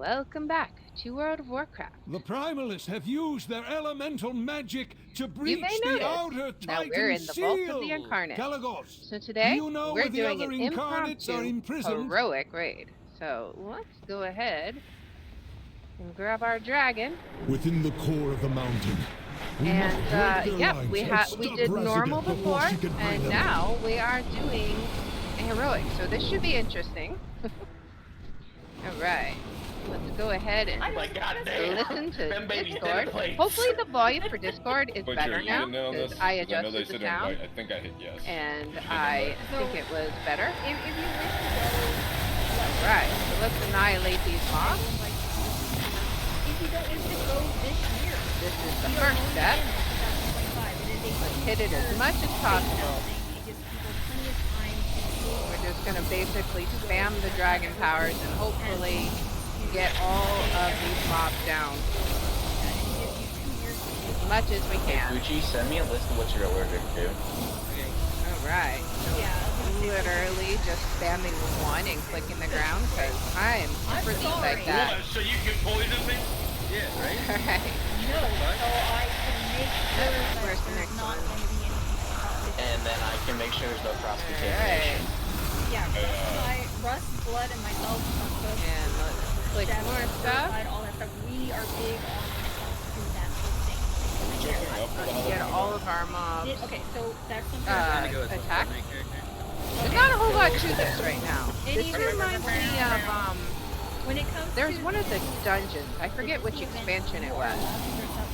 Welcome back to World of Warcraft. The Primalists have used their elemental magic to breach may the notice outer that we're Titan in the Vault seal. of the Incarnates. Galagos, So today, do you know we're where the doing other an Incarnates are impromptu imprisoned? heroic raid. So let's go ahead and grab our dragon. Within the core of the mountain. And yep, we did normal before, and now we are doing a heroic. So this should be interesting. All right. Let's go ahead and listen to Discord. Hopefully the volume for Discord is better now, because I adjusted the sound, I think I hit yes. and I think it was better. If you wish to go, Right, so let's annihilate these mobs. if you don't wish to go this year, This is the first step. Let's hit it as much as possible. It gives people plenty of time to We're just going to basically spam the dragon powers and hopefully get all of these mobs down as much as we can. Gucci, send me a list of what you're allergic to. Alright, literally just spamming one and clicking the ground because I am super deep like that. So you can poison me? Yeah, right? Alright, No, so I can make sure that Where's the there's next not one? going to be anything. And then I can make sure there's no cross-contamination. Yeah, Russ, Blood, and myself are both and let's click more stuff. all that stuff. We are big on doing that sort of thing. Let's get all of our mobs Okay, so that's something. attacked. There's not a whole lot to this right now. This reminds me of, When it comes there's to one of the dungeons. I forget which expansion it was.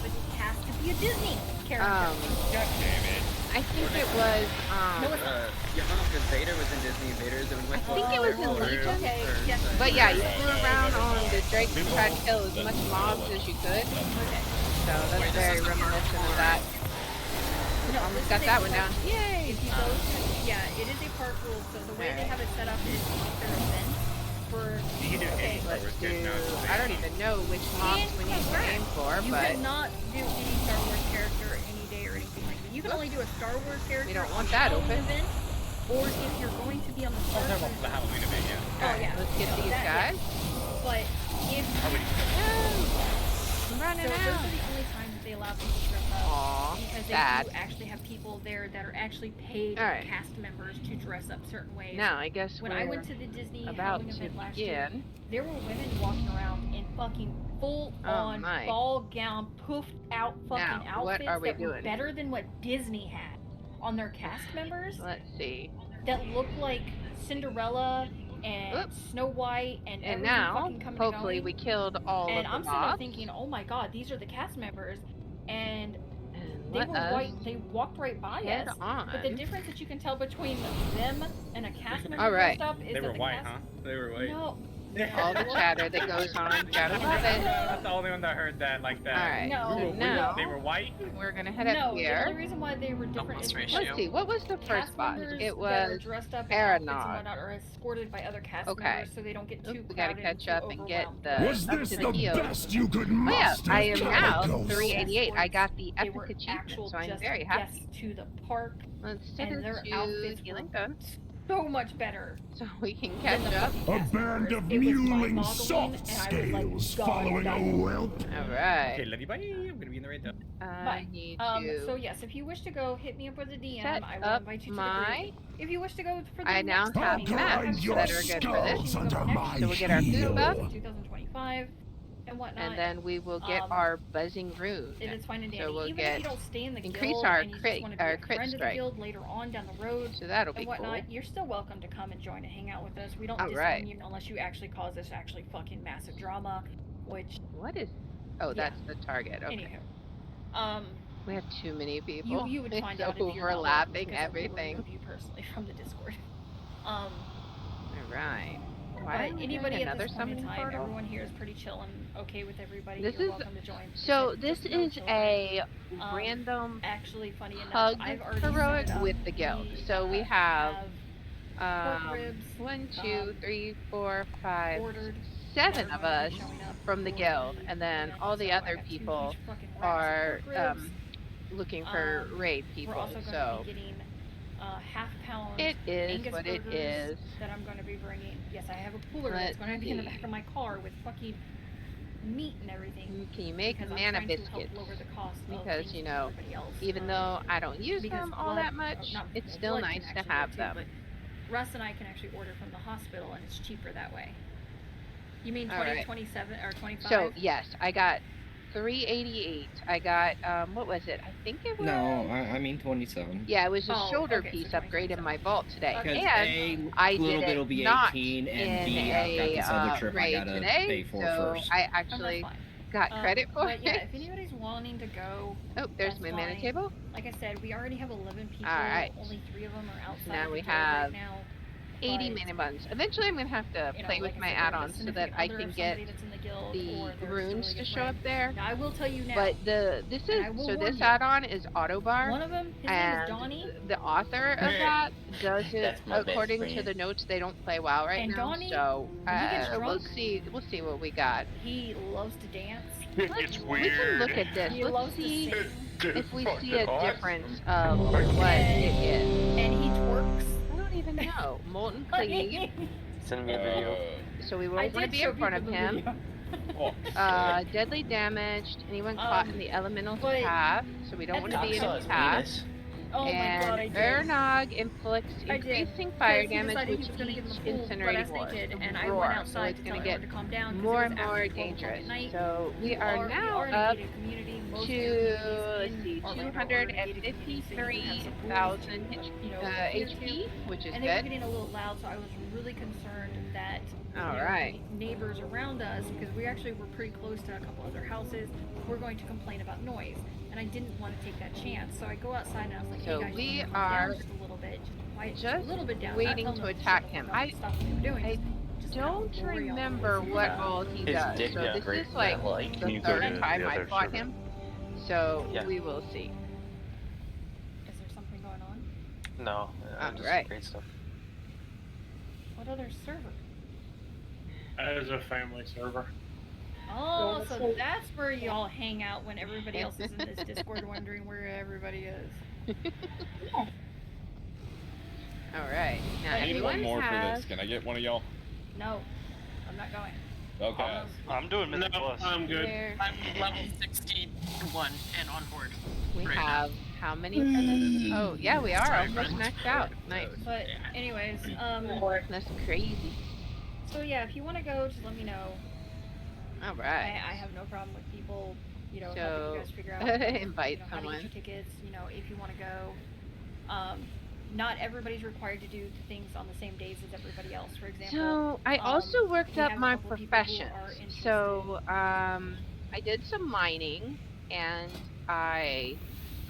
But it has to be a Disney character. God damn it. I think it was, Because Vader was in Disney. Vader's in I think it was in Legion. Okay, yes. But yeah, you flew around on the Dragon, tried to kill as much mobs as you could. Okay. So that's very reminiscent of that. No, Almost this got is that a one down. park- Yay! If you go to, yeah, it is a park rule. So the way they have it set up is their events for. You can do any Star Let's Wars do, character now. I don't even know which mobs we need to aim for, You but cannot do any Star Wars character any day or anything like that. You can only do a Star Wars character. we don't on want that Halloween open. Event, or if you're going to be on the Star Wars. The Halloween event, yeah. Oh Alright, yeah. let's get no, these that, guys. Yeah. But if I'm running so, those out. are the only times that they allow people to dress up. Aw, Because they sad. do actually have people there that are actually paid Alright. cast members to dress up certain ways. Now I guess When we're I went to the Disney about Halloween to event last year, begin. there were women walking around in fucking full-on my. ball gown, poofed out fucking Now, what outfits are we that were doing? better than what Disney had on their cast members Let's see. that looked like Cinderella and Oops. Snow White and And everything now, fucking coming hopefully and we going. killed all And of I'm the sitting there mobs. thinking, oh my god, these are the cast members, and And they let were us white. They walked right by head us. on. But the difference that you can tell between them and a cast member Alright. dressed up is They that were the white, cast... huh? They were white. No. all the chatter that goes on. Gotta love it. That's the only one that heard that like that. Alright, No. so Ooh, now They were white? we're gonna head No, up the here. only reason why they were different is because Let's see, what was the cast first boss? members It that are was dressed up in outfits and Aeronaut. whatnot are escorted by other cast Okay. members so they don't get too Oops, we gotta crowded catch and up too and get overwhelmed. the Was up this to the the heel. best you could Oh yeah, muster? I am now Galagos? 388. I got the They epic were achievement, actual so I'm just very happy. guests to the park. Let's set and it their to outfits healing were gun so much better so we can than catch the up. fucking A cast band members. of It was mewling mind-boggling, soft and I was scales like, following God, a whelp. Alright. Okay, love you, bye. I'm gonna be in the raid though. I Bye. need So to yes, if you wish to go, hit me up with a DM. set I will up invite you to the my... group. If you wish to go for the I now next have meeting, maps grind your that are good for this. skulls under my So we'll get our food heel. buff, 2025 and whatnot. and then we will get Um, our buzzing rune. It is fine and dandy. So we'll Even get if you don't stay in the increase guild our and you crit- just want to be our a crit friend of the strike. guild later on down the road So that'll be and cool. whatnot, you're still welcome to come and join and hang out with us. We don't Alright. disown you unless you actually cause us actually fucking massive drama, which What is... Oh, Yeah. that's the target. Okay. anywho. We have too many people. You would It's find out if you're not welcome overlapping because I will everything. remove you personally from the Discord. Alright. But Why am I anybody doing at another this point in summoning time, portal? everyone here is pretty chill and okay with everybody. This You're is- welcome to join. So Just this no is children. a Um, random Actually, funny enough, hug I've already heroic set it up. with the guild. We, So we have pork ribs, 1, 2, 3, 4, 5, ordered. 7 of Everyone will us be showing up from the for guild, it. and then all the so I other got 2 people huge fucking racks of are pork ribs. looking for raid We're people. also going So to be getting half-pound It is Angus what it burgers is. that I'm going to be bringing. Yes, I have a cooler that's going to be in the back of my car with fucking meat and everything. Can you make because I'm mana trying to help biscuits? lower the cost of Because, things you for know, everybody else. even though I don't use because them all blood- that much, not- it's well, still blood can nice to actually have work too, them. But Russ and I can actually order from the hospital, and it's cheaper that way. You mean All 20, right. 27, or 25? So, yes, I got 388. I got, what was it? I think it was... No, I mean 27. Yeah, it was a Oh, shoulder okay, so piece upgrade in 27. my vault today. Okay. Because And A, I little did bit will it be not 18, and in B, I've got this other trip I raid gotta today, pay for so first. I Oh, that's actually fine. got credit for But yeah, it. if anybody's wanting to go, Oh, there's that's my mana fine. table. Like I said, we already have 11 people. Alright. Only 3 of them are outside Now of the we door have right now. 80 But, mana buns. Eventually I'm going to have to you know, play like with I my said, there's a add-ons so that significant I other can of get somebody that's in the guild, the or there's a runes really to good show friend. up there. Now I will tell you now. But this and I is, will so warn this you. add-on is Autobar. One of them, his name And is Donnie. the author of that does it That's my best according to friend. the notes. They don't play WoW right And now, Donnie, so when he gets we'll drunk, see. We'll see what we got. He loves to dance. It's We can look weird. at this. He Let's loves to see sing. if we see a difference of what it is. And he twerks. I don't even know. Molten Cleave. Send me a video. So we I won't want to did be show in front of people the him. video. Oh, Deadly damaged. Anyone caught in the elemental's but path. So we don't at want the to be in beginning- his his path. penis. Oh my god, I And did. Ernog inflicts I did, increasing fire 'cause he damage, decided which he was gonna give him eats a pool, incinerating butt-ass roar. naked, and I roar. went So outside it's to going tell to get everyone to calm down, 'cause more it and was more after 12 o'clock dangerous. at night. So we You are we now are in a up gated community. Most to, Airbnbs let's in see, Orlando are in a gated community, so you can have some rules, 253,000 you know, here too. HP, which is And they were good. getting a little loud, so I was really concerned that All you know, right. the neighbors around us, because we actually were pretty close to a couple other houses, were going to complain about noise, and I didn't want to take that chance. So I go outside and I was like, So "Hey guys, we you wanna calm are down just a little bit, just quiet just just a little bit down." waiting Not to telling them attack shut the him. fuck up and stop what they were doing. I just kinda don't worry on remember them. what all he His does. dick So got this great is like that light. the Can you go third to the time I other fought server? him. So Yeah. we will see. Is there something going on? No, just Alright. great stuff. What other server? as a family server. Oh, so that's where y'all hang out when everybody else is in this Discord wondering where everybody is. All right. Now I need everyone One more for has. this. Can I get one of y'all? No, I'm not going. Okay. I'm doing Mythic Plus. I'm good. Here I'm level 61 and on board. we right have how many presents? Oh yeah, we are Sorry, almost friends. maxed out. Nice. But anyways, That's crazy. so yeah, if you want to go, just let me know. All right. I have no problem with people, you know, So, helping you guys figure out invite how to someone. get your tickets, you know, if you want to go. Not everybody's required to do things on the same days as everybody else. For example, So I also worked we up have a my couple people who professions. are interested. So I did some mining, and I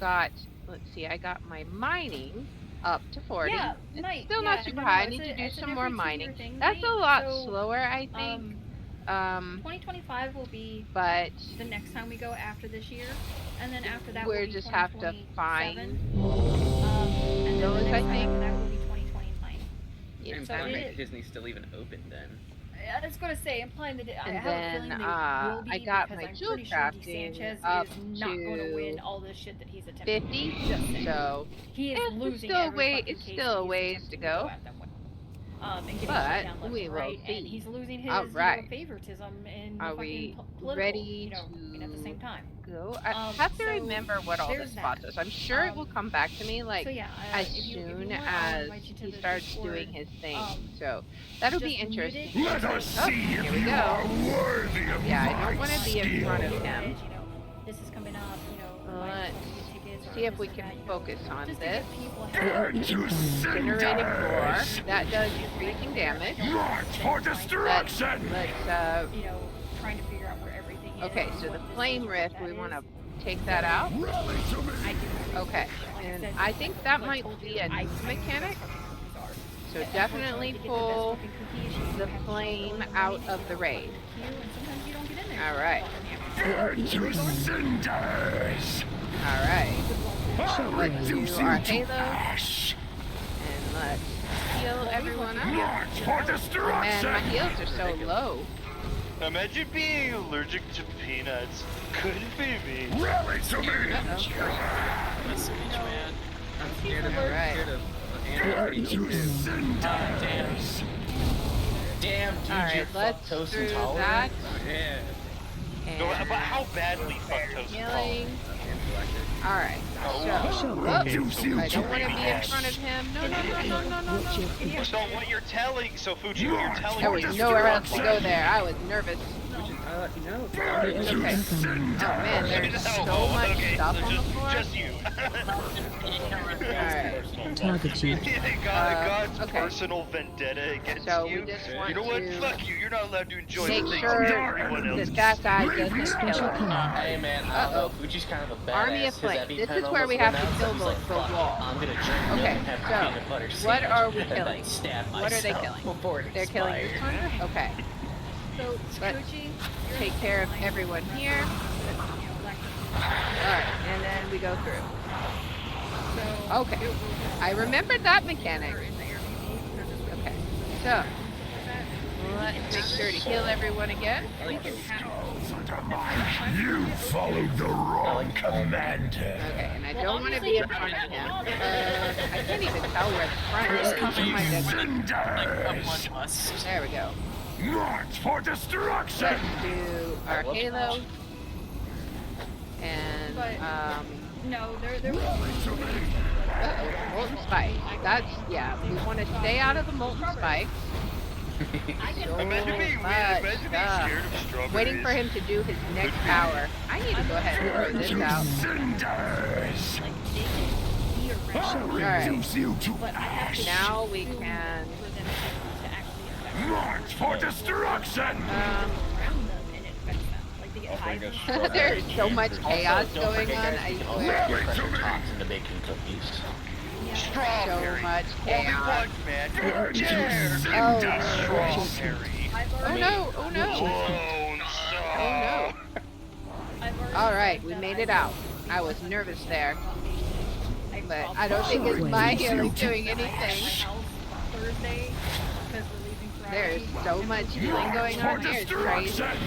got. Let's see, I got my mining up to 40. Yeah, It's nice. still Yeah, not super no, high. I it's need to do it's an some more every 2 year mining. thing, That's right? a lot So, slower, I think. 2025 will be But the next time we go after this year, and then after that we will be just have to 2027. find And then those, the next I time think. after that will be 2029. yeah, I'm So fine it with is- Disney's still even open then. I was gonna say, implying that I And have a feeling then, they will be I got because my I'm jewel pretty sure crafting Sanchez up is not going to to win all this shit that he's attempting. 50. Just saying. So He is it's losing still every way- fucking it's case still that a he's ways attempting to go. at them with. And getting But shut down left we and will right, see. and he's losing his Alright. favoritism in Are the we fucking political, ready you know, and at the same to time. go. I Um, have to so remember what all there's this spots that. is. I'm sure it will come back to me like So yeah, as if you soon want, I'll as invite you to he the starts Discord. doing his thing. Um, So that'll be just interesting. muted. Let us Oh, see here if we you go. are worthy of Yeah, I my don't want to be in front of steel. him. You know, this is coming up. You know, Let's tickets or see if this we or can that, you know, focus on just to this. give people Burn to Generating roar. cinders! That does increasing damage. March for destruction! Let's you know, trying to figure out where everything is. okay, and so what the this flame is, what rift, that we want to is. take that out. Rally to me! I do. Okay, Like and said, I think that like might told be you, a I new know mechanic. what cookies are. So And definitely unfortunately, to get the best pull looking cookies, you the have to flame go in out line of and the go raid. queue, and sometimes you don't get in there. All right. Burn to cinders! Alright, I'll reduce you our to halo. ash! and let's heal everyone up. March for Man, my destruction! heals are so low. Imagine being allergic to peanuts. Couldn't be me. Rally to me! Uh-oh. Message, man. I'm scared of Alright. scared of And pretty cheap too. Damn, dude, Alright, you're let's lactose through intolerant? that. Yeah. No, And but how badly fucktose healing. intolerant? Alright, so Okay, whoops, so I don't want to be in front of him. No. So what you're telling, so Fuji, what you're telling There me was is nowhere else to Dragonflight- go there. I was nervous. No. It's okay. Oh man, there's so much okay, stuff so on the floor. just you. Alright. Target you. God's okay. personal vendetta against So you. we just want You know what? to Fuck you. You're not allowed to enjoy make the things sure everyone else. that guy doesn't kill Special us. command. Hey man, I don't know. Fuji's kind of a badass. Army of His Flame. EpiPen This is where almost we have went to out, so kill he's the- like, the "Fuck it, wall." I'm gonna drink milk Okay, and have so, a peanut butter what sandwich are we and then, killing? like, stab What are they myself killing? before it They're killing this expired. one? Okay. So, Let's Gucci, take care of everyone here. Alright, and then we go through. So, Okay. I remembered that mechanic. Okay. So, let's make sure to heal everyone again. You followed the wrong commander. Okay, and I don't want to be in front of him. I can't even tell where the front is. Oh my goodness. Cinders! Among us. There we go. March for destruction! Let's do our Halo. And, But- no, they're uh-oh, Molten Spike. That's, yeah, we want to stay out of the Molten Spike. So Imagine being weird. much Imagine being stuff. scared of strawberries. Waiting for him to do his next power. I need to go ahead and throw this out. Cinders! like they can be around, I'll Alright. reduce you to but I have to Now we do can for them to actually affect march for destruction! around them and it affects them. Like they get high. there's so much chaos Also, don't going forget, on, guys, I you can also swear. get pressure tots into baking cookies. So Strawberry. much Only chaos. one, man. You're there. Oh, Strawberry. I've oh already, no, oh no. Clone Oh I've already Alright, said we that made I it out. will I was be nervous there. But probably I don't think it's Sorry. my healing doing at my anything. house Thursday because we're leaving Friday. There's so much healing going on here, it's crazy. Because there's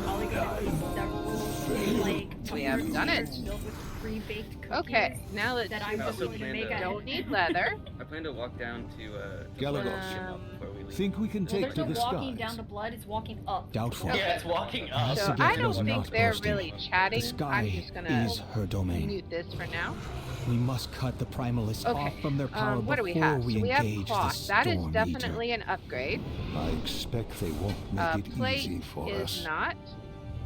probably going to be several like We have done it. filled with pre-baked cookies Okay, now let's that see I'm what just we going to plan make. to- a- don't need leather. I plan to walk down to Galagos. ship up before we leave. Think we can Well, take there's to no the walking down skies? the blood; it's walking up. Doubtful. Yeah, it's walking up. So Yes, I it don't is think not they're boasting. really chatting. The I'm sky just gonna is her domain. mute this for now. We must cut the primalists Okay, off from their power what do we before have? we So we have engage the cloth. That is Storm definitely an upgrade. Eater. I expect they won't make it Plate easy for is us. not.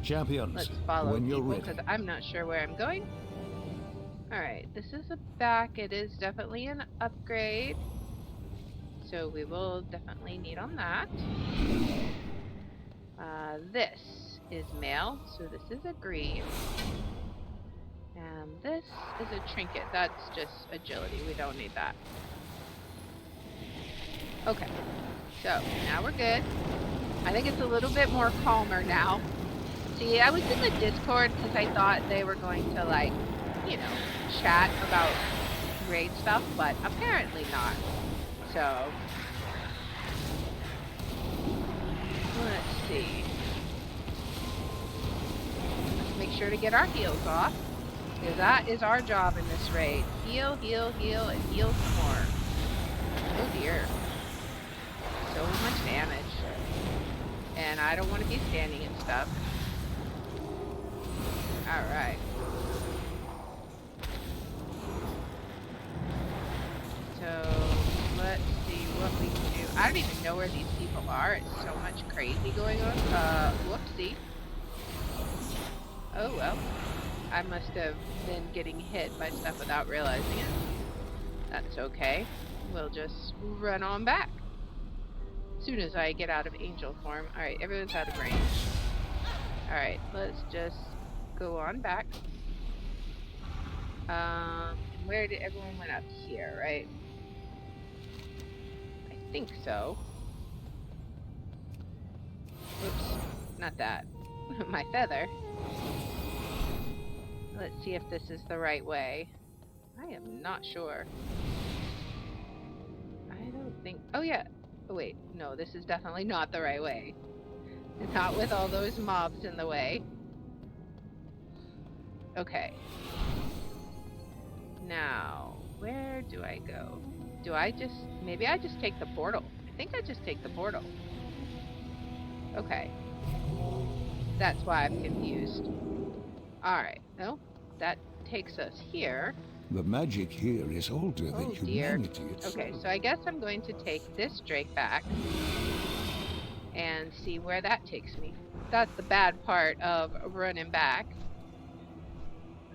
Champions, Let's follow when you're people ready. because I'm not sure where I'm going. Alright, this is a back. It is definitely an upgrade. So we will definitely need on that. This is mail, so this is a green. And this is a trinket. That's just agility. We don't need that. Okay, so now we're good. I think it's a little bit more calmer now. See, I was in the Discord because I thought they were going to, like, you know, chat about raid stuff, but apparently not. So, let's see. Let's make sure to get our heals off, because that is our job in this raid. Heal, heal, heal, and heal some more. Oh dear. So much damage. And I don't want to be standing and stuff. Alright. So, let's see what we can do. I don't even know where these people are. It's so much crazy going on. Whoopsie. Oh well. I must have been getting hit by stuff without realizing it. That's okay. We'll just run on back. As soon as I get out of angel form. Alright, everyone's out of range. Alright, let's just go on back. Where did everyone went up here, right? I think so. Oops, not that. My feather. Let's see if this is the right way. I am not sure. I don't think... Oh yeah. Oh wait, no, this is definitely not the right way. Not with all those mobs in the way. Okay. Now, where do I go? Do I just, maybe I just take the portal. I think I just take the portal. Okay. That's why I'm confused. Alright, no, that takes us here. The magic here is older than Oh dear. humanity itself. Okay, so I guess I'm going to take this Drake back and see where that takes me. That's the bad part of running back.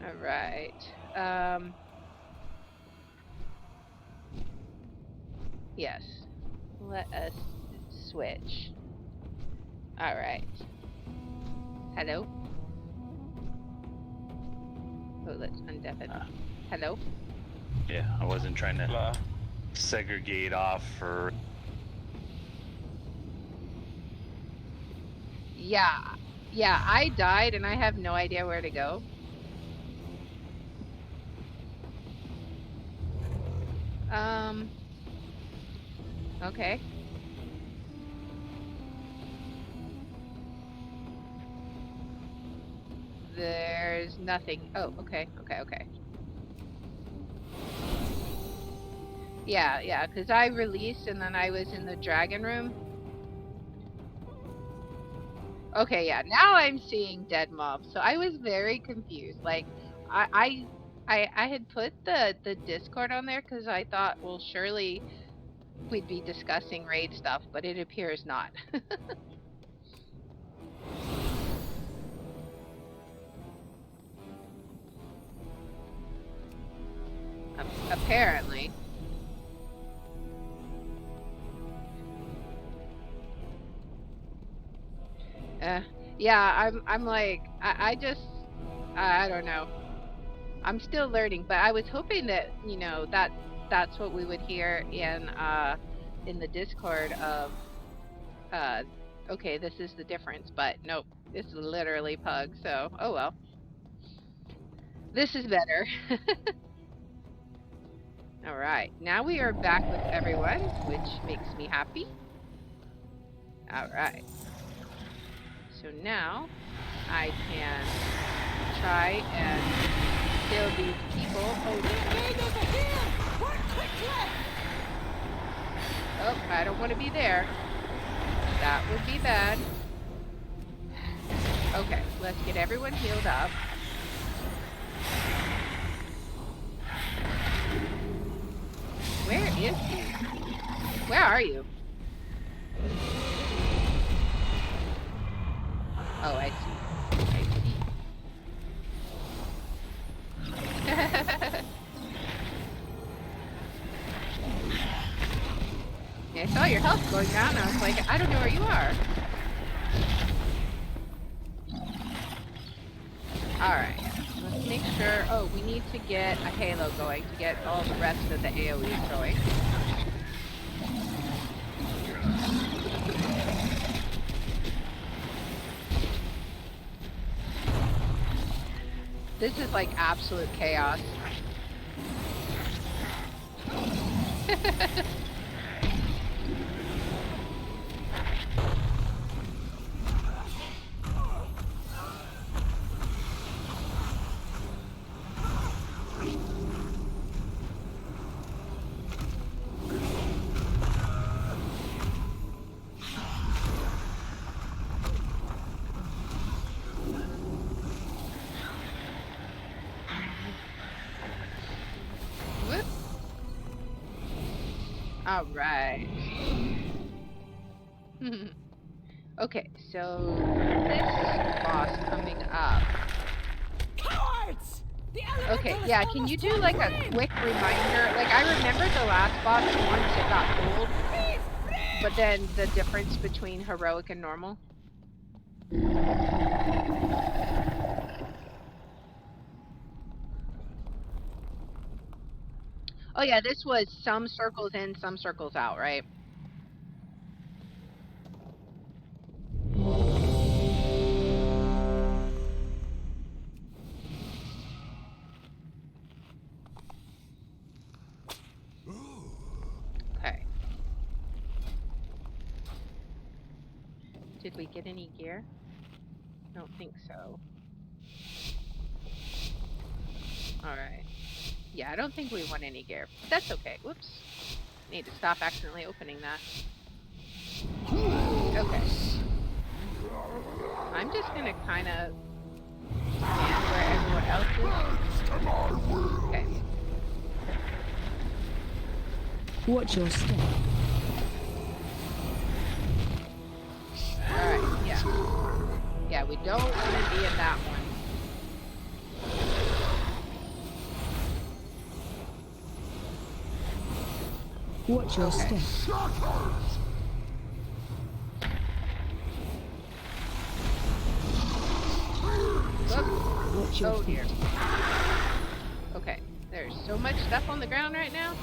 Alright. Yes. Let us switch. Alright. Hello? Oh, let's undeafen. Hello? Yeah, I wasn't trying to segregate off for. Yeah. Yeah, I died and I have no idea where to go. Okay. There's nothing. Oh, okay. Yeah, because I released and then I was in the dragon room. Okay, yeah, now I'm seeing dead mobs. So I was very confused. Like, I had put the Discord on there because I thought, well, surely we'd be discussing raid stuff, but it appears not. Apparently. Yeah, I'm like, I just, I don't know. I'm still learning, but I was hoping that, you know, that's what we would hear in the Discord of, okay, this is the difference, but nope, this is literally Pug, so, oh well. This is better. Alright, now we are back with everyone, which makes me happy. Alright. So now, I can try and kill these people. Oh, I don't want to be there. That would be bad. Okay, let's get everyone healed up. Where is he? Where are you? Oh, I see. Yeah, I saw your health going down. I was like, I don't know where you are. Alright, let's make sure. Oh, we need to get a halo going to get all the rest of the AoEs going. This is like absolute chaos. All right. Okay, so this boss coming up. Cowards! Okay, yeah, can you do like a quick reminder? Like, I remember the last boss once it got cooled, but then the difference between heroic and normal. Oh yeah, this was some circles in, some circles out, right? Okay. Did we get any gear? I don't think so. Alright. Yeah, I don't think we want any gear. But that's okay. Whoops. Need to stop accidentally opening that. Okay. I'm just gonna kind of stand where everyone else is. Okay. Watch your step. Alright, yeah. Yeah, we don't want to be in that one. Watch your step. Watch your Oh feet. dear. Okay, there's so much stuff on the ground right now.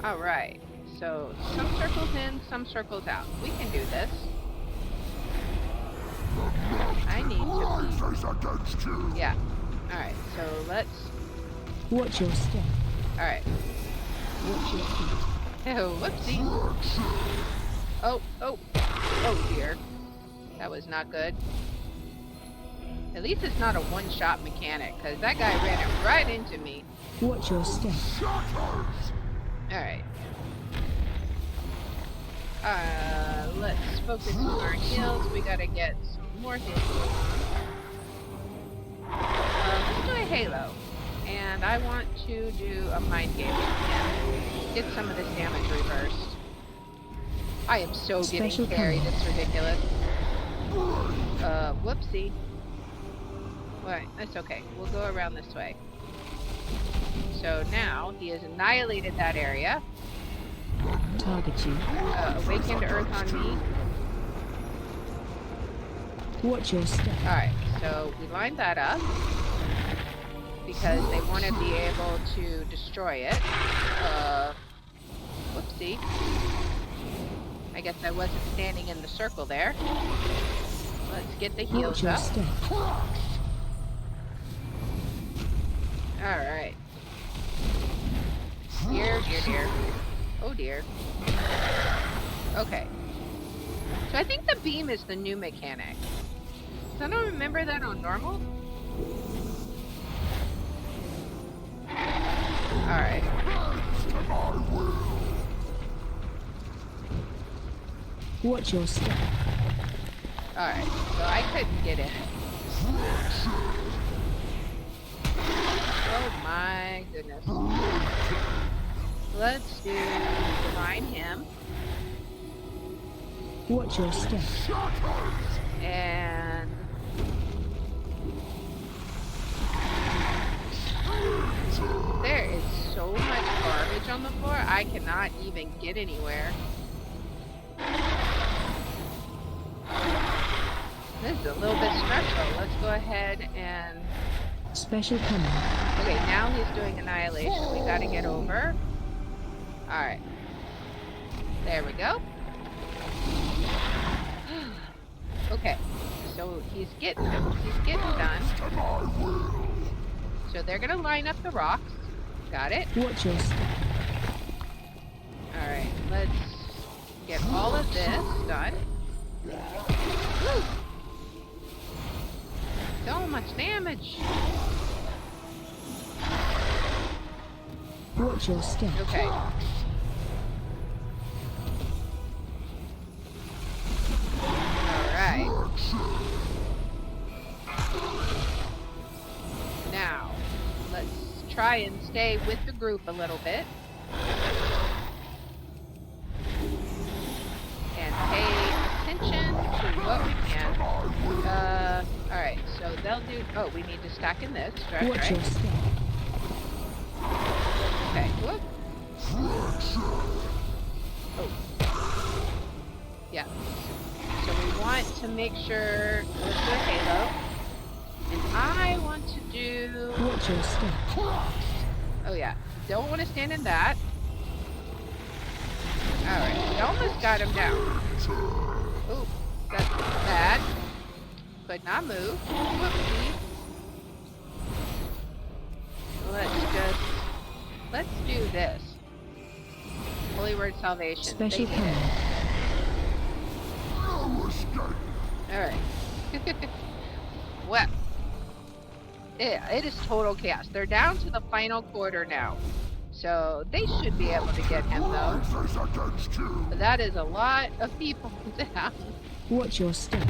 Alright, so some circles in, some circles out. We can do this. I need to... Yeah. Alright, so let's... Watch your step. Alright. Watch your feet. Oh, whoopsie. Oh, oh. Oh dear. That was not good. At least it's not a one-shot mechanic, because that guy ran it right into me. Watch your step. Alright. Let's focus on our heals. We gotta get some more heals. Let's do a halo. And I want to do a mind game and get some of this damage reversed. I am so Special getting carried, command. it's ridiculous. Whoopsie. Right, that's okay. We'll go around this way. So now he has annihilated that area. Target you. Awakened Earth on me. Watch your step. Alright, so we lined that up because they want to be able to destroy it. Whoopsie. I guess I wasn't standing in the circle there. Let's get the Watch heals your up. step. Alright. Dear, dear, dear. Oh dear. Okay. So I think the beam is the new mechanic. So I don't remember that on normal. Alright. Watch your step. Alright. So I couldn't get in. Oh my goodness. Let's do divine him. Watch your step. And there is so much garbage on the floor, I cannot even get anywhere. This is a little bit stressful. Let's go ahead and... Special command. Okay, now he's doing annihilation. We gotta get over. Alright. There we go. Okay. So he's getting done. So they're gonna line up the rocks. Got it? Watch your step. Alright, let's get all of this done. Woo! So much damage. Watch your step. Okay. Alright. Now, let's try and stay with the group a little bit. And pay attention to what we can. Alright, so they'll do... Oh, we need to stack in this, right? Watch your step. Okay, whoop. Oh. Yeah. So we want to make sure... Let's do a halo. And I want to do... Watch your step. Oh yeah. Don't want to stand in that. Alright, we almost got him down. Oh, that's bad. Could not move. Whoopsie. Let's do this. Holy Word Salvation. Special They did it. command. Alright. Well. It is total chaos. They're down to the final quarter now. So they should be able to get him though. But that is a lot of people down. Watch your step.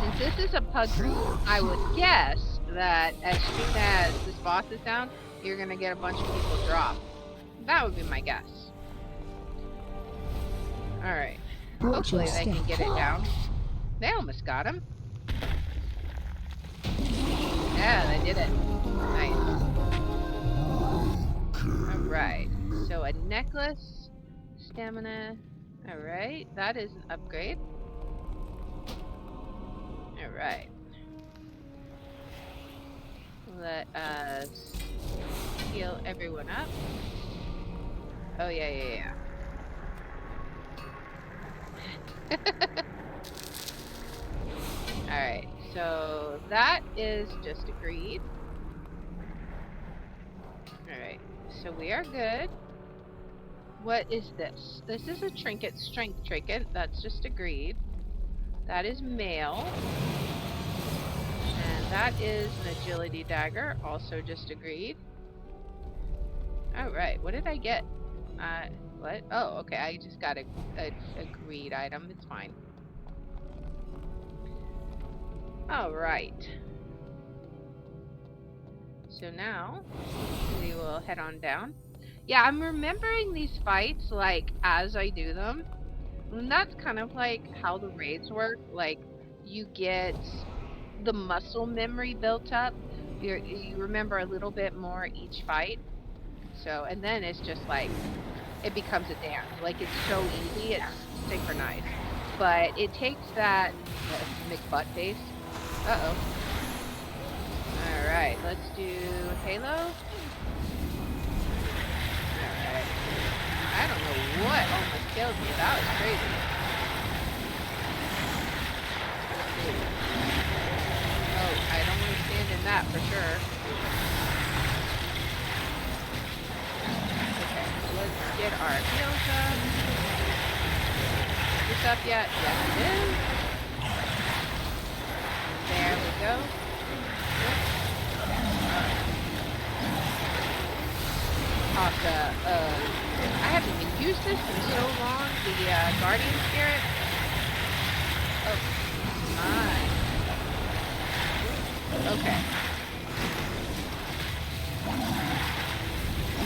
Since this is a pug group, I would guess that as soon as this boss is down, you're gonna get a bunch of people drop. That would be my guess. Alright. Watch your Hopefully they step. can get it down. They almost got him. Yeah, they did it. Nice. Alright. So a necklace, stamina. Alright, that is an upgrade. Alright. Let us heal everyone up. Oh, yeah. Alright, so that is just agreed. Alright, so we are good. What is this? This is a trinket, strength trinket. That's just agreed. That is male. And that is an agility dagger. Also just agreed. Alright, what did I get? What? Oh, okay, I just got a agreed item. It's fine. Alright. So now, we will head on down. Yeah, I'm remembering these fights, like, as I do them. And that's kind of like how the raids work. Like, you get the muscle memory built up. You remember a little bit more each fight. So, and then it's just like, it becomes a dance. Like, it's so easy, it's synchronized. But it takes that McButt face. Uh-oh. Alright, let's do Halo. Alright. I don't know what almost killed me. That was crazy. Oh, I don't want to stand in that for sure. Okay, so let's get our heals up. Is this up yet? Yes, it is. There we go. Awesome. I haven't even used this in so long. The Guardian Spirit. Oh my. Okay.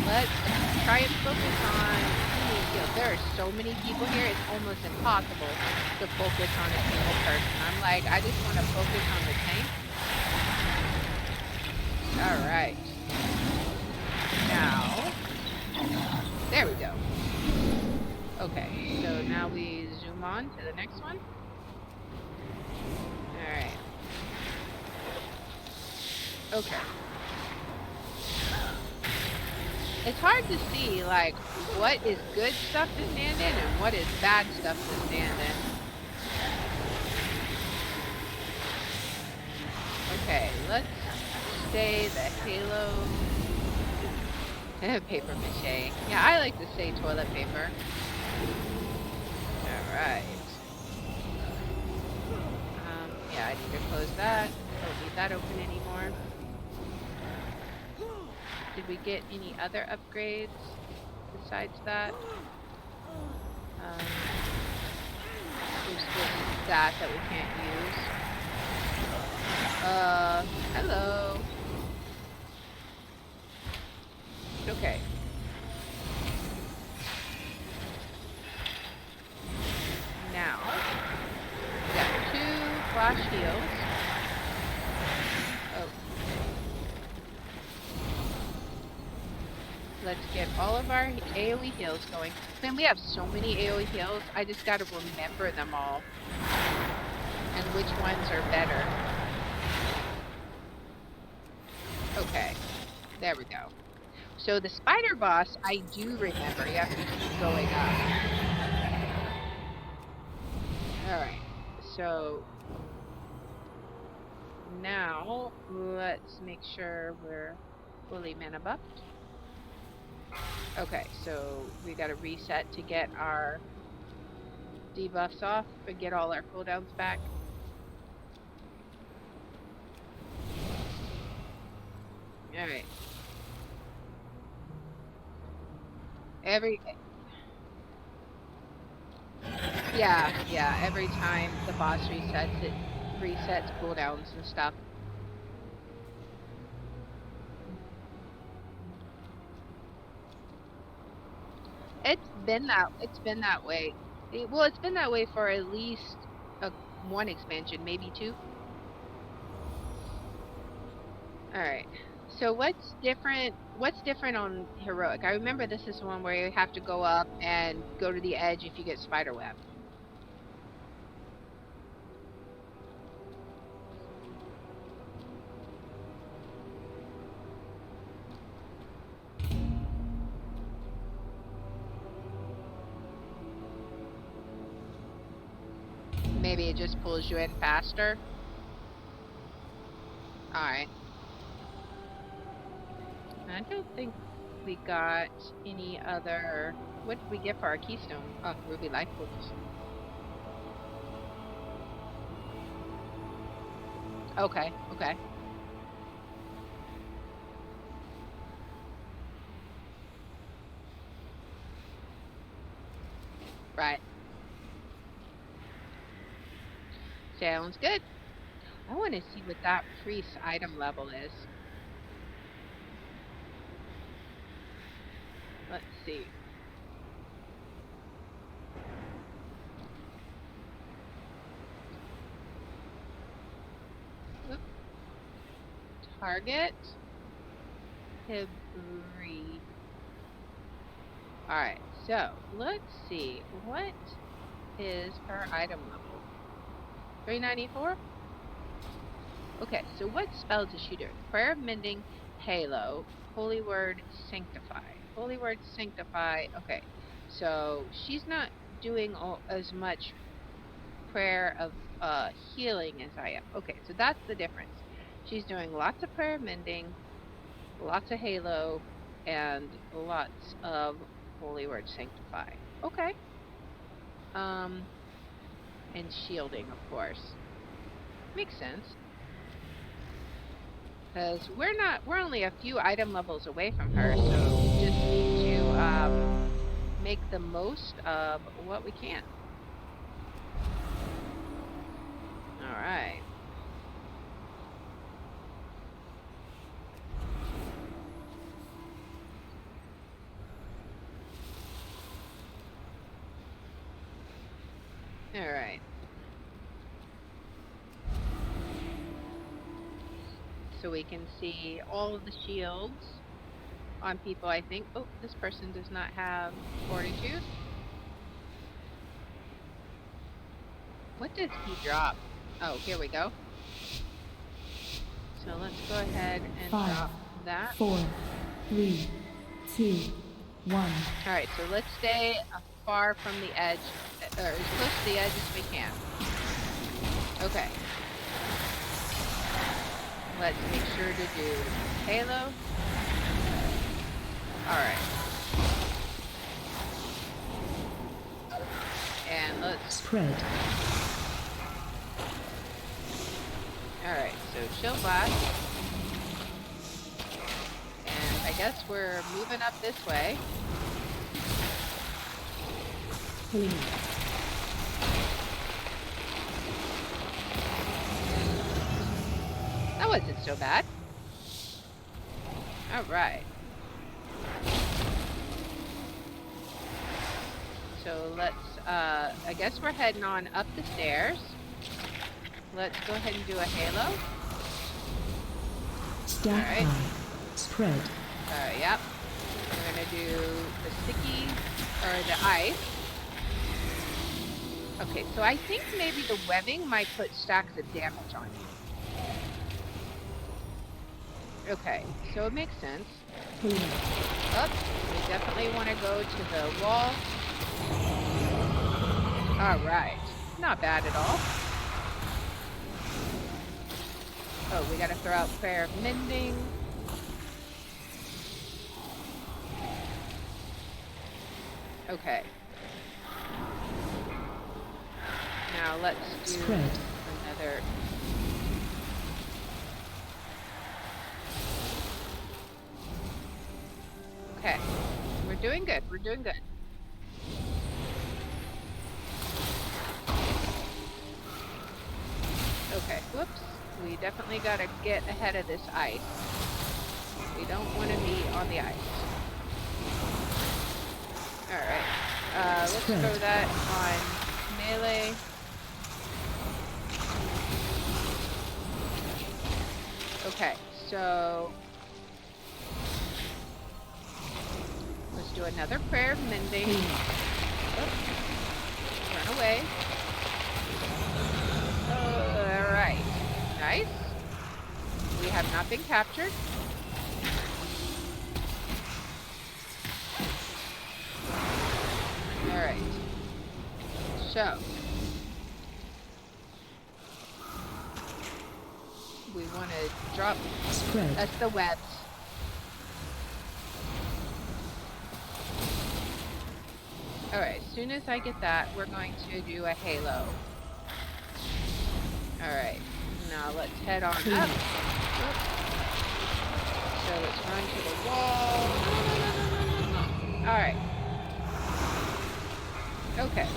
Let's try and focus on. There are so many people here. It's almost impossible to focus on a single person. I'm like, I just want to focus on the tank. All right. Now, there we go. Okay, so now we zoom on to the next one. Alright. Okay. It's hard to see, like, what is good stuff to stand in and what is bad stuff to stand in. Okay, let's stay the Halo paper mache. Yeah, I like to say toilet paper. Alright. Yeah, I need to close that. Don't need that open anymore. Did we get any other upgrades besides that? There's just that we can't use. Hello. Okay. Now, we got 2 flash heals. Oh. Let's get all of our AoE heals going. Man, we have so many AoE heals, I just gotta remember them all. And which ones are better. Okay. There we go. So the spider boss, I do remember. You have to keep going up. Alright. So now let's make sure we're fully mana buffed. Okay, so we gotta reset to get our debuffs off and get all our cooldowns back. Yeah, every time the boss resets, it resets cooldowns and stuff. It's been that way. Well, it's been that way for at least one expansion, maybe two. All right. So what's different? What's different on heroic? I remember this is one where you have to go up and go to the edge if you get spider web. Maybe it just pulls you in faster. All right. I don't think we got any other. What did we get for our keystone? Oh, ruby life pools. Okay. Right. Sounds good. I want to see what that priest item level is. Let's see. Oop. Target. Hibri. Alright, so let's see. What is her item level? 394? Okay, so what spells is she doing? Prayer of Mending, Halo, Holy Word, Sanctify. Holy Word, Sanctify. Okay, so she's not doing as much prayer of healing as I am. Okay, so that's the difference. She's doing lots of prayer of mending, lots of Halo, and lots of Holy Word, Sanctify. Okay. And shielding, of course. Makes sense. Because we're only a few item levels away from her, so we just need to make the most of what we can. Alright. Alright. So we can see all of the shields on people, I think. Oh, this person does not have fortitude. What did he drop? Oh, here we go. So let's go ahead and 5, drop that. 4, 3, 2, 1. Alright, so let's stay far from the edge, or as close to the edge as we can. Okay. Let's make sure to do Halo. Alright. And let's Spread. Alright, so Chill Blast. And I guess we're moving up this way. Clean. That wasn't so bad. Alright. So let's, I guess we're heading on up the stairs. Let's go ahead and do a Halo. Stack Alright. high. Spread. Yep. We're gonna do the sticky, or the ice. Okay, so I think maybe the webbing might put stacks of damage on you. Okay, so it makes sense. Clean. Oh, we definitely want to go to the wall. Alright, not bad at all. Oh, we gotta throw out Prayer of Mending. Okay. Now let's do Spread. another. Okay. We're doing doing good. We're doing good. Okay, whoops. We definitely gotta get ahead of this ice. We don't want to be on the ice. Alright. Let's throw that on melee. Okay, so let's do another prayer of mending. Oops. Run away. Alright. Nice. We have not been captured. Alright. So we want to drop that's the webs. Alright, as soon as I get that, we're going to do a halo. Alright, now let's head on up. Oops. So let's run to the wall. Alright. Okay,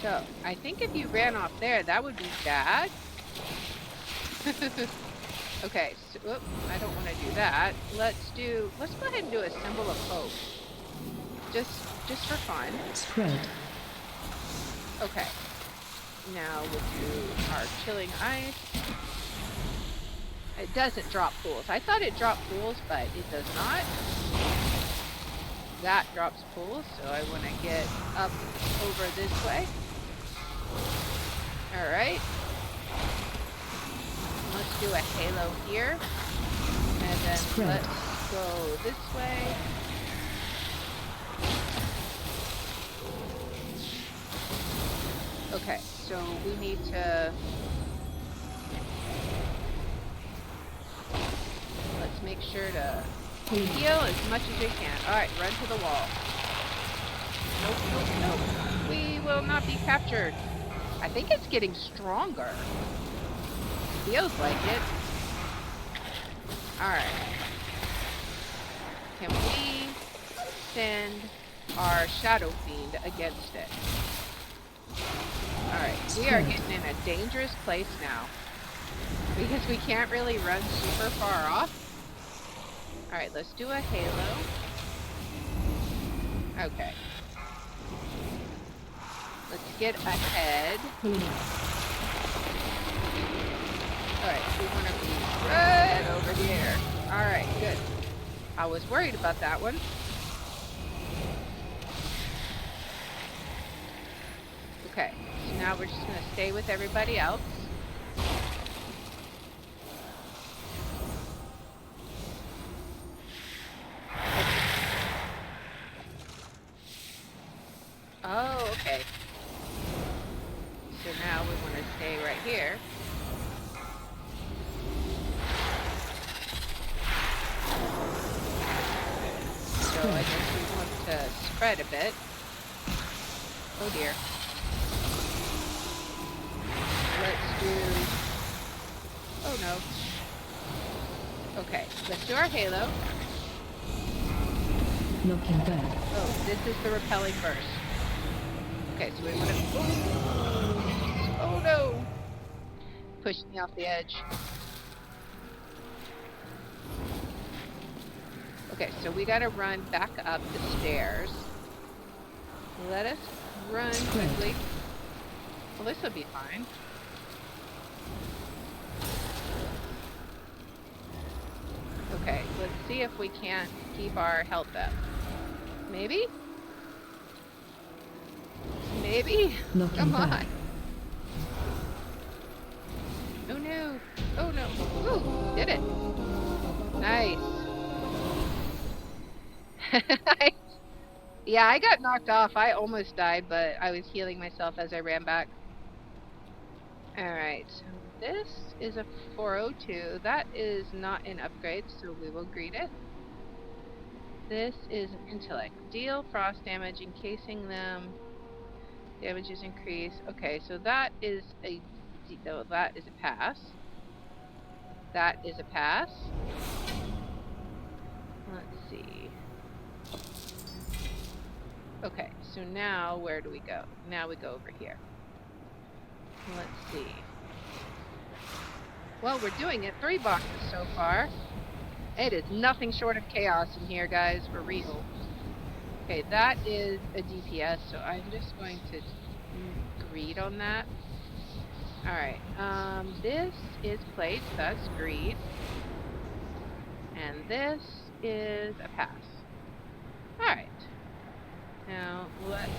so I think if you ran off there, that would be bad. Okay, so whoop, I don't want to do that. Let's go ahead and do a symbol of hope. Just for fun. Spread. Okay. Now we'll do our chilling ice. It doesn't drop pools. I thought it dropped pools, but it does not. That drops pools, so I want to get up over this way. Alright. Let's do a halo here. And then let's go this way. Okay, so we need to... Let's make sure to heal as much as we can. Alright, run to the wall. Nope, nope, nope. We will not be captured. I think it's getting stronger. Feels like it. Alright. Can we send our Shadow Fiend against it? Alright, we are getting in a dangerous place now. Because we can't really run super far off. Alright, let's do a halo. Okay. Let's get ahead. Alright, we want to be right over here. Alright, good. I was worried about that one. Okay, so now we're just going to stay with everybody else. Oh, okay. So now we want to stay right here. So I guess we want to spread a bit. Oh dear. Let's do... Oh no. Okay, let's do our halo. Looking back. Oh, this is the repelling burst. Okay, so we want to... Oh no! Pushed me off the edge. Okay, so we gotta run back up the stairs. Let us run quickly. Well, this will be fine. Okay, let's see if we can't keep our health up. Maybe? Maybe? Come on. Oh no. Oh no. Ooh, did it. Nice. Yeah, I got knocked off. I almost died, but I was healing myself as I ran back. Alright, so this is a 402. That is not an upgrade, so we will greet it. This is an intellect. Deal frost damage, encasing them. Damage is increased. Okay, so that is a... Oh, that is a pass. That is a pass. Let's see. Okay, so now where do we go? Now we go over here. Let's see. Well, we're doing it 3 boxes so far. It is nothing short of chaos in here, guys, for real. Okay, that is a DPS, so I'm just going to greed on that. Alright, this is plate, that's greed. And this is a pass. Alright. Now, let's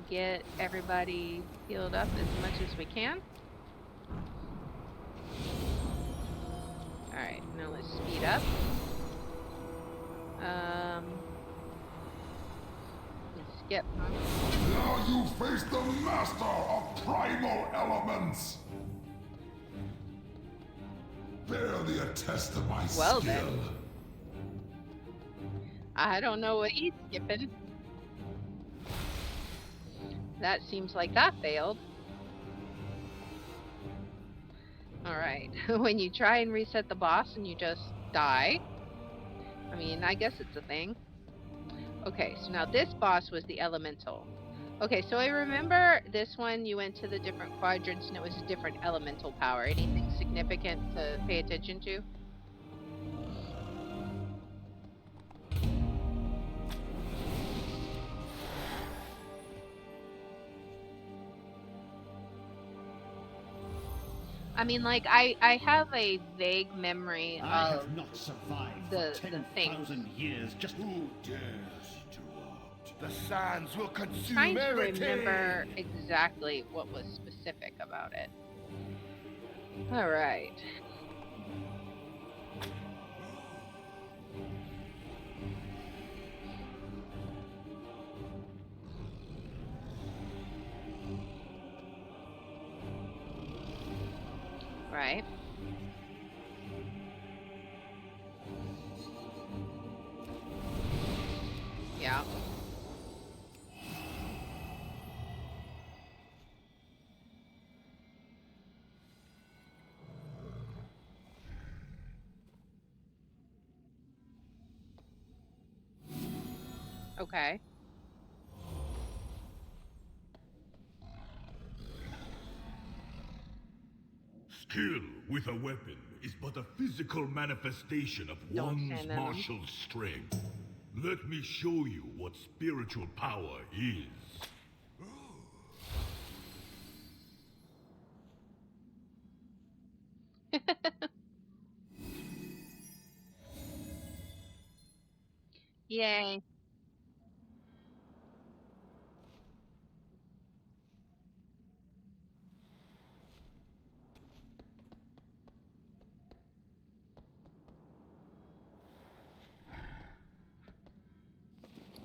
get everybody healed up as much as we can. Alright, now let's speed up. Let's skip. Now you face the master of primal elements. Barely a test of my Well, skill. then. I don't know what he's skipping. That seems like that failed. Alright, when you try and reset the boss and you just die. I mean, I guess it's a thing. Okay, so now this boss was the elemental. Okay, so I remember this one you went to the different quadrants and it was a different elemental power. Anything significant to pay attention to? I mean, like, I have a vague memory of not survived the things. years. Just Who dares interrupt? The sands will consume Trying to everything. remember exactly what was specific about it. Alright. Right. Yeah. Okay. Skill with a weapon is but a physical manifestation of Don't one's send them. martial strength. Let me show you what spiritual power is. Yay.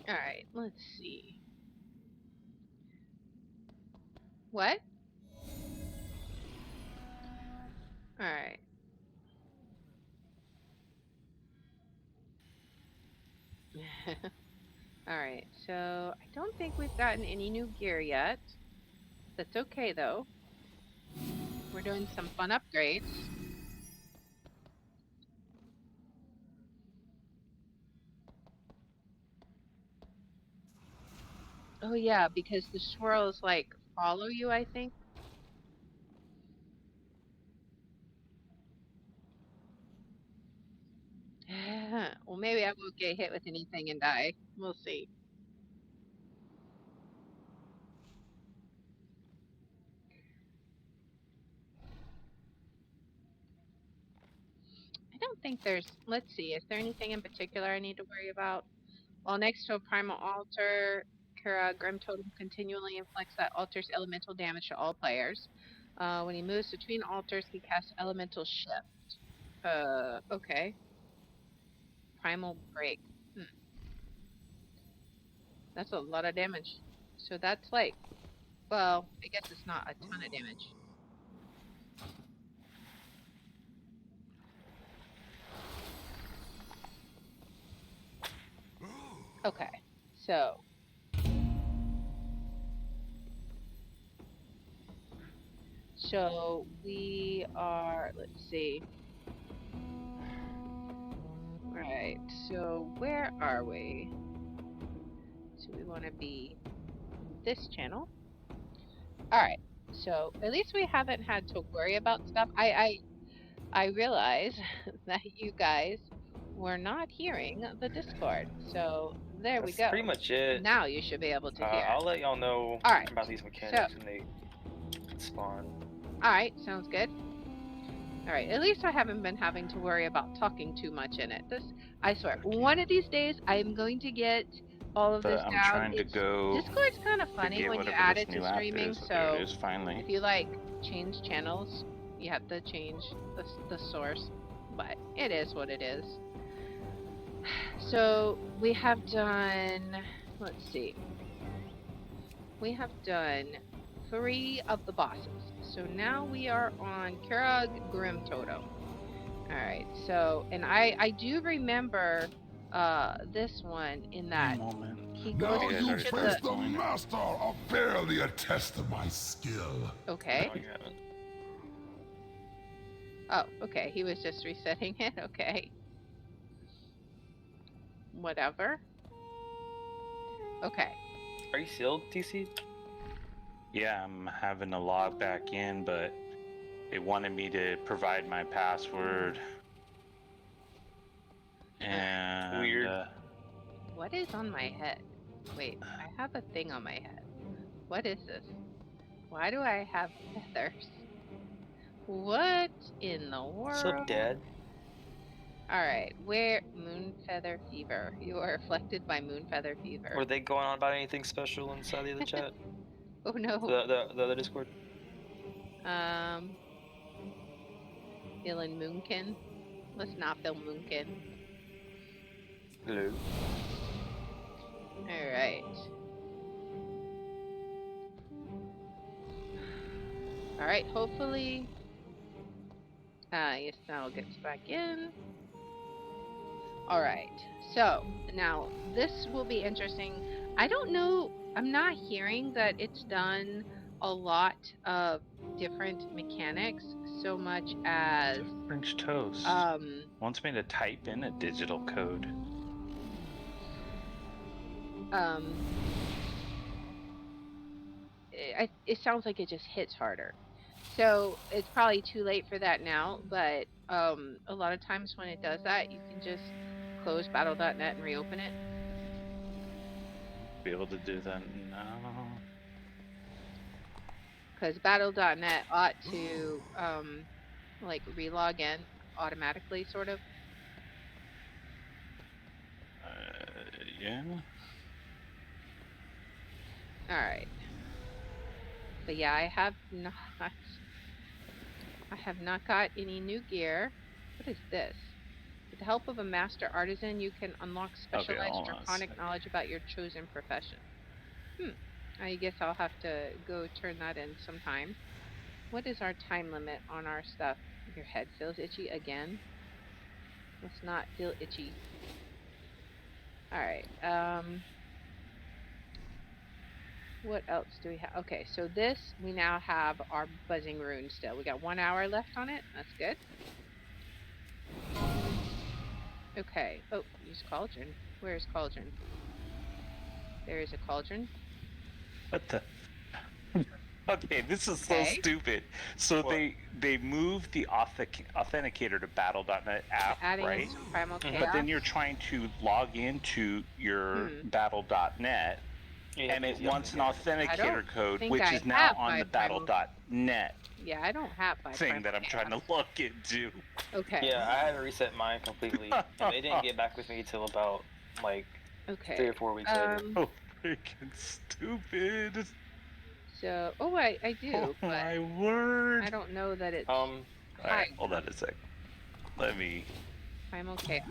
Alright, let's see. What? Alright. Alright, so I don't think we've gotten any new gear yet. That's okay though. We're doing some fun upgrades. Oh yeah, because the swirls like follow you, I think. Well, maybe I won't get hit with anything and die. We'll see. I don't think there's. Let's see. Is there anything in particular I need to worry about? While next to a primal altar, Kara Grim Totem continually inflicts that altar's elemental damage to all players. When he moves between altars, he casts Elemental Shift. Okay. Primal Break. That's a lot of damage. So that's like, well, I guess it's not a ton of damage. Okay, so. So we are, let's see. Right, so where are we? we want to be this channel. Alright, so at least we haven't had to worry about stuff. I realize that you guys were not hearing the Discord, so there we That's go. pretty much it. Now you should be able to hear. I'll let y'all know Alright, about these mechanics when they spawn. Alright, sounds good. Alright, at least I haven't been having to worry about talking too much in it. I swear, one of these days I am going to get all of this But I'm down. trying to go Discord's kind of to funny get when you whatever add this it to new app streaming, is. so There it is, finally. if you like change channels, you have to change the source, but it is what it is. So we have done, let's see, we have done 3 of the bosses. So now we are on Kurag Grim Totem. Alright, so, and I do remember this one in that he goes Now you into face the the master of barely a test of my skill. Okay. No, you haven't. Oh, okay. He was just resetting it. Okay. Whatever. Okay. Are you sealed, TC? Yeah, I'm having to log back in, but it wanted me to provide my password. And Weird. What is on my head? Wait, I have a thing on my head. What is this? Why do I have feathers? What in the world? What's up, Dad? Alright, where Moon Feather Fever. You are afflicted by Moon Feather Fever. Were they going on about anything special inside the other chat? Oh no. The other Discord? Dylan Moonkin. Let's not Bill Moonkin. Hello. Alright. Alright, hopefully Yasnao gets back in. Alright, so now this will be interesting. I don't know, I'm not hearing that it's done a lot of different mechanics so much as French toast wants me to type in a digital code. It sounds like it just hits harder. So it's probably too late for that now, but a lot of times when it does that, you can just close battle.net and reopen it. Be able to do that now. Because battle.net ought to like relog in automatically, sort of. Yeah. Alright. But yeah, I have not got any new gear. What is this? With the help of a master artisan, you can unlock specialized hold on a draconic second. knowledge about your chosen profession. I guess I'll have to go turn that in sometime. What is our time limit on our stuff? Your head feels itchy again? Let's not feel itchy. Alright, what else do we have? Okay, so this, we now have our buzzing rune still. We got 1 hour left on it. That's good. Okay. Oh, use cauldron. Where is cauldron? There is a cauldron. What the? Okay, this is so stupid. So they moved the authenticator to Battle.net app, Adding right? some primal chaos. But then you're trying to log into your Battle.net, and it wants an authenticator code, which is now on the Battle.net Yeah, I don't have my thing that I'm trying to log into. Okay. Yeah, I had to reset mine completely, and they didn't get back with me until about like 3 or 4 weeks later. Oh, freaking stupid! So, I do, Oh but my word! I don't know that it's Alright, hold on a sec. Let me. primal chaos.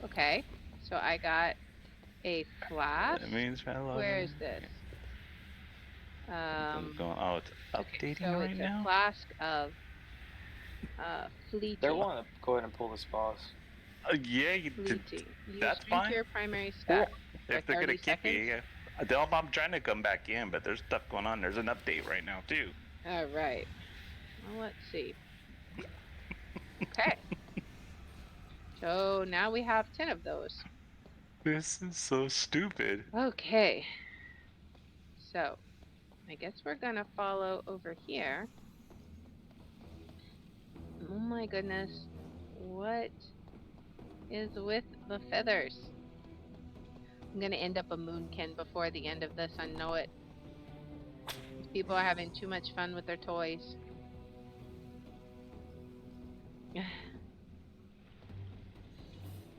Okay, so I got a flask. That means try to log Where in. is this? It's going. Oh, it's updating so right it's now. a flask of fleeting. They're wanting to go ahead and pull this boss. Yeah, you did. Fleeting. That's Drink fine. your primary stack. If for they're 30 gonna kick me, yeah. I'm trying to come back in, but there's stuff going on. There's an update right now too. All right. Well, let's see. Okay. So now we have 10 of those. This is so stupid. Okay. So, I guess we're gonna follow over here. Oh my goodness. What is with the feathers? I'm gonna end up a moonkin before the end of this, I know it. These people are having too much fun with their toys.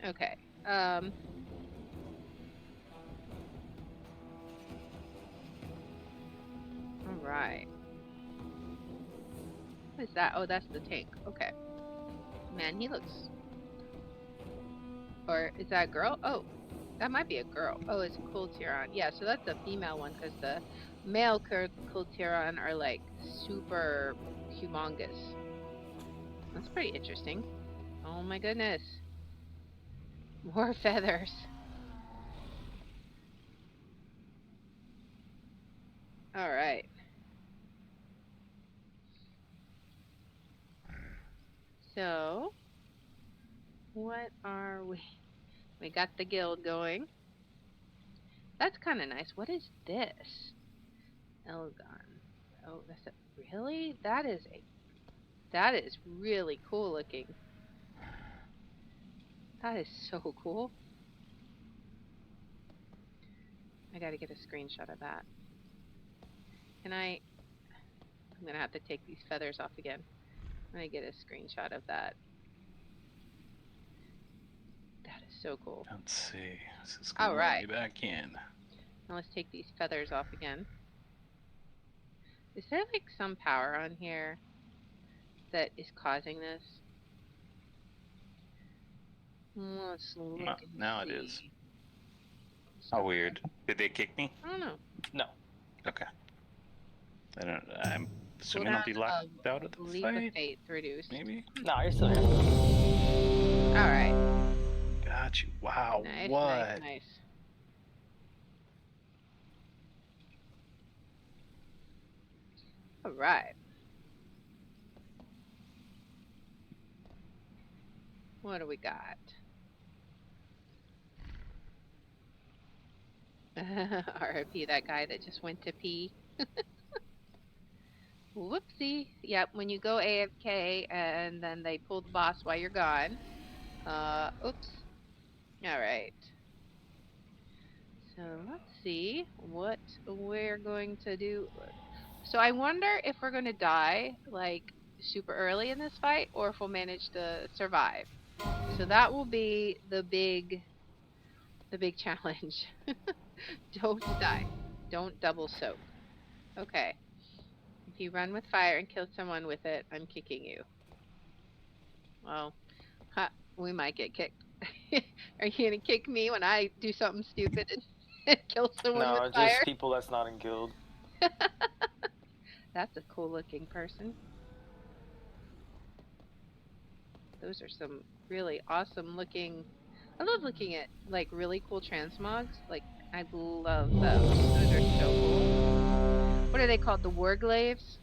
Okay. Alright. What is that? Oh, that's the tank. Okay. Man, he looks... Or is that a girl? Oh, that might be a girl. Oh, it's a Kultiran. Yeah, so that's a female one because the male Kultiran are like super humongous. That's pretty interesting. Oh my goodness. More feathers. Alright. So, what are we? We got the guild going. That's kind of nice. What is this? Elgon. Oh, that's a, really? That is really cool looking. That is so cool. I gotta get a screenshot of that. Can I? I'm gonna have to take these feathers off again. I'm gonna get a screenshot of that. That is so cool. Let's see. This is going Alright. way back in. Now let's take these feathers off again. Is there like some power on here that is causing this? Let's look and Now it see. is. How weird. Did they kick me? I don't know. No. Okay. I'm assuming I'll be locked out of the Leap of fight? Faith reduced. Maybe? No, you're still here. Alright. Got you. Wow. Nice, what? nice, nice. Alright. What do we got? RIP that guy that just went to pee. Whoopsie. Yep, when you go AFK and then they pull the boss while you're gone. Oops. Alright. So let's see what we're going to do. So I wonder if we're going to die like super early in this fight or if we'll manage to survive. So that will be the big challenge. Don't die. Don't double soak. Okay. If you run with fire and kill someone with it, I'm kicking you. Well, we might get kicked. Are you gonna kick me when I do something stupid and kill someone No, with just fire? people that's not in guild. That's a cool looking person. Those are some really awesome looking... I love looking at like really cool transmogs. Like, I love those. Those are so cool. What are they called? The Warglaves?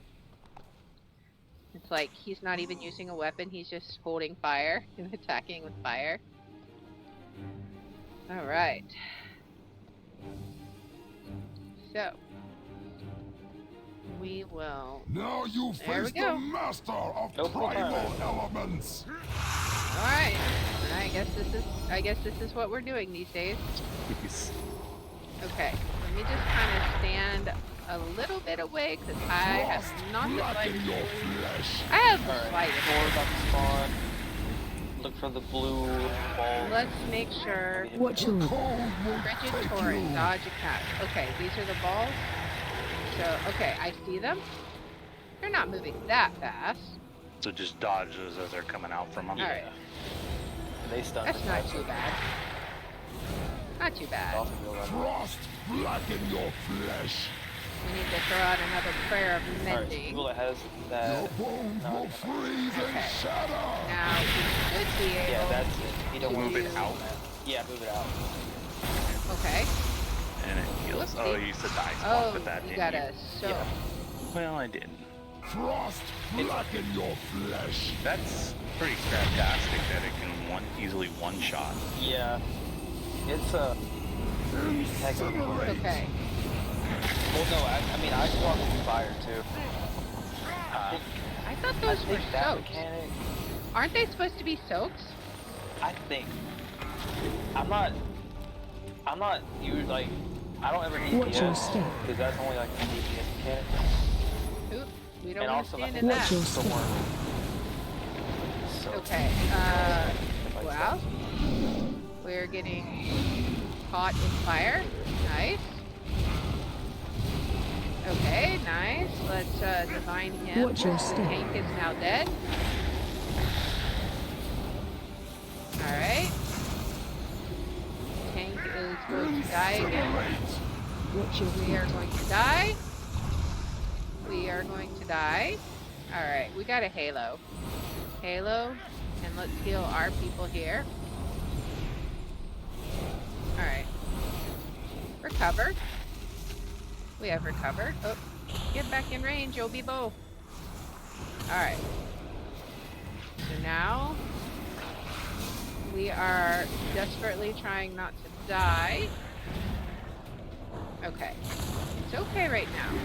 It's like he's not even using a weapon, he's just holding fire and attacking with fire. Alright. So, we will... Now you face the master of primal elements. Alright. I guess this is what we're doing these days. Okay. Let me just kind of stand a little bit away because I have not the slightest. I have the slightest. Door about to spawn. Look for the blue ball. Let's make sure. Watch your Frigid Torrent, dodge attack. Okay, these are the balls. So, okay, I see them. They're not moving that fast. So just dodge those as they're coming out from them. Alright. They stun. That's not too bad. Not too bad. Frost blacken your flesh. We need to throw out another prayer of Alright, mending. people that has that. Your bones will freeze and shatter. Now we should be able Yeah, that's it. You don't Move it to- out. Yeah, move it out. Okay. And it heals. Whoopsie. Oh, you said the ice Oh, block with that, you didn't gotta you? soak. Well, I didn't. Frost blacken your flesh. That's pretty fantastic that it can easily one-shot. Yeah. It's Incinerate. Okay. well, no, I mean, I walk through fire too. I thought I those were think that soaks. mechanic. Aren't they supposed to be soaks? I think. I'm not. You like. I don't ever hate Watch your DPS step. because that's only like a DPS mechanic. Oop, we don't And also, I understand think in Watch that. your that's the step. one. So, Okay, like well, we're getting caught in fire. Nice. Okay, nice. Let's divine him. Watch your step. Tank is now dead. Alright. Tank is going to die again. Watch your We are going to die. We are going to die. Alright, we got a Halo. Halo, and let's heal our people here. Alright. Recover. We have recovered. Oh, get back in range, Obibo. Alright. So now we are desperately trying not to die. Okay. It's okay right now.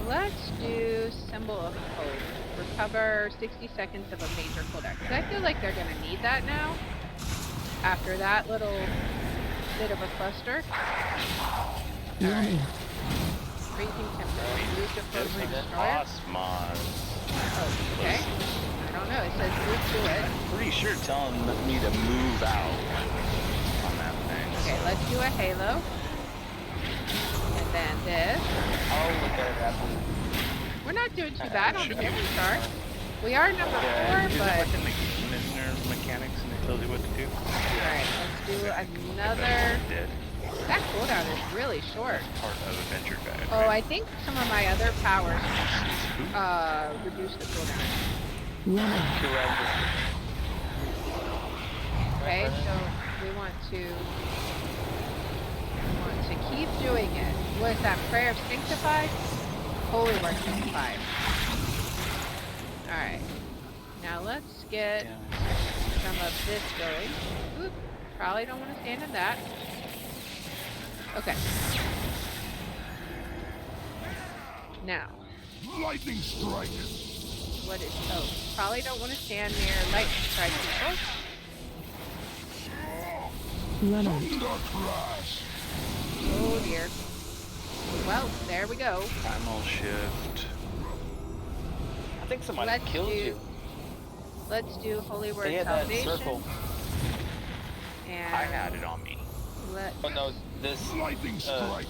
Let's do Symbol of Hope. Recover 60 seconds of a major cooldown. Because I feel like they're going to need that now. After that little bit of a cluster. Alright. Freezing Temper. Move to Frozen Destroyer. Osmos. Oh, okay. I don't know. It says move to it. Pretty sure telling me to move out on that thing. Okay, let's do a Halo. And then this. oh, look at that. We're not doing too bad on the healing chart. We are number 4, Is it but... within the Misner's mechanics and it tells you what to do? Alright, let's do another... Dead. That cooldown is really short. Part of Adventure Guide. Oh, I think some of my other powers reduce the cooldown. Okay, so we want to keep doing it. What is that? Prayer of Sanctified? Holy Word Sanctified. Alright. Now let's get some of this going. Oop, probably don't want to stand in that. Okay. Now. Lightning strike. What is... Oh, probably don't want to stand near lightning strike people. Thunder crash. Oh dear. Well, there we go. Primal shift. I think somebody Let's killed do- you. Let's do Holy Word They had that Salvation. circle. And I had it on me. let Oh no, this Lightning strike.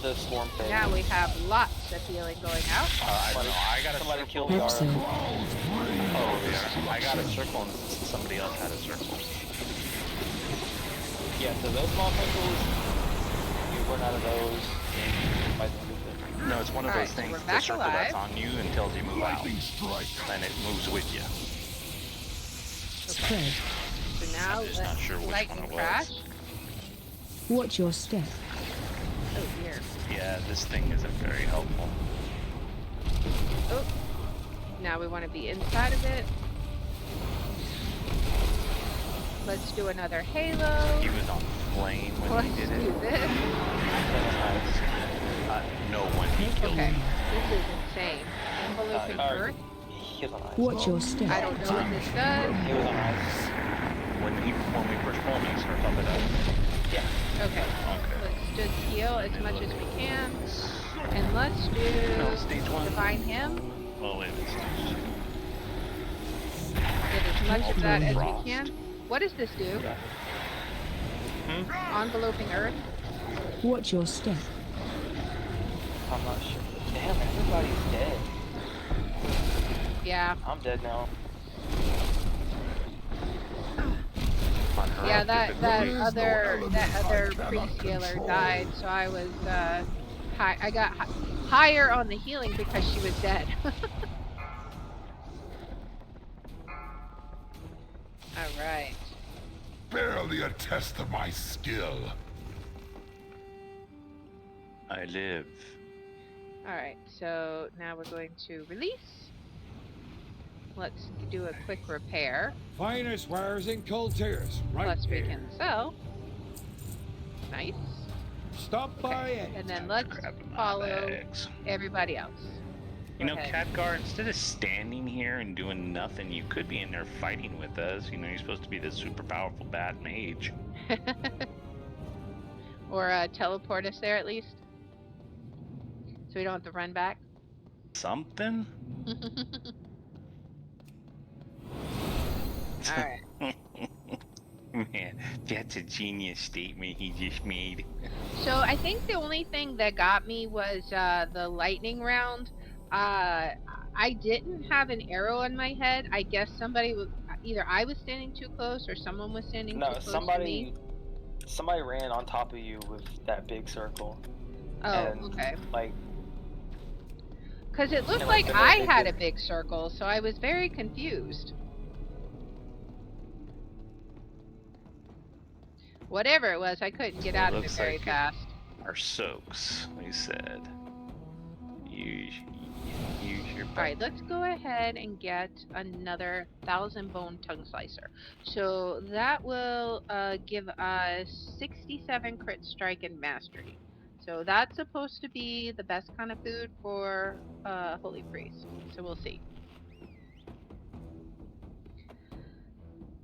the swarm thing. now we have lots of healing going out. I don't know. I got a Somebody circle. killed Yara. Excellent. Oh, yeah. I got a circle and somebody else had a circle. Yeah, so those motherfuckers, you run out of those, and you might lose it. No, it's one of Alright, those so things. we're The back circle alive. that's on you and tells you move out, Lightning strike. and it moves with you. Spread. So now I'm just let's not sure which lightning one it was. crash. Watch your step. Oh dear. Yeah, this thing isn't very helpful. Oh. Now we want to be inside of it. Let's do another Halo. He was on flame when Let's he did do it. this. No, when he killed Okay, me. this is insane. Enveloping Earth. He was on ice. Watch your step. I don't know what this does. He was on ice. When we push home, he starts up it up. Yeah. Okay. Okay. Let's just heal as much as we can. And let's No, do stage 1. Divine Him. Well, wait, it's stage 2. Get as much of that as Frost. we can. What does this do? Enveloping Earth. Watch your step. I'm not sure. Damn, everybody's dead. Yeah. I'm dead now. Yeah, that There is no other element I cannot priest healer control. died, so I was I got higher on the healing because she was dead. All right. Barely a test of my skill. I live. All right. So now we're going to release. Let's do a quick repair. Finest wares in Cold Tears, right Plus we here. can sell. Nice. Stop by it. And then let's Grabbing my follow bags. everybody else. You know, Go ahead. Khadgar, instead of standing here and doing nothing, you could be in there fighting with us. You know, you're supposed to be the super powerful bad mage. Or teleport us there at least. So we don't have to run back. Something? Alright. Man, that's a genius statement he just made. So I think the only thing that got me was the lightning round. I didn't have an arrow in my head. I guess somebody was either I was standing too close or someone was standing too close to me. Somebody ran on top of you with that big circle. Oh, and, okay. Like, because it looked like like I had a big circle, so I was very confused. Whatever it was, I couldn't get out of it very fast. Our soaks, we said. Use your. Alright, let's go ahead and get another 1,000 bone tongue slicer. So that will give us 67 crit strike and mastery. So that's supposed to be the best kind of food for Holy Priest. So we'll see.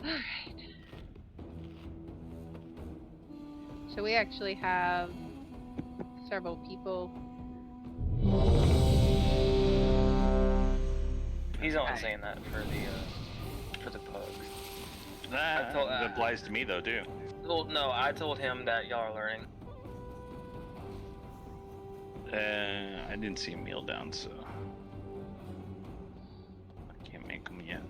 Alright. So we actually have several people. He's only saying that for the pugs. That applies to me though too. Well, no, I told him that y'all are learning. I didn't see a meal down, so I can't make them yet.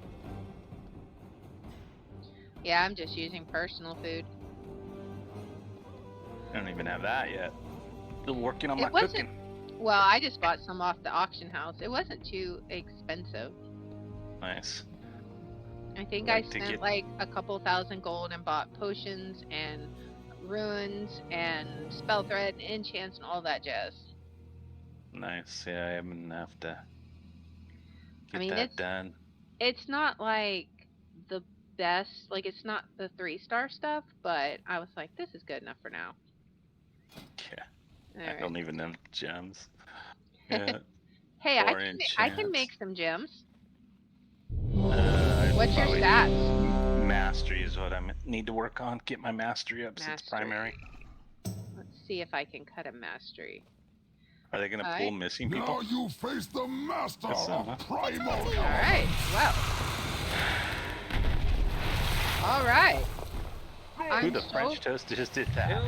Yeah, I'm just using personal food. I don't even have that yet. Still working on It my wasn't- cooking. Well, I just bought some off the auction house. It wasn't too expensive. Nice. I think Like I to spent get- like a couple thousand gold and bought potions and runes and spell thread and enchants and all that jazz. Nice. Yeah, I haven't have to get I mean, that done. It's not like the best, like it's not the 3-star stuff, but I was like, this is good enough for now. Yeah. All I don't right. even know gems. Yeah. Hey, I Or can make some gems. I'd What's your probably stats? need Mastery is what I need to work on. Get my mastery up since Mastery. primary. Let's see if I can cut a mastery. Are they gonna pull Alright. missing people? Now you face the master Guess so, huh? of primal elements. Alright, well. Alright. Who the French toast just did that?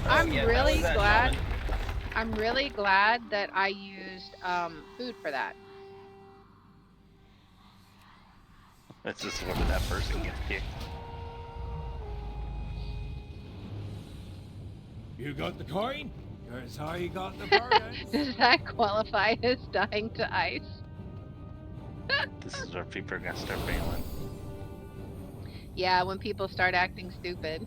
I'm Yeah, that really was that glad. shaman. I'm really glad that I used food for that. That's just where that person gets kicked. You got the coin? Here's how you got the burdens. Does that qualify as dying to ice? This is where people are gonna start bailing. Yeah, when people start acting stupid.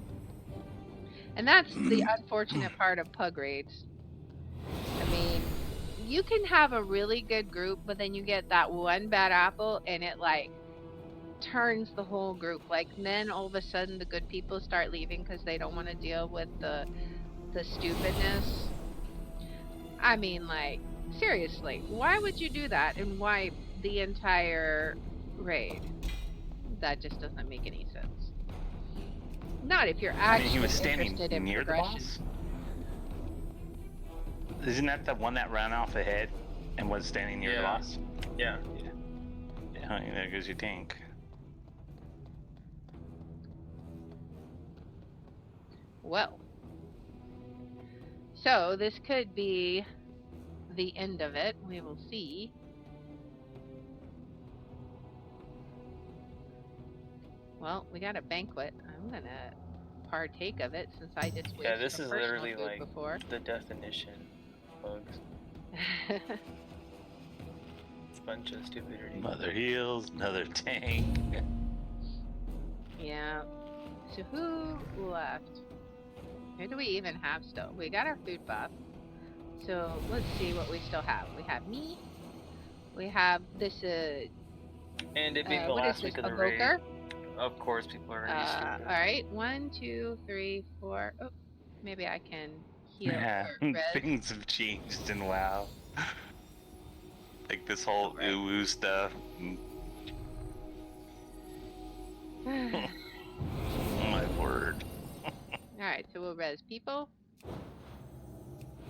And that's the unfortunate part of pug raids. I mean, you can have a really good group, but then you get that one bad apple and it like turns the whole group. Like then all of a sudden the good people start leaving because they don't want to deal with the stupidness. I mean, like, seriously, why would you do that and wipe the entire raid? That just doesn't make any sense. Not if you're I actually mean, he was standing interested in near the progression. boss. Isn't that the one that ran off ahead and was standing near the Yeah. boss? Yeah. Yeah, there goes your tank. Well. So, this could be the end of it. We will see. Well, we got a banquet. I'm gonna partake of it since I just wasted Yeah, this some is personal literally food like before. the definition of bugs. It's a bunch of stupidity. Mother heals, another tank. Yeah. So who left? Who do we even have still? We got our food buff. So let's see what we still have. We have me. We have this. And it being the what is last this? week of A the raid, Voker? of course people are gonna be All stupid. right. 1, 2, 3, 4. Oh, Maybe I can heal Yeah, or res. things have changed in WoW. Like this whole ooh stuff. My word. Alright, so we'll res people.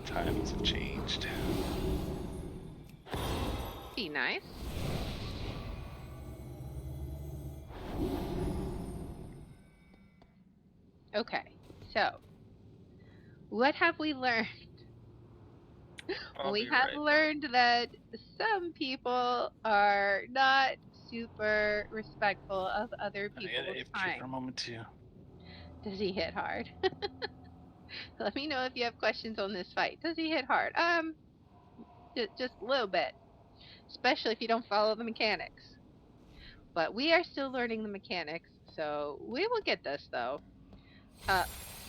Times have changed. Be nice. Okay, so what have we learned? We have learned that some people are not super respectful of other people's time. For a moment too. Does he hit hard? Let me know if you have questions on this fight. Does he hit hard? Just a little bit, especially if you don't follow the mechanics. But we are still learning the mechanics, so we will get this though.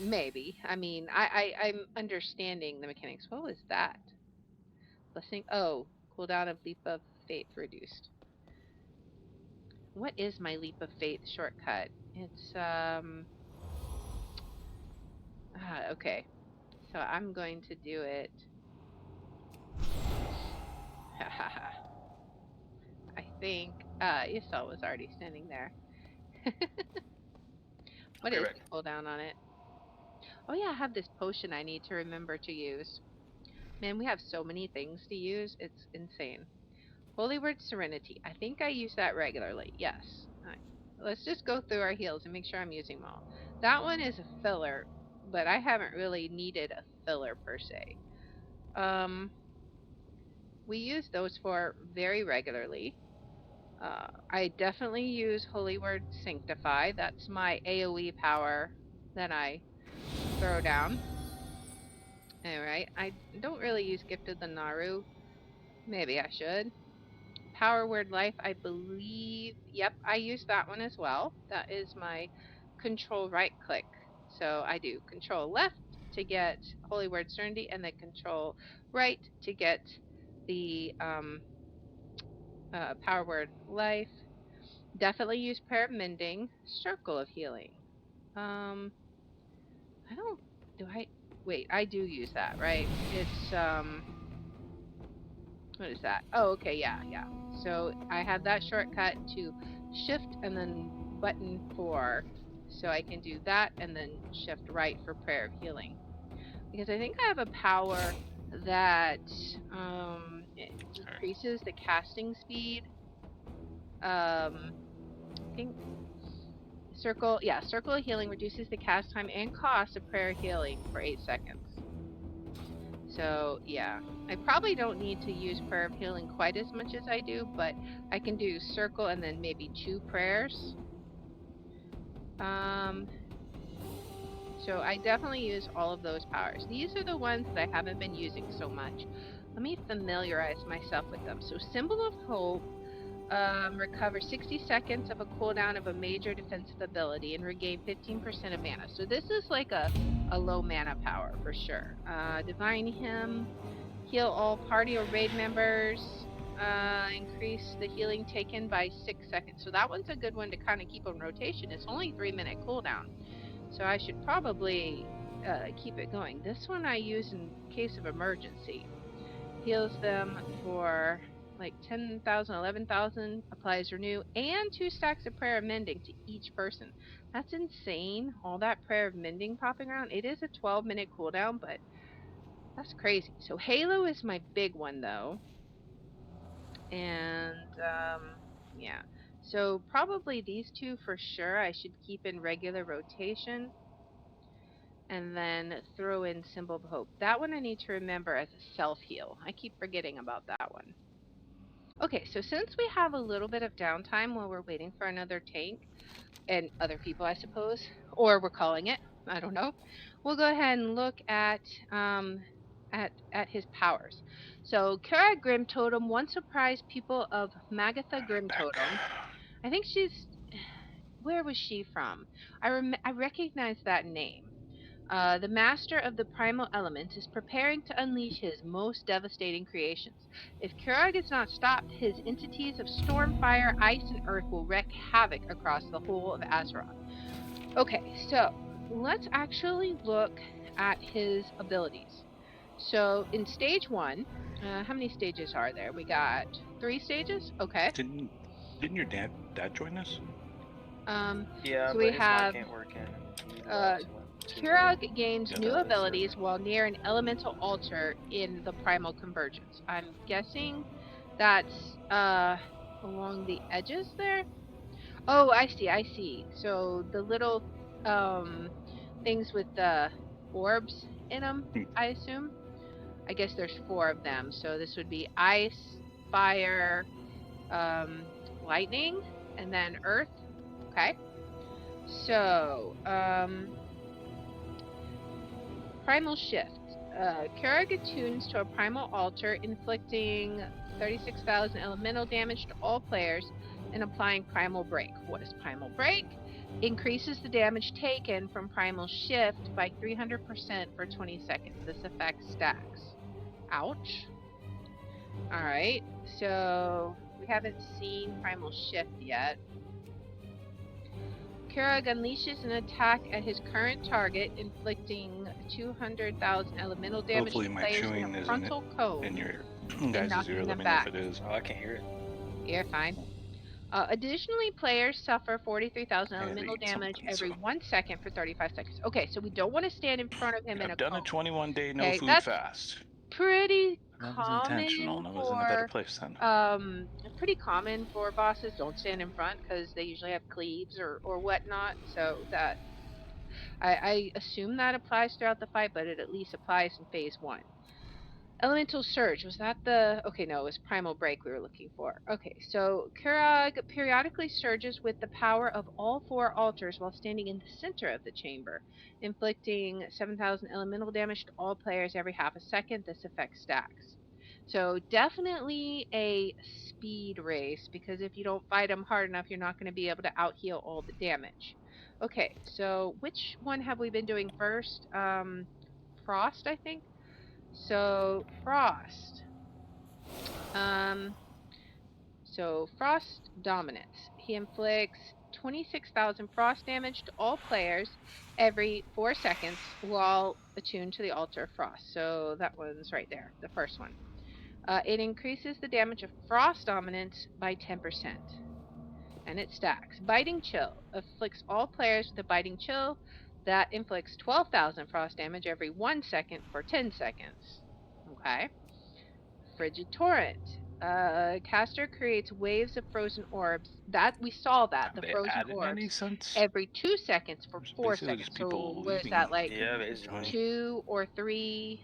Maybe. I mean, I'm understanding the mechanics. What was that? Blessing. Oh, cooldown of Leap of Faith reduced. What is my Leap of Faith shortcut? It's okay. So I'm going to do it. I think Yisel was already standing there. What is the cooldown on it? Oh yeah, I have this potion I need to remember to use. Man, we have so many things to use. It's insane. Holy Word Serenity. I think I use that regularly. Yes. Alright. Let's just go through our heals and make sure I'm using them all. That one is a filler, but I haven't really needed a filler per se. We use those four very regularly. I definitely use Holy Word Sanctify. That's my AoE power that I throw down. Alright, I don't really use Gift of the Naru. Maybe I should. Power Word Life, I believe. Yep, I use that one as well. That is my control right click. So I do control left to get Holy Word Serenity, and then control right to get the Power Word Life. Definitely use Prayer of Mending. Circle of Healing. Wait, I do use that, right? It's, what is that? Oh, okay, yeah. So I have that shortcut to shift and then button 4. So I can do that and then shift right for Prayer of Healing. Because I think I have a power that it decreases the casting speed. I think Circle of Healing reduces the cast time and cost of Prayer of Healing for 8 seconds. So, yeah. I probably don't need to use Prayer of Healing quite as much as I do, but I can do Circle and then maybe 2 prayers. So I definitely use all of those powers. These are the ones that I haven't been using so much. Let me familiarize myself with them. So Symbol of Hope, recover 60 seconds of a cooldown of a major defensive ability and regain 15% of mana. So this is like a low mana power for sure. Divine Hymn, heal all party or raid members, increase the healing taken by 6 seconds. So that one's a good one to kind of keep on rotation. It's only 3-minute cooldown. So I should probably keep it going. This one I use in case of emergency. Heals them for like 10,000, 11,000, applies renew, and 2 stacks of Prayer of Mending to each person. That's insane. All that Prayer of Mending popping around. It is a 12-minute cooldown, but that's crazy. So Halo is my big one though. And yeah. So probably these 2 for sure I should keep in regular rotation. And then throw in Symbol of Hope. That one I need to remember as a self-heal. I keep forgetting about that one. Okay, so since we have a little bit of downtime while we're waiting for another tank, and other people I suppose, or we're calling it, I don't know, we'll go ahead and look at his powers. So Kara Grim Totem once surprised people of Magatha Grim Totem. I think where was she from? I recognize that name. The master of the primal elements is preparing to unleash his most devastating creations. If Kurag is not stopped, his entities of storm, fire, ice, and earth will wreak havoc across the whole of Azeroth. Okay, so let's actually look at his abilities. So in stage 1, how many stages are there? We got 3 stages. Okay. Didn't your dad join us? Yeah, so but we his have mic ain't working. He left, Kirog gains Yeah, new that was abilities while near an elemental altar in the primal convergence. I'm guessing that's along the edges there. Oh, I see. So the little things with the orbs in them, I assume. I guess there's 4 of them. So this would be ice, fire, lightning, and then earth. Okay. So, primal shift. Kurag attunes to a primal altar, inflicting 36,000 elemental damage to all players and applying primal break. What is primal break? Increases the damage taken from primal shift by 300% for 20 seconds. This effect stacks. Ouch. Alright, so we haven't seen primal shift yet. Kurag unleashes an attack at his current target, inflicting 200,000 elemental damage Hopefully to my players chewing in a isn't frontal cone. in your guys' ear. Let me know if it is. Oh, I can hear it. You're fine. Additionally, players suffer 43,000 I had to elemental eat damage something, every so. 1 second for 35 seconds. Okay, so we don't want to stand in front of him in a I've done cone. a 21-day no Okay, food that's fast. pretty That was common intentional, and I was in a better place then. pretty common for bosses. Don't stand in front because they usually have cleaves or whatnot. So that I assume that applies throughout the fight, but it at least applies in phase 1. Elemental Surge, was that the... Okay, no, it was Primal Break we were looking for. Okay, so Kurag periodically surges with the power of all 4 altars while standing in the center of the chamber, inflicting 7,000 elemental damage to all players every half a second. This effect stacks. So definitely a speed race, because if you don't fight them hard enough, you're not going to be able to out-heal all the damage. Okay, so which one have we been doing first? Frost, I think? So Frost. So Frost Dominance. He inflicts 26,000 frost damage to all players every 4 seconds while attuned to the altar of frost. So that one's right there, the first one. It increases the damage of Frost Dominance by 10%. And it stacks. Biting Chill afflicts all players with a Biting Chill that inflicts 12,000 frost damage every 1 second for 10 seconds. Okay. Frigid Torrent. Caster creates waves of frozen orbs. That we saw that Have the they frozen added any orbs since? every 2 seconds for 4 Basically seconds. just So people what is leaving. that, like Yeah, basically. 2 or 3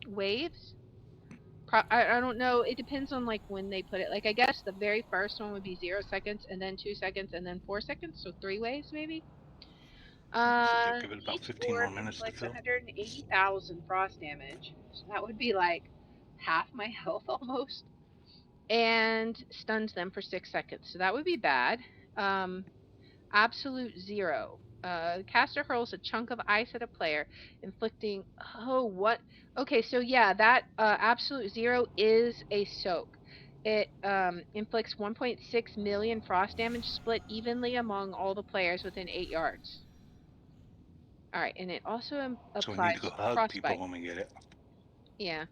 waves? I don't know. It depends on like when they put it. Like I guess the very first one would be 0 seconds, and then 2 seconds, and then 4 seconds. So 3 waves maybe. So they give it about Each 15 orb more minutes to inflicts fill. 180,000 frost damage. So that would be like half my health almost. And stuns them for 6 seconds. So that would be bad. Absolute Zero. Caster hurls a chunk of ice at a player, inflicting... Oh, what? Okay, so yeah, that Absolute Zero is a soak. It inflicts 1.6 million frost damage split evenly among all the players within 8 yards. Alright, and it also So we need applies to go hug frostbite. people when we get it. Yeah.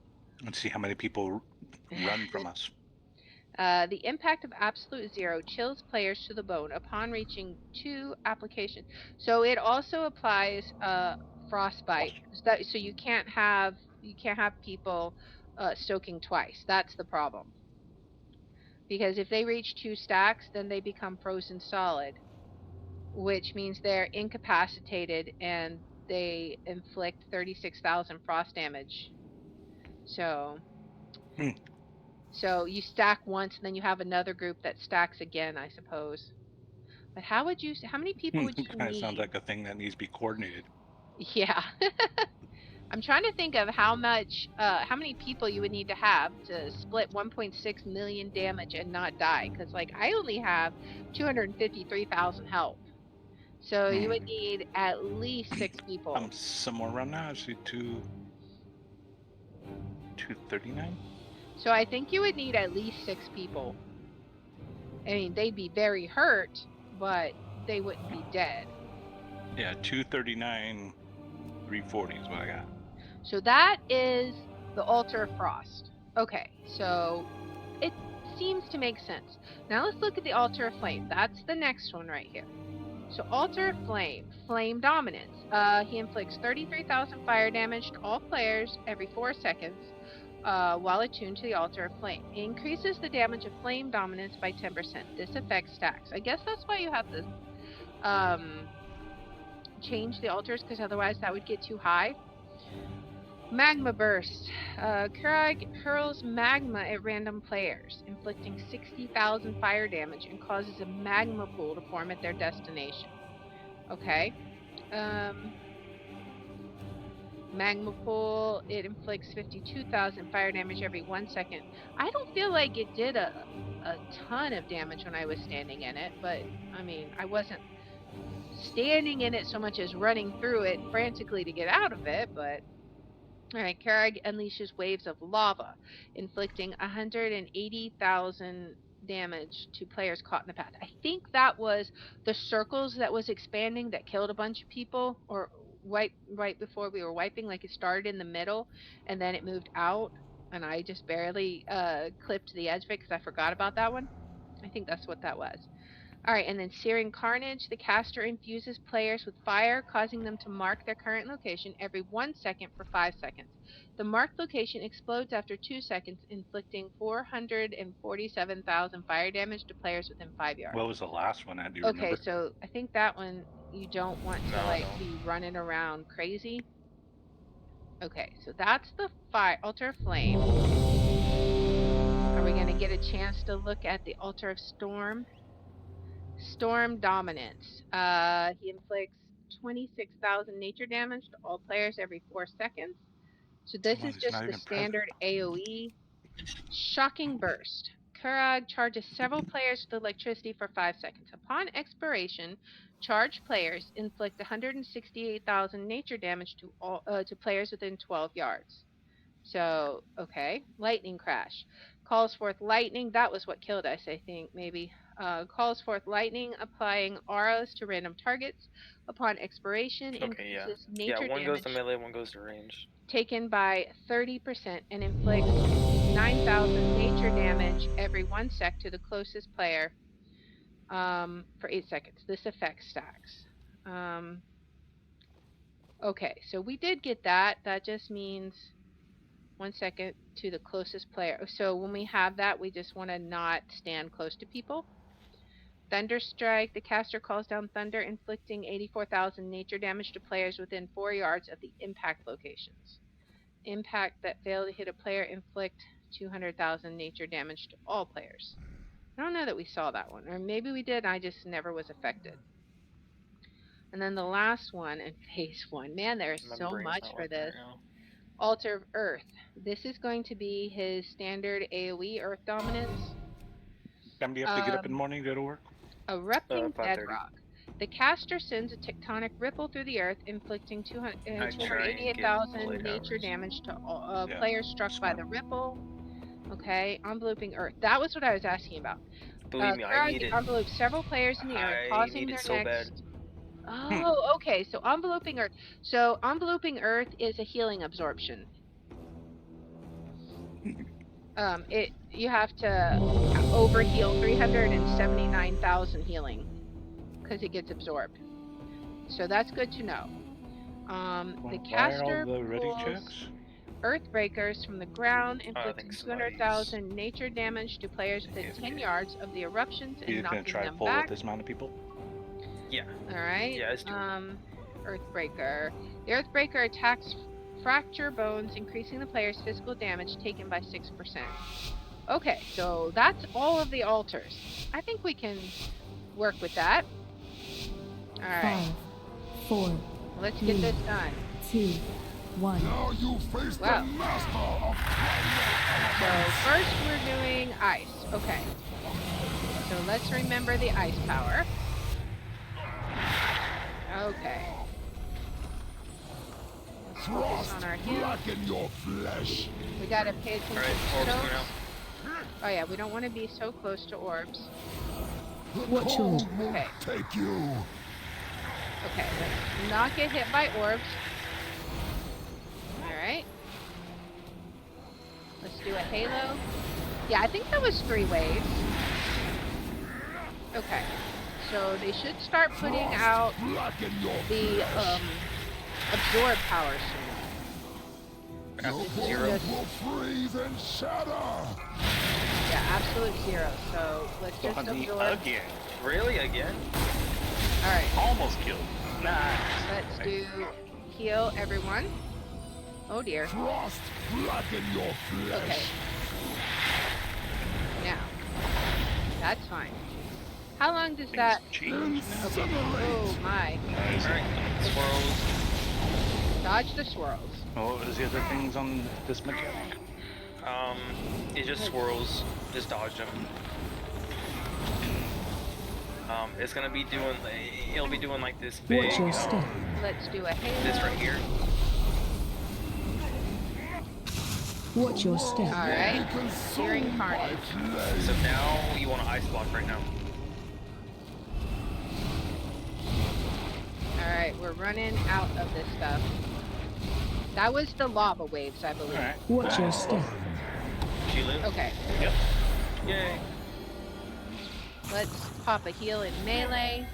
And see how many people run from us. The impact of Absolute Zero chills players to the bone upon reaching 2 applications. So it also applies frostbite. So you can't have people stoking twice. That's the problem. Because if they reach 2 stacks, then they become frozen solid, which means they're incapacitated and they inflict 36,000 frost damage. So So you stack once, and then you have another group that stacks again, I suppose. But how many people would you That need? sounds like a thing that needs to be coordinated. Yeah. I'm trying to think of how many people you would need to have to split 1.6 million damage and not die. Because, like, I only have 253,000 health. So you would need at least 6 people. I'm somewhere around now. Actually, 239. So I think you would need at least 6 people. I mean, they'd be very hurt, but they wouldn't be dead. Yeah, 239 340 is what I got. So that is the Altar of Frost. Okay, so it seems to make sense. Now let's look at the Altar of Flame. That's the next one right here. So Altar of Flame, Flame Dominance. He inflicts 33,000 fire damage to all players every 4 seconds while attuned to the Altar of Flame. It increases the damage of Flame Dominance by 10%. This effect stacks. I guess that's why you have to change the altars, because otherwise that would get too high. Magma Burst. Kurag hurls magma at random players, inflicting 60,000 fire damage and causes a magma pool to form at their destination. Okay. Magma pool, it inflicts 52,000 fire damage every 1 second. I don't feel like it did a ton of damage when I was standing in it, but I mean, I wasn't standing in it so much as running through it frantically to get out of it, but alright, Karag unleashes waves of lava, inflicting 180,000 damage to players caught in the path. I think that was the circles that was expanding that killed a bunch of people, or right before we were wiping, like it started in the middle and then it moved out, and I just barely clipped the edge of it because I forgot about that one. I think that's what that was. Alright, and then Searing Carnage. The caster infuses players with fire, causing them to mark their current location every 1 second for 5 seconds. The marked location explodes after 2 seconds, inflicting 447,000 fire damage to players within 5 yards. What was the last one? Do you Okay, remember? so I think that one you don't want to be running around crazy. Okay, so that's the Altar of Flame. Are we going to get a chance to look at the Altar of Storm? Storm Dominance. He inflicts 26,000 nature damage to all players every 4 seconds. So this is just the standard AoE. Shocking Burst. Kurag charges several players with electricity for 5 seconds. Upon expiration, charged players inflict 168,000 nature damage to players within 12 yards. So, okay. Lightning Crash. Calls forth lightning. That was what killed us, I think, maybe. Calls forth lightning, applying auras to random targets. Upon expiration, increases nature one damage goes to melee, one goes to range. Taken by 30% and inflicts 9,000 nature damage every 1 sec to the closest player for 8 seconds. This effect stacks. Okay, so we did get that. That just means 1 second to the closest player. So when we have that, we just want to not stand close to people. Thunderstrike. The caster calls down thunder, inflicting 84,000 nature damage to players within 4 yards of the impact locations. Impact that fail to hit a player inflict 200,000 nature damage to all players. I don't know that we saw that one, or maybe we did, I just never was affected. And then the last one, in phase 1. Man, there's so much for this. Altar of Earth. This is going to be his standard AoE Earth Dominance. Do you have to get up in the morning to go to work? Erupting Bedrock. The caster sends a tectonic ripple through the earth, inflicting 288,000 nature damage to all players struck by the ripple. Okay, enveloping earth. That was what I was asking about. Believe me, I need it. Envelopes several players in the earth, causing their so next... bad. Oh, okay, so enveloping earth. So enveloping earth is a healing absorption. You have to overheal 379,000 healing because it gets absorbed. So that's good to know. The caster pulls Earthbreakers from the ground, inflicting 200,000 nature damage to players within 10 yards of the eruptions and knocking them back. You gonna try to pull with this amount of people? Yeah. Alright. Yeah, it's Earthbreaker. The Earthbreaker attacks fracture bones, increasing the player's physical damage taken by 6%. Okay, so that's all of the altars. I think we can work with that. Alright. 5, 4. Let's get this done. 2, 1. Now you face the master of So first we're doing ice. Okay. So let's remember the ice power. Okay. Let's focus on our heals. blacken your flesh. We gotta pay attention to those. Oh yeah, we don't want to be so close to orbs. Watch your Take you. Okay, let's not get hit by orbs. do a halo. Yeah, I think that was 3 waves. Okay. So they should start putting out the absorb power soon. Zero will freeze and shatter. Yeah, absolute 0. So let's just absorb. Again. Really? Again? Alright. Almost killed. Nice. Let's do heal everyone. Oh dear. Frost blacken your flesh. Okay. Now. That's fine. How long does that... Okay. Oh my. Alright, swirls. Dodge the swirls. Oh, what was the other things on this mechanic? It just swirls. Just dodge them. It's gonna be doing... It'll be doing like this big... Watch your step. Let's do a halo. This right here. Watch your step. Alright. Searing Carnage. So now you want to ice block right now. Alright, we're running out of this stuff. That was the lava waves, I believe. Alright. Watch your step. She lives? Okay. Yep. Yay. Let's pop a heal in melee.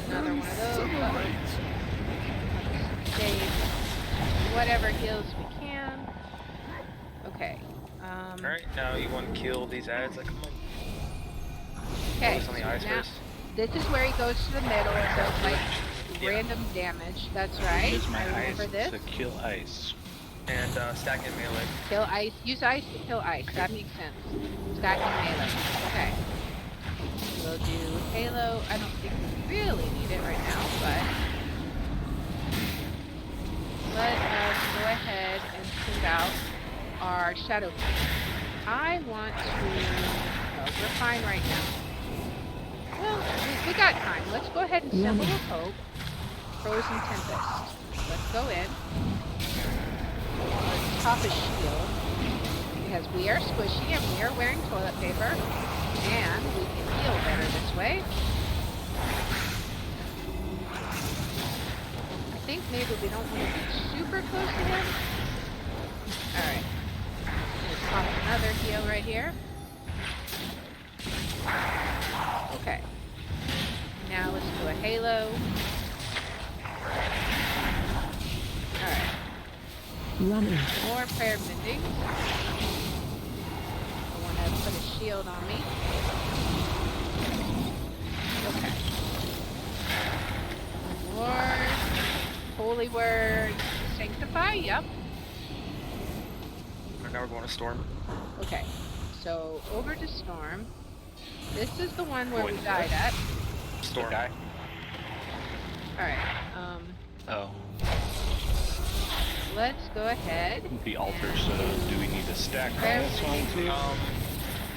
Another one of those. Save whatever heals we can. Okay. Alright, now you want to kill these ads that come up. Okay. Focus on the ice Now, first. this is where he goes to the middle and does like random damage. That's right. Use my I remember ice this. to kill ice. And stack in melee. Kill ice. Use ice to kill ice. That makes sense. Stacking melee. Okay. We'll do halo. I don't think we really need it right now, but let us go ahead and send out our shadow. I want to. No, we're fine right now. Well, we got time. Let's go ahead and symbol of hope. Frozen Tempest. Let's go in. Let's pop a shield. Because we are squishy and we are wearing toilet paper. And we can heal better this way. I think maybe we don't want to be super close to him. Alright. Let's pop another heal right here. Okay. Now let's do a halo. Alright. Running. More prayer mending. I want to put a shield on me. Okay. Word. Holy word. Sanctify, yep. Now we're going to storm. Okay. So over to storm. This is the one where we died at. Storm. Alright. Oh. Let's go ahead. The altars, do we need to stack on this one too?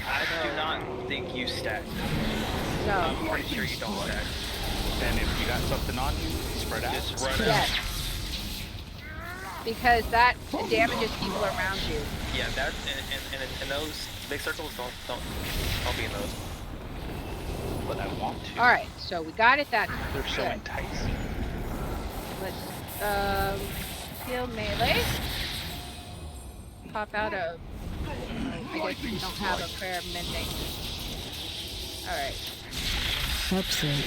I do not think you stacked. No. I'm pretty sure you don't stack. And if you got something on you, spread out. Just run out. Yes. Because that damages people around you. Yeah, that and those big circles don't be in those. But I want to. Alright, so we got it that time. They're so Good. enticing. Let's heal melee. Pop out a... I guess we don't have a prayer mending. Alright. Helps it.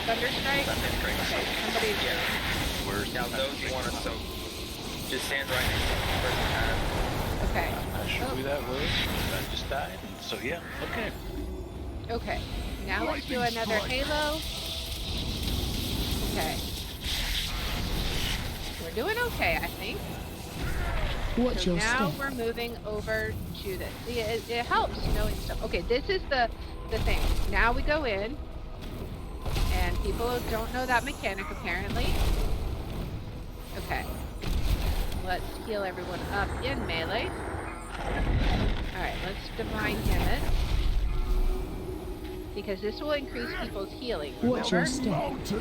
Thunderstrike? Okay, somebody... Where's now those you want to soak. Just stand right next to the person kind Okay. I'm not sure who that was. I just died. And so yeah, okay. Okay. Now let's do another halo. Okay. We're doing okay, I think. Watch So your now step. we're moving over to this. See, it helps knowing stuff. Okay, this is the thing. Now we go in, and people don't know that mechanic apparently. Okay. Let's heal everyone up in melee. Alright, let's divine him it. Because this will increase people's healing, remember? Watch your step. Alright,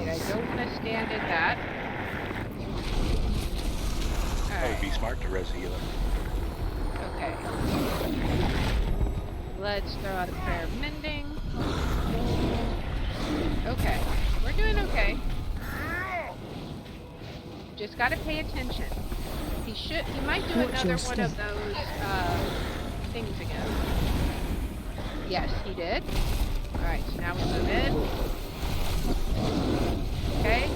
I don't want to stand in that. That would be smart to res healer. Okay. Let's throw out a prayer of mending. Okay. We're doing okay. Just gotta pay attention. He might do Watch another your one of step. those things again. Yes, he did. Alright, so now we move in. Okay.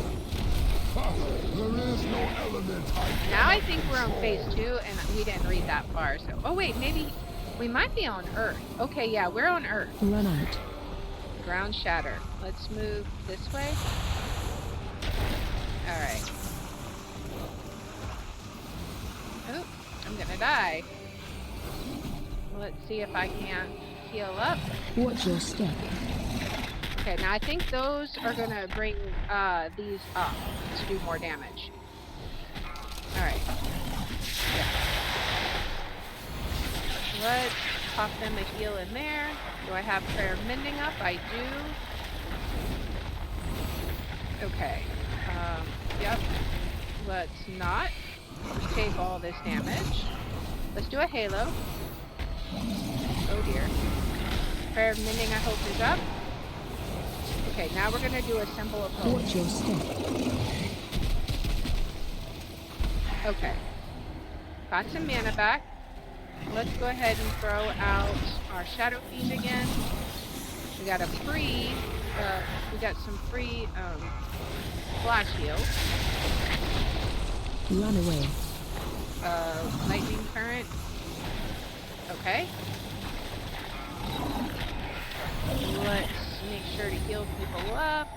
There is no element I Now I think we're on phase 2, and we didn't read that far, so... Oh wait, maybe... We might be on Earth. Okay, yeah, we're on Earth. Run out. Ground shatter. Let's move this way. Alright. Oh, I'm gonna die. Let's see if I can heal up. Watch your step. Okay, now I think those are gonna bring these up to do more damage. Alright. Yeah. Let's pop them a heal in there. Do I have prayer mending up? I do. Okay. Yep. Let's not take all this damage. Let's do a halo. Oh dear. Prayer of mending, I hope, is up. Okay, now we're gonna do a symbol of hope. Watch your step. Okay. Got some mana back. Let's go ahead and throw out our Shadow Fiend again. We got a free, we got some free, flash heals. Run away. Lightning current. Okay. Let's make sure to heal people up.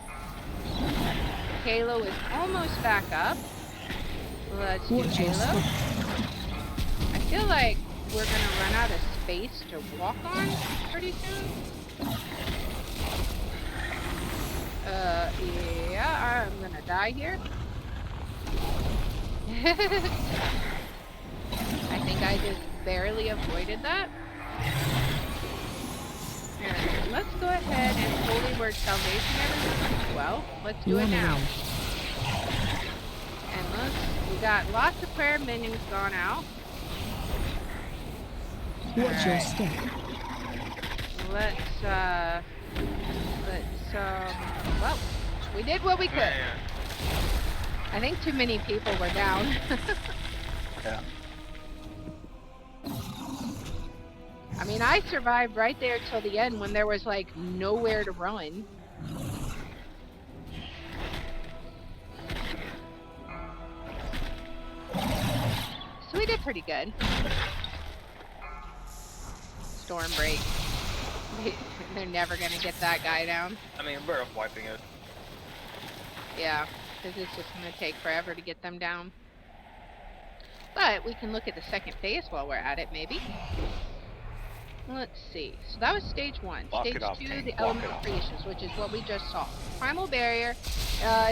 Halo is almost back up. Let's do Watch your Halo. step. I feel like we're gonna run out of space to walk on pretty soon. Yeah, I'm gonna die here. I think I just barely avoided that. Alright, let's go ahead and Holy Word Salvation everyone. Well, let's do it now. And we got lots of prayer minions gone out. Watch your step. Well, we did what we could. I think too many people were down. Yeah. I mean, I survived right there till the end when there was like nowhere to run. So we did pretty good. Stormbreak. They're never gonna get that guy down. I mean, we're wiping it. Yeah, because it's just gonna take forever to get them down. But we can look at the second phase while we're at it, maybe. Let's see. So that was stage 1. Walk Stage it off, 2, Tank. the Walk elemental it off. creations, which is what we just saw. Primal barrier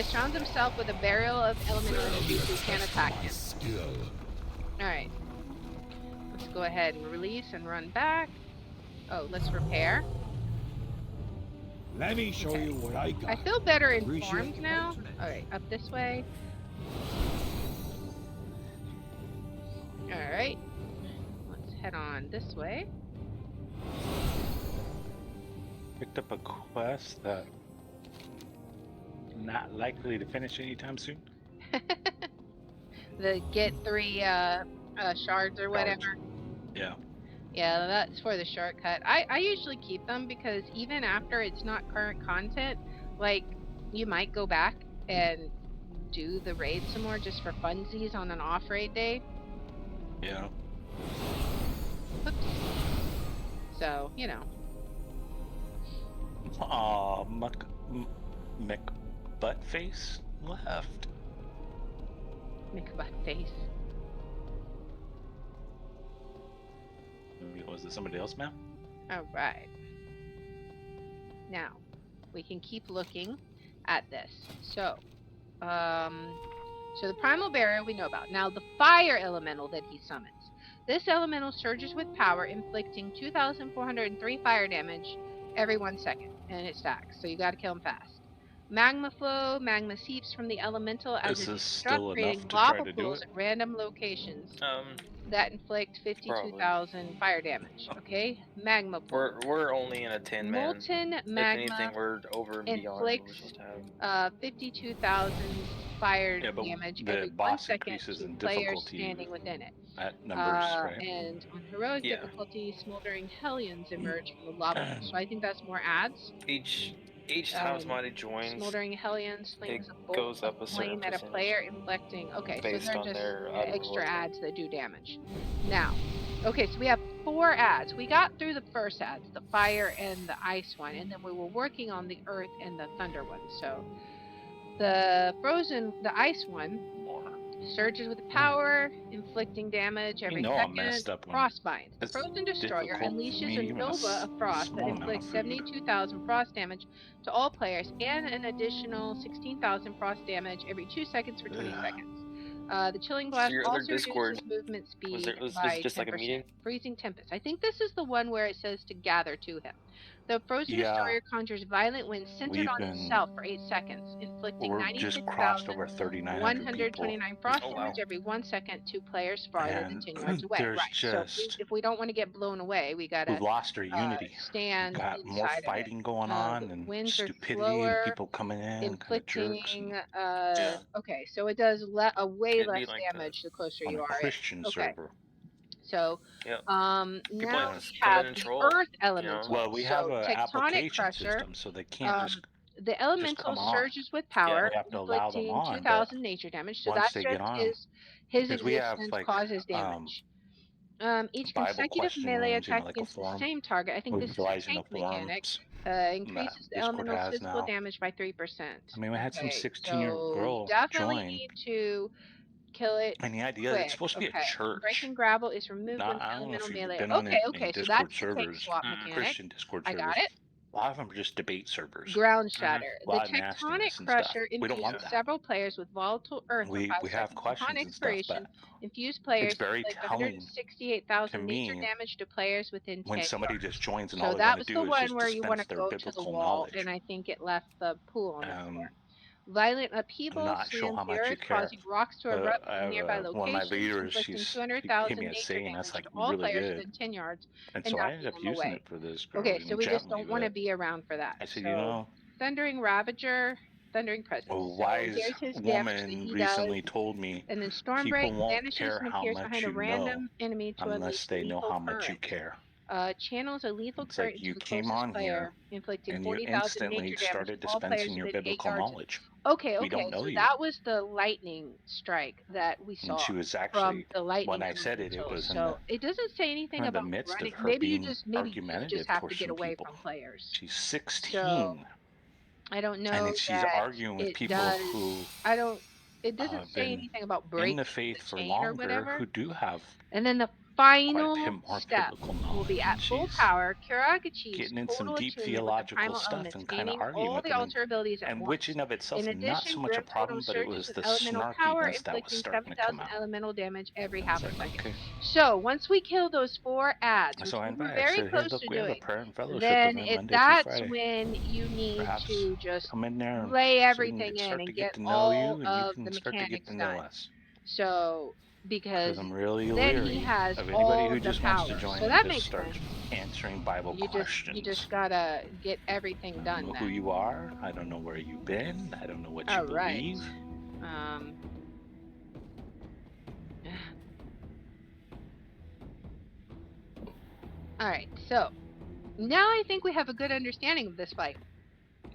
surrounds himself with a barrier of elemental energy so you can't attack him. skill. Alright. Let's go ahead and release and run back. Oh, let's repair. Let me show you what I got. I feel better Appreciate informed the now. patronage. Alright, up this way. Alright. Let's head on this way. Picked up a quest that not likely to finish anytime soon. The get 3 shards or whatever. Yeah. Yeah, that's for the shortcut. I usually keep them because even after it's not current content, like, you might go back and do the raid some more just for funsies on an off-raid day. Yeah. Oops. So, you know. Aw, McButtface left. McButt face. Was it somebody else, ma'am? Alright. Now, we can keep looking at this. So the primal barrier we know about. Now, the fire elemental that he summons. This elemental surges with power, inflicting 2,403 fire damage every 1 second, and it stacks, so you gotta kill him fast. Magma flow, magma seeps from the elemental as it is struck, creating lava pools at random locations that inflict 52,000 fire damage. Okay, magma pool. We're only in a 10 man. Molten If magma anything, we're over and beyond what we're supposed to have. 52,000 fire Yeah, but damage the every 1 boss second increases to in players difficulty standing within it. at numbers, right? And on heroic Yeah. difficulty, smoldering hellions emerge from the lava pool. So I think that's more ads. Each time somebody joins, Smoldering hellions flings a bolt goes of up a flame certain at a percentage player, inflicting. Okay, so based they're on just their extra roll. ads that do damage. Now, okay, so we have 4 ads. We got through the first ads, the fire and the ice one, and then we were working on the earth and the thunder one. So the ice one surges with power, inflicting damage every I second. messed up when Frostbind. The it's Frozen Destroyer difficult for unleashes me, a even nova of frost that small amount of inflicts food. 72,000 frost damage to all players and an additional 16,000 frost damage every 2 seconds for 20 seconds. The Chilling Blast your other also Discord, reduces movement speed was by it just 10%. like a meeting? Freezing Tempest. I think this is the one where it says to gather to him. The Frozen Yeah. Destroyer conjures violent winds centered on itself for 8 seconds, inflicting We're just crossed over 3,900 people. 129 frost damage every 1 second to players farther than And 10 yards away. there's Right. So just if we don't want to get blown away, we gotta we've lost our unity. stand We've got more inside fighting of it. going on and winds are stupidity slower, and people coming in, kind of jerks. inflicting. Yeah. Okay, so it does way It'd be less like damage the closer On you a are Christian in. Okay. server. So, Yep. now People we just come have in and the troll, earth you know? elemental. Well, we so have an tectonic application pressure. system, so they can't just The elemental come on. surges with power, we have to allow them inflicting on, 2,000 nature damage. So once that they just get on, is his because we have, existence like, causes damage. Each Bible consecutive question melee rooms, attack like a against the forum. same target. I think We're this is a utilizing tank the mechanic. forums Increases the Discord elemental's has physical now. damage by 3%. I mean, we had some Okay, 16-year-old so girl you definitely join. need to kill it And the idea quick. it's supposed to be Okay. a church. Breaking grapple is removed when I don't know elemental if you've melee. been on Okay, any so Discord that's the tank servers, swap mechanic. Christian Discord I servers. got it. A lot of them are just debate servers. Ground shatter. A lot The of nastiness tectonic and crusher stuff. We don't want imbues that. several players with volatile earth for 5 We have seconds. questions Upon and stuff, expiration, but infused players it's very inflict telling 168,000 to nature me damage to players within 10 when somebody yards. just joins and So all they that want was to the do is one just where you want dispense to their go to the biblical wall, knowledge. and I think it left the pool on the floor. Violent I'm upheaval not sure slams how the much you earth, care. causing rocks to erupt I in have, nearby one of my locations, leaders, inflicting he gave 200,000 me a nature saying damage that's like to all really players good. within 10 yards, And and so I knocking ended up them using away. it for this girl. Okay, who so we didn't just chat with don't me, want to but be around for that. I said, So, Thundering Ravager, Thundering Presence. a So wise here's his damage that woman he recently does. told me And then people Stormbreak won't vanishes care and how appears much behind a you know random enemy to unless unleash they know lethal how much current. you care. Channels a lethal It's current like into you the came closest on player, here inflicting and you 40,000 instantly nature damage started to all players dispensing your within 8 biblical yards. knowledge. Okay, We don't know so you. that was the lightning strike that we And saw she was from actually, the lightning when I said it, it elemental. was in So it doesn't say anything the about midst running. of her Maybe being you just argumentative have to towards get some away people. from players. She's 16. So I don't know and she's that arguing with it people does. who I don't. It doesn't have say been anything about in breaking the faith for chain or longer whatever. who do have And then the quite a final bit more step biblical will be knowledge. at And full she's power. Kirak achieves getting in some total deep attunement with the theological primal stuff elements, and kind of gaining arguing all with the them. altar abilities at And once. which in of itself In not so addition, much a Grim problem, Totem but it surges was with the elemental power, snarkiness that was inflicting starting to come 7,000 out. elemental damage every I half was a like, second. okay. So once we kill those 4 ads, which So I we were invited. I very said, hey, close look, to we have a doing, prayer and fellowship then event Monday through that's Friday. when you need Perhaps to just come in there and lay so we can everything in start and to get get to know all you, and you of can the start to get mechanics to know done. us. So because I'm really then leery he has of all anybody who of the just wants power. to join So and that just makes start sense. answering Bible questions. You just gotta get everything I don't done know then. who you are. I don't know where you've been. I don't know what you All right. believe. All right. So now I think we have a good understanding of this fight.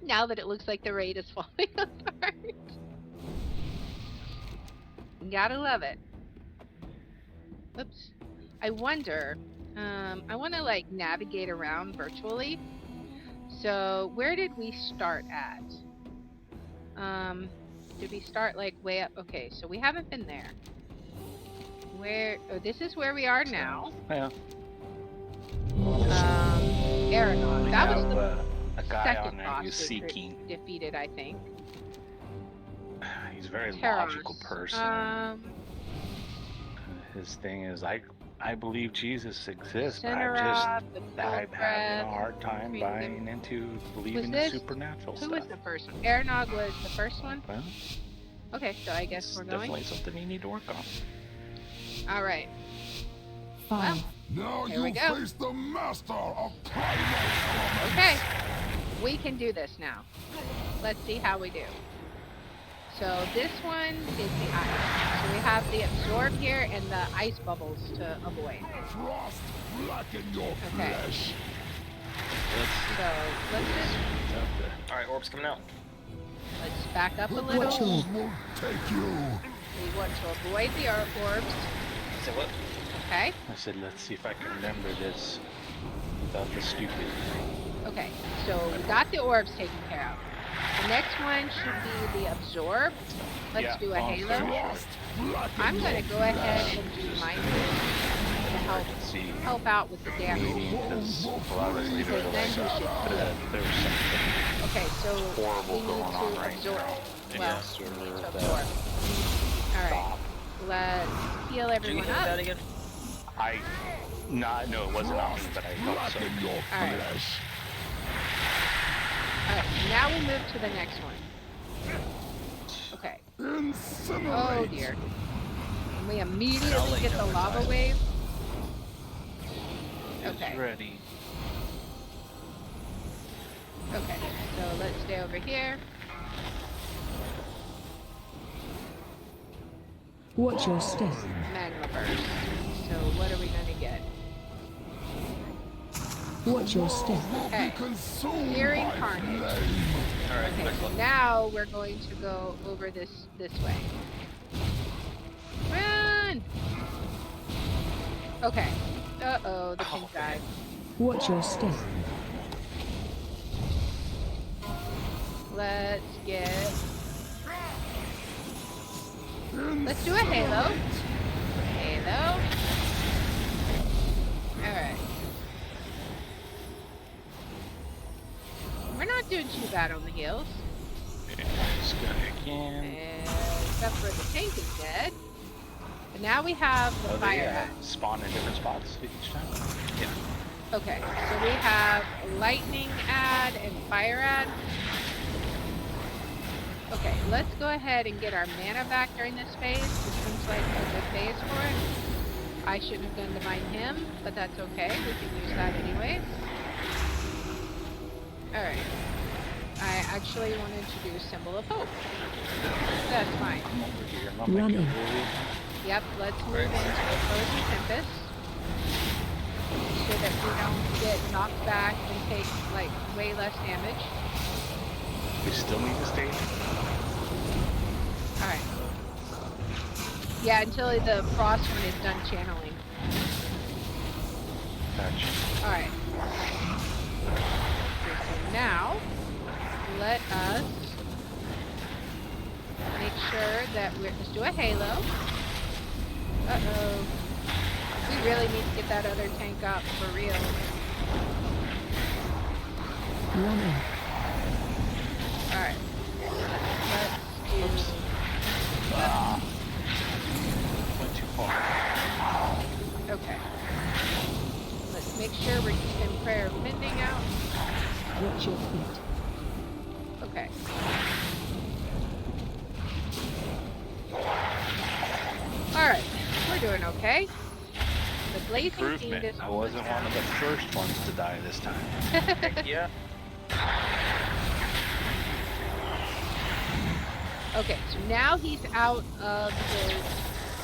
Now that it looks like the raid is falling apart. Gotta love it. Oops. I wonder, I want to like navigate around virtually. So where did we start at? Did we start like way up? Okay, so we haven't been there. Oh, this is where we are now. Yeah. Aragon. That was the a guy second on there boss who's we seeking. defeated, I think. He's a very Terros. logical person. His thing is, I believe Jesus exists, but I'm having a hard time buying into believing in supernatural Who stuff. was the first one? Aranog was the first one? Well, okay, so I guess we're going. definitely something you need to work on. Alright. 5, Now Here we you go. face the master of primal elements. Okay. We can do this now. Let's see how we do. So this one is the ice. So we have the absorb here and the ice bubbles to avoid. Frost blacken your Okay. flesh. So let's just Alright, orbs coming out. let's back up a little. Watch your Will take you. We want to avoid the orbs. Say what? Okay. I said, let's see if I can remember this without the stupid. Okay. So we got the orbs taken care of. The next one should be the absorb. Let's do a halo. Frost blacken I'm gonna your go ahead flesh. and do mine to help out with the damage. Because, well, I was leaving Because then he should feel it. there was something Okay, so horrible we need going on to right absorb. now. Well, Yes, we need to that- absorb. Alright. Let's heal Did you everyone hit that up. again? No, it wasn't on me, but I thought so. Blacken your Alright. flesh. Alright, now we move to the next one. Okay. Incinerate. Oh dear. And we I'll immediately let get you the know lava inside. wave. It's Okay. ready. Okay, so let's stay over here. watch your step. Magma burst. So what are we gonna get? Watch your step. Okay. Consumed Here by Incarnates. flame. Alright, Okay, next so one. now we're going to go over this way. Run! Okay. Uh-oh, the pink died. Watch your step. Let's get... Let's do a halo. Halo. Alright. We're not doing too bad on the heals. Let's go again. And except for the tank is dead. But now we have the Oh, fire they hat. spawn in different spots each time? Yeah. Okay, so we have lightning ad and fire ad. Okay, let's go ahead and get our mana back during this phase. This seems like a good phase for it. I shouldn't have done to mine him, but that's okay. We can use that anyways. Alright. I actually wanted to do Symbol of Hope. That's fine. I'm over here. I'm gonna Running. make it really- Yep, let's move into the Frozen Tempest. So that we don't get knocked back and take, like, way less damage. We still need the stage? Alright. Yeah, until the frost one is done channeling. Gotcha. Alright. Okay, so now, let us make sure that let's do a halo. Uh-oh. We really need to get that other tank up for real. Running. Alright. Let's do... Went too far. Okay. Let's make sure we're keeping Prayer of Mending out. Watch your feet. Okay. Alright. We're doing okay. The Blazing Fiend Improvement. is I almost wasn't down. one of the first ones to die this time. Heck yeah. Okay, so now he's out of his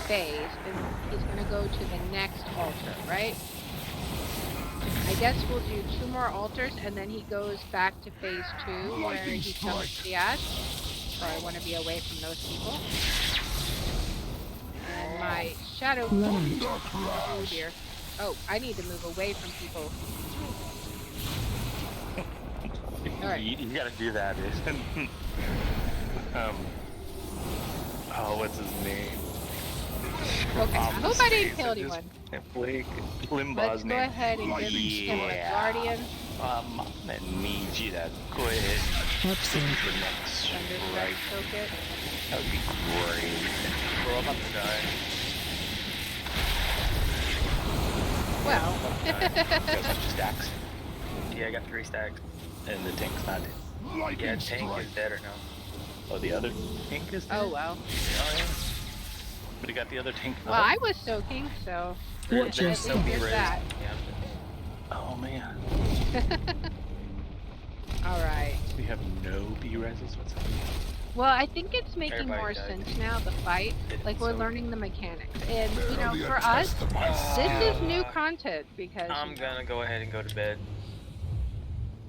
phase, and he's gonna go to the next altar, right? I guess we'll do 2 more altars, and then he goes back to phase 2, where he comes to the ash. So I want to be away from those people. And my shadow... Running. Oh dear. Oh, I need to move away from people. Alright. You gotta do that. Oh, what's his name? Okay, I hope I didn't kill anyone. Blake Let's Limbaugh's go name. ahead and give him a Guardian. I'm gonna need you to quit Absolutely. for next Thunderstruck right. Soak it. That would be great. Bro, I'm about to die. Well, You got a bunch of stacks, Yeah, I got 3 stacks. and the tank's not dead. Yeah, Lightning tank strike. is dead or no? Oh, the other tank is dead? oh well. Oh yeah. But he got the other tank. Well, I was soaking, so Watch at your least step. there's that. Yeah. Oh man. Alright. We have no B-reses whatsoever. Well, I think it's making Everybody more died. sense now, the fight. Like, we're So- learning the mechanics. And, you know, Barely a for us, test of my this is skill. new content because, I'm you know, gonna go ahead and go to bed.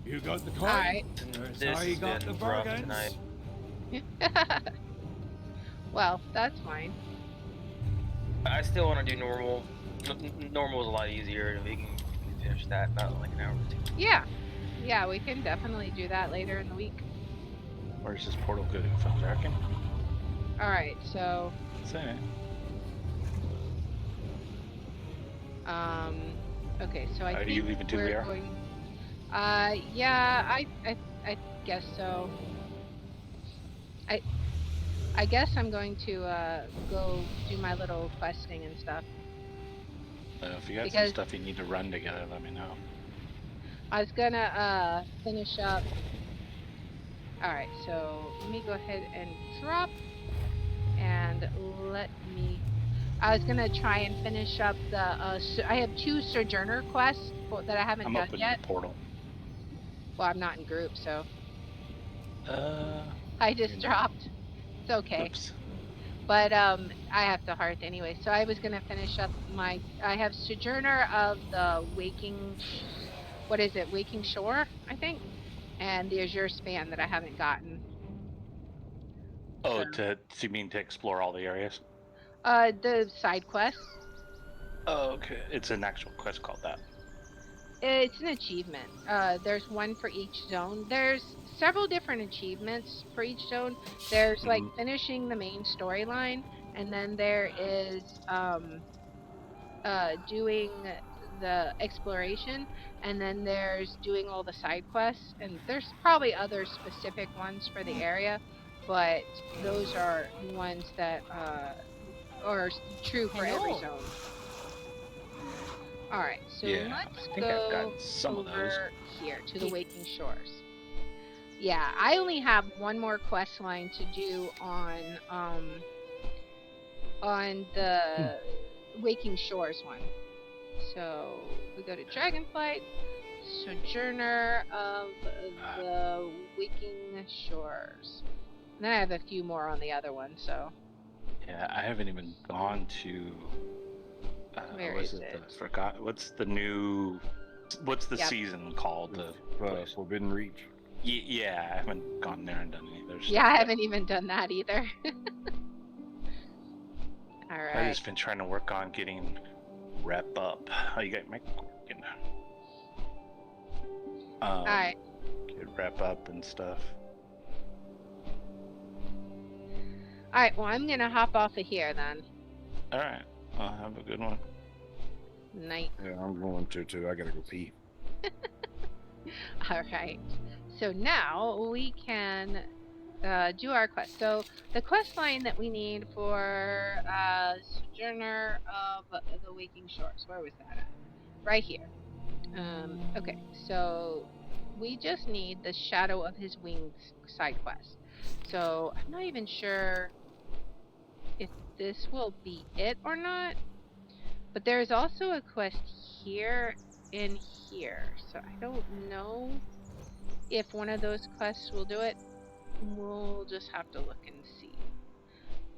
You got the coin? Alright. Here's This how you has got the been rough bargains. tonight. well, that's fine. I still want to do normal. Normal is a lot easier, and we can finish that about like an hour or two. Yeah. Yeah, we can definitely do that later in the week. Where's this portal good info, Draken? Alright, so, Say. okay, so I Are think you leaving too, we're Liara? going... yeah, I guess so. I guess I'm going to, go do my little questing and stuff. If you got Because- some stuff you need to run together, let me know. I was gonna, finish up... Alright, so let me go ahead and drop, and let me... I was gonna try and finish up the, I have 2 Sojourner quests that I haven't I'm done up in yet. the portal. Well, I'm not in group, so I just you're not. dropped. It's okay. Oops. But I have to hearth anyway, so I was gonna finish up my. I have Sojourner of the Waking. What is it? Waking Shore, I think, and the Azure Span that I haven't gotten. Oh, So- you mean to explore all the areas? The side quest. Oh, okay. It's an actual quest called that. It's an achievement. There's one for each zone. There's several different achievements for each zone. There's like finishing the main storyline, and then there is doing the exploration, and then there's doing all the side quests, and there's probably other specific ones for the area, but those are ones that are true for every zone. Alright, so Yeah, let's I think I've go got some of those. over here to the Waking Shores. Yeah, I only have one more quest line to do on the Waking Shores one. So we go to Dragonflight, Sojourner of the Waking Shores. And then I have a few more on the other one, so Yeah, I haven't even gone to. Where what is it? it? I forgot. What's the new? What's the Yep. season called? The place? Forbidden Reach. Yeah, I haven't gone there and done any of their stuff yeah, I yet. haven't even done that either. I've Alright. just been trying to work on getting rep up. Oh, you got my working. Alright. Get rep up and stuff. Alright, well I'm gonna hop off of here then. All right, I'll have a good one. Night. Yeah, I'm going to too. I gotta go pee. Alright. So now we can do our quest. So the quest line that we need for Sojourner of the Waking Shores. Where was that at? Right here. Okay, so we just need the Shadow of His Wings side quest. So I'm not even sure if this will be it or not. But there's also a quest here and here. So I don't know if one of those quests will do it. We'll just have to look and see.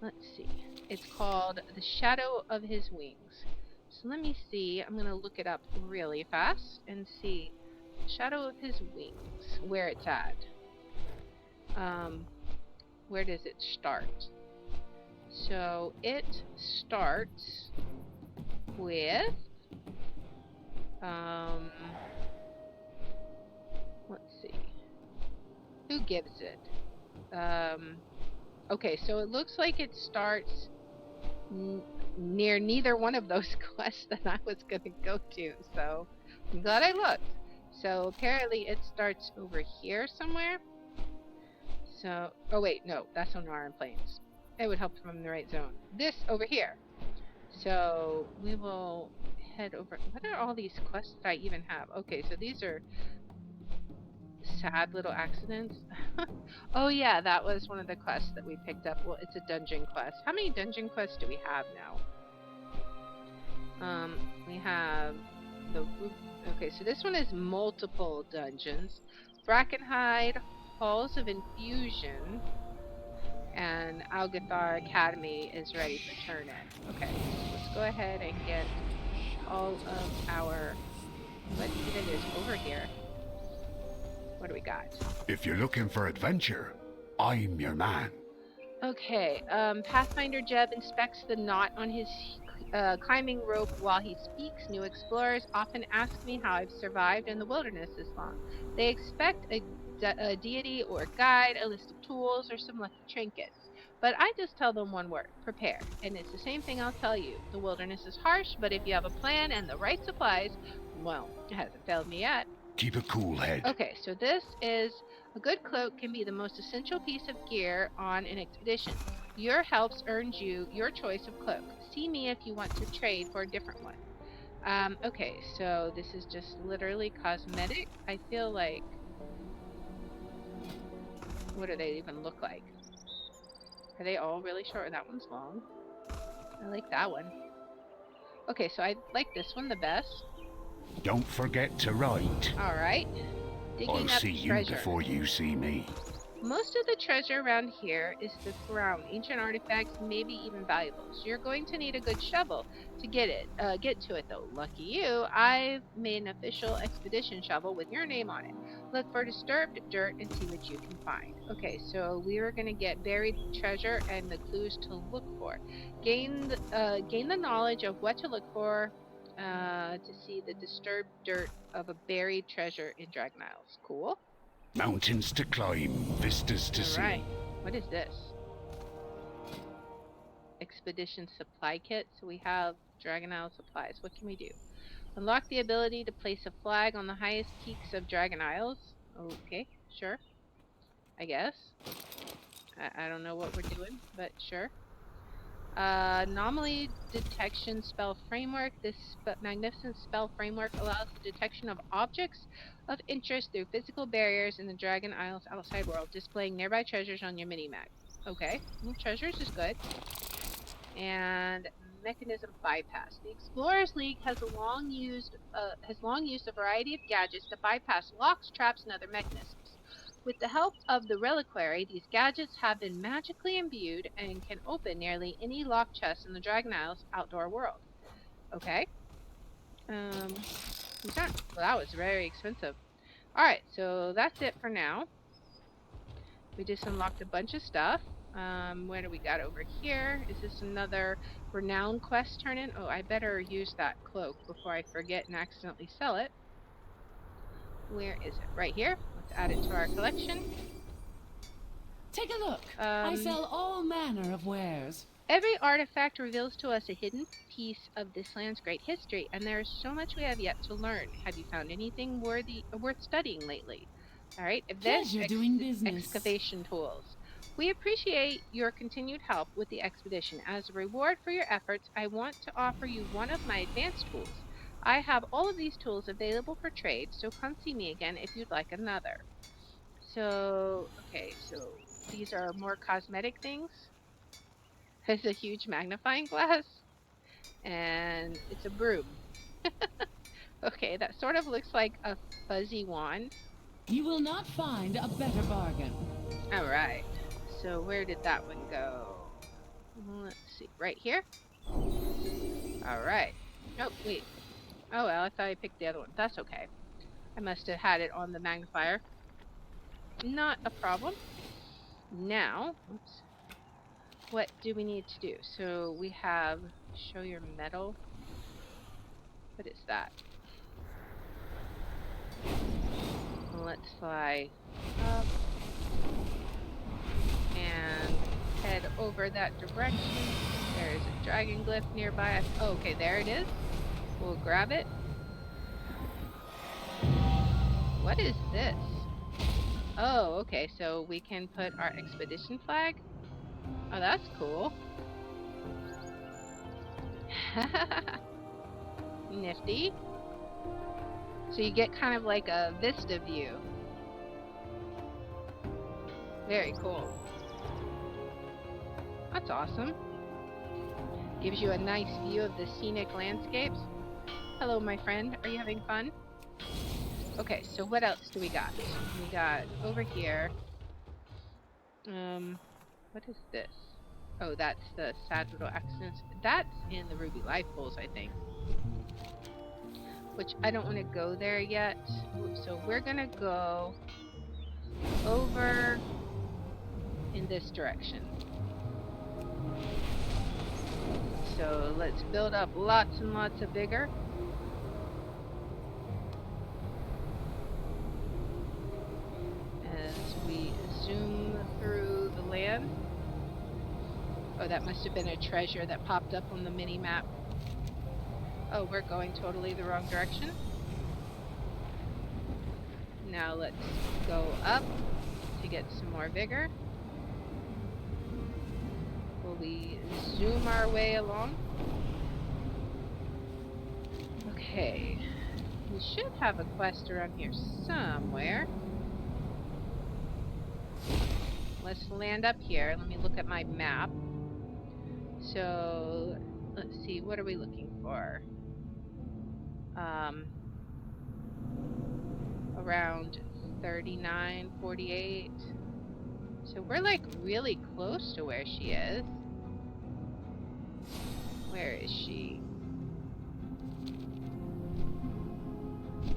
Let's see. It's called The Shadow of His Wings. So let me see. I'm going to look it up really fast and see Shadow of His Wings, where it's at. Where does it start? So it starts with let's see. Who gives it? Okay, so it looks like it starts near neither one of those quests that I was going to go to, so I'm glad I looked. So apparently it starts over here somewhere. So, oh wait, no, that's on Iron Plains. It would help if I'm in the right zone. This over here. So we will head over. What are all these quests that I even have? Okay, so these are sad little accidents. Oh yeah, that was one of the quests that we picked up. Well, it's a dungeon quest. How many dungeon quests do we have now? We have the... Okay, so this one is multiple dungeons. Brackenhide, Halls of Infusion. And Algathar Academy is ready for turn in. Okay, so let's go ahead and get all of our... What even is over here? What do we got? If you're looking for adventure, I'm your man. Okay, Pathfinder Jeb inspects the knot on his climbing rope while he speaks. New explorers often ask me how I've survived in the wilderness this long. They expect a deity or guide, a list of tools, or some lucky trinkets. But I just tell them one word: prepare. And it's the same thing I'll tell you. The wilderness is harsh, but if you have a plan and the right supplies, well, it hasn't failed me yet. Keep a cool head. Okay, so this is... A good cloak can be the most essential piece of gear on an expedition. Your helps earns you your choice of cloak. See me if you want to trade for a different one. Okay, so this is just literally cosmetic. I feel like... What do they even look like? Are they all really short? That one's long. I like that one. Okay, so I like this one the best. Don't forget to write. Alright. Digging I'll up see you treasure. before you see me. Most of the treasure around here is the ground, ancient artifacts, maybe even valuables. You're going to need a good shovel to get to it though. Lucky you, I've made an official expedition shovel with your name on it. Look for disturbed dirt and see what you can find. Okay, so we are going to get buried treasure and the clues to look for. Gain the knowledge of what to look for to see the disturbed dirt of a buried treasure in Dragon Isles. Cool. Mountains to climb, vistas to see. Alright, what is this? Expedition supply kit. So we have Dragon Isle supplies. What can we do? Unlock the ability to place a flag on the highest peaks of Dragon Isles. Okay, sure. I guess. I don't know what we're doing, but sure. Anomaly detection spell framework. This magnificent spell framework allows the detection of objects of interest through physical barriers in the Dragon Isles outside world, displaying nearby treasures on your mini-map. Okay, well, treasures is good. And mechanism bypass. The Explorers League has long used a variety of gadgets to bypass locks, traps, and other mechanisms. With the help of the reliquary, these gadgets have been magically imbued and can open nearly any locked chest in the Dragon Isles outdoor world. Okay. Well, that was very expensive. Alright, so that's it for now. We just unlocked a bunch of stuff. Where do we got over here? Is this another renown quest turn in? Oh, I better use that cloak before I forget and accidentally sell it. Where is it? Right here. Let's add it to our collection. Take a look. I sell all manner of wares. Every artifact reveals to us a hidden piece of this land's great history, and there is so much we have yet to learn. Have you found anything worth studying lately? All right, Pleasure doing business. Excavation tools. We appreciate your continued help with the expedition. As a reward for your efforts, I want to offer you one of my advanced tools. I have all of these tools available for trade, so come see me again if you'd like another. So, okay, so these are more cosmetic things. There's a huge magnifying glass, and it's a broom. Okay, that sort of looks like a fuzzy wand. You will not find a better bargain. Alright, so where did that one go? Let's see, right here? Alright. Oh, wait. Oh well, I thought I picked the other one. That's okay. I must have had it on the magnifier. Not a problem. Now, oops. What do we need to do? So we have show your metal. What is that? Let's fly up and head over that direction. There's a dragon glyph nearby. Oh, okay, there it is. We'll grab it. What is this? Oh, okay, so we can put our expedition flag. Oh, that's cool. Nifty. So you get kind of like a vista view. Very cool. That's awesome. Gives you a nice view of the scenic landscapes. Hello, my friend. Are you having fun? Okay, so what else do we got? We got over here. What is this? Oh, that's the Sagittal Accidents. That's in the Ruby Life Pools, I think. Which I don't want to go there yet. So we're gonna go over in this direction. So let's build up lots and lots of vigor. As we zoom through the land. Oh, that must have been a treasure that popped up on the mini map. Oh, we're going totally the wrong direction. Now let's go up to get some more vigor. Will we zoom our way along? Okay. We should have a quest around here somewhere. Let's land up here. Let me look at my map. So, let's see, what are we looking for? Around 39, 48. So we're like really close to where she is. Where is she?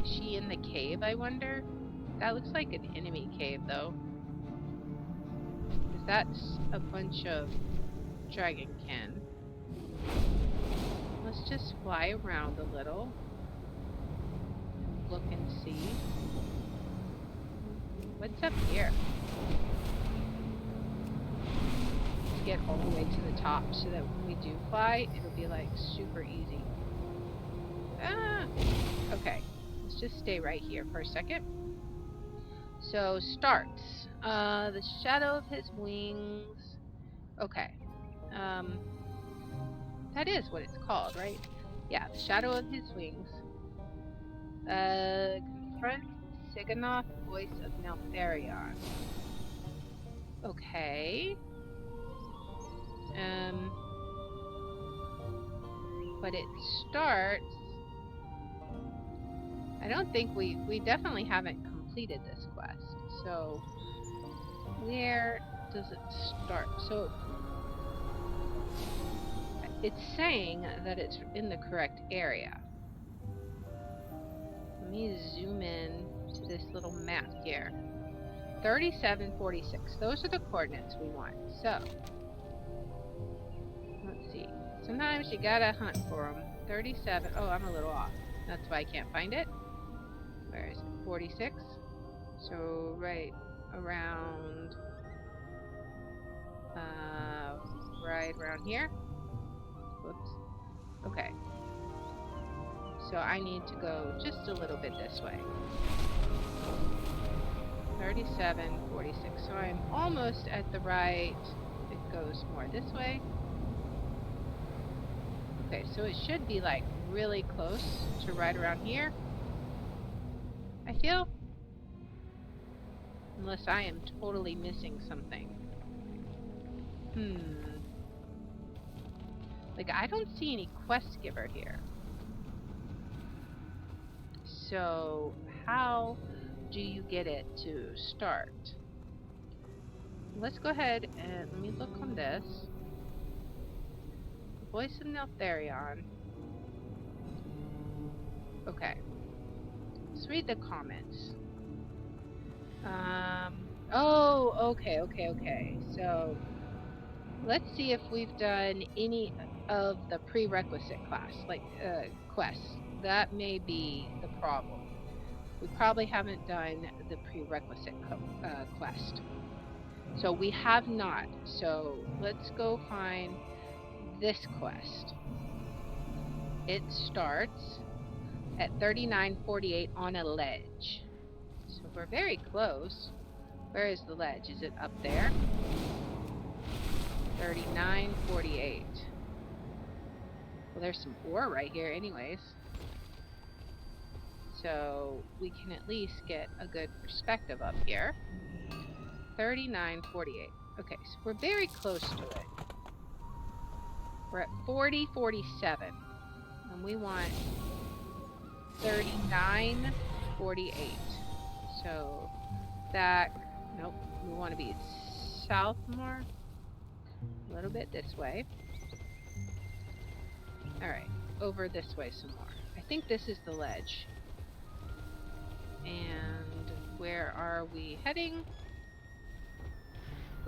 Is she in the cave, I wonder? That looks like an enemy cave, though. Because that's a bunch of dragonkin. Let's just fly around a little. Look and see. What's up here? Let's get all the way to the top so that when we do fly, it'll be like super easy. Ah! Okay. Let's just stay right here for a second. So, starts. The shadow of his wings. Okay. That is what it's called, right? Yeah, the shadow of his wings. Confront Siganoth, voice of Neltharion. Okay. But it starts... I don't think we definitely haven't completed this quest. So, where does it start? So, it's saying that it's in the correct area. Let me zoom in to this little map here. 3746. Those are the coordinates we want. So, let's see. Sometimes you gotta hunt for them. 37. Oh, I'm a little off. That's why I can't find it. Where is it? 46. So, right around... right around here. Whoops. Okay. So I need to go just a little bit this way. 37, 46. So I'm almost at the right. It goes more this way. Okay, so it should be like really close to right around here. I feel. Unless I am totally missing something. Like, I don't see any quest giver here. So, how do you get it to start? Let's go ahead and let me look on this. Voice of Neltharion. Okay. Let's read the comments. Oh, okay. So, let's see if we've done any of the prerequisite class, like, quests. That may be the problem. We probably haven't done the prerequisite quest. So we have not. So let's go find this quest. It starts at 39:48 on a ledge. So we're very close. Where is the ledge? Is it up there? 39:48. Well, there's some ore right here anyways. So we can at least get a good perspective up here. 39:48. Okay, so we're very close to it. We're at 40:47. And we want 39:48. So that, nope, we want to be south more. A little bit this way. Alright, over this way some more. I think this is the ledge. And where are we heading?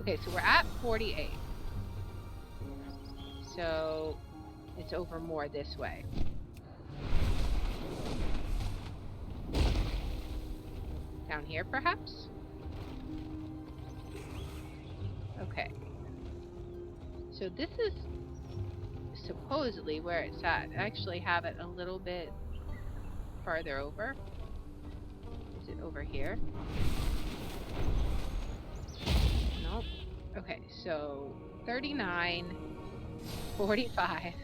Okay, so we're at 48. So it's over more this way. Down here, perhaps? Okay. So this is supposedly where it's at. I actually have it a little bit farther over. Is it over here? Nope. Okay, so 39, 45.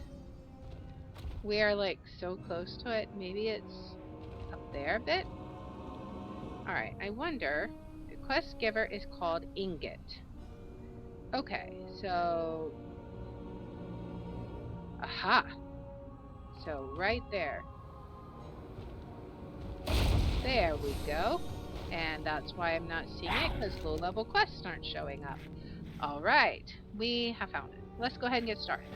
We are like so close to it. Maybe it's up there a bit? Alright, I wonder. The quest giver is called Ingot. Okay, so... Aha! So right there. There we go. And that's why I'm not seeing it, because low-level quests aren't showing up. Alright, we have found it. Let's go ahead and get started.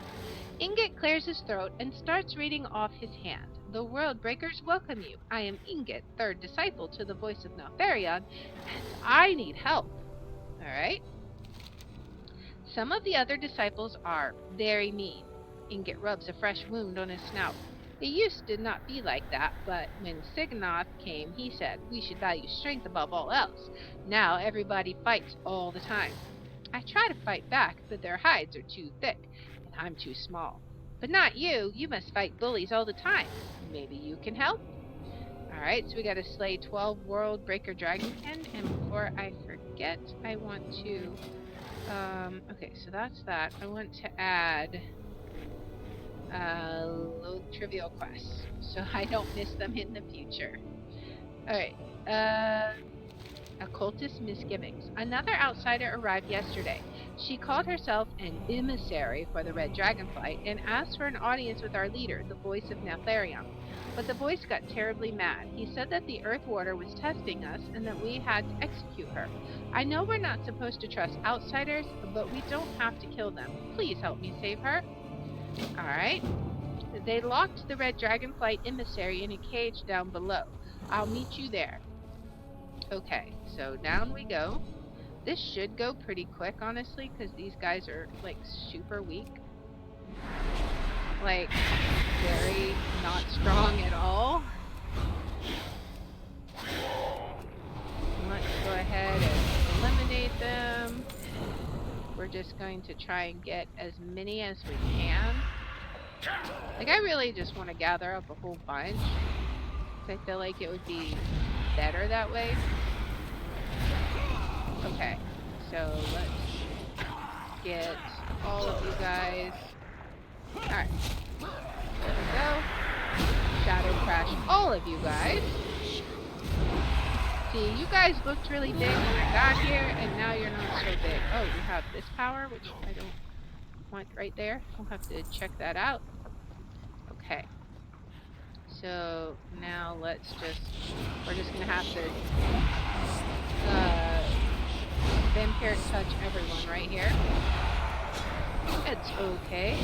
Ingot clears his throat and starts reading off his hand. The World Breakers welcome you. I am Ingot, third disciple to the voice of Neltharion, and I need help. Alright. Some of the other disciples are very mean. Ingot rubs a fresh wound on his snout. It used to not be like that, but when Signoth came, he said we should value strength above all else. Now everybody fights all the time. I try to fight back, but their hides are too thick, and I'm too small. But not you. You must fight bullies all the time. Maybe you can help? Alright, so we gotta slay 12 World Breaker Dragonkin, and before I forget, I want to... okay, so that's that. I want to add... load trivial quests, so I don't miss them in the future. Alright, Occultist Misgivings. Another outsider arrived yesterday. She called herself an emissary for the Red Dragonflight and asked for an audience with our leader, the voice of Neltharion. But the voice got terribly mad. He said that the Earth Warder was testing us and that we had to execute her. I know we're not supposed to trust outsiders, but we don't have to kill them. Please help me save her. Alright. They locked the Red Dragonflight emissary in a cage down below. I'll meet you there. Okay, so down we go. This should go pretty quick, honestly, because these guys are, like, super weak. Like, very not strong at all. Let's go ahead and eliminate them. We're just going to try and get as many as we can. Like, I really just want to gather up a whole bunch. I feel like it would be better that way. Okay, so let's get all of you guys. Alright, there we go. Shadow crash all of you guys. See, you guys looked really big when I got here, and now you're not so big. Oh, you have this power, which I don't want right there. I'll have to check that out. Okay. So now let's just, we're just gonna have to vampiric touch everyone right here. It's okay.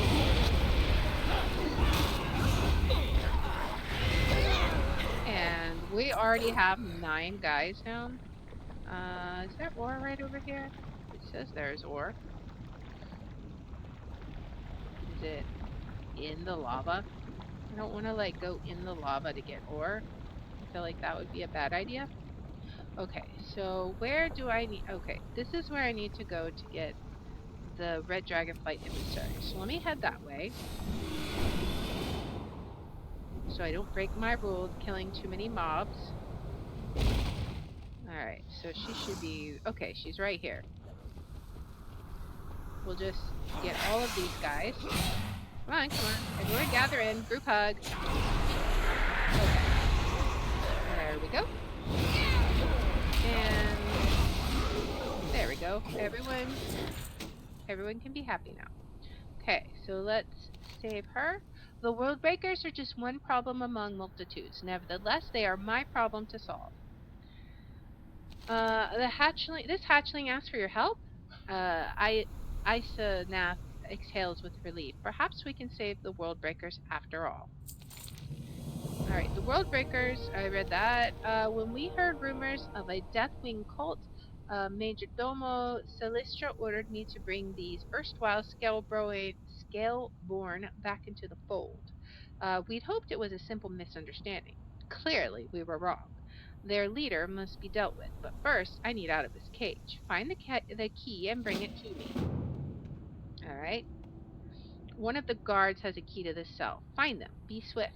And we already have 9 guys down. Is there ore right over here? It says there's ore. Is it in the lava? I don't want to like go in the lava to get ore. I feel like that would be a bad idea. Okay, so where do I need... Okay, this is where I need to go to get the Red Dragonflight emissary. So let me head that way. So I don't break my rule of killing too many mobs. Alright, so she should be... Okay, she's right here. We'll just get all of these guys. Come on, come on. Everyone gather in. Group hug. Okay. There we go. And there we go. Everyone can be happy now. Okay, so let's save her. The World Breakers are just one problem among multitudes. Nevertheless, they are my problem to solve. This hatchling asked for your help. Isanath exhales with relief. Perhaps we can save the World Breakers after all. Alright, the World Breakers, I read that. When we heard rumors of a Deathwing cult, Major Domo Celestra ordered me to bring these erstwhile Scaleborn back into the fold. We'd hoped it was a simple misunderstanding. Clearly, we were wrong. Their leader must be dealt with, but first, I need out of this cage. Find the key and bring it to me. Alright. One of the guards has a key to this cell. Find them. Be swift.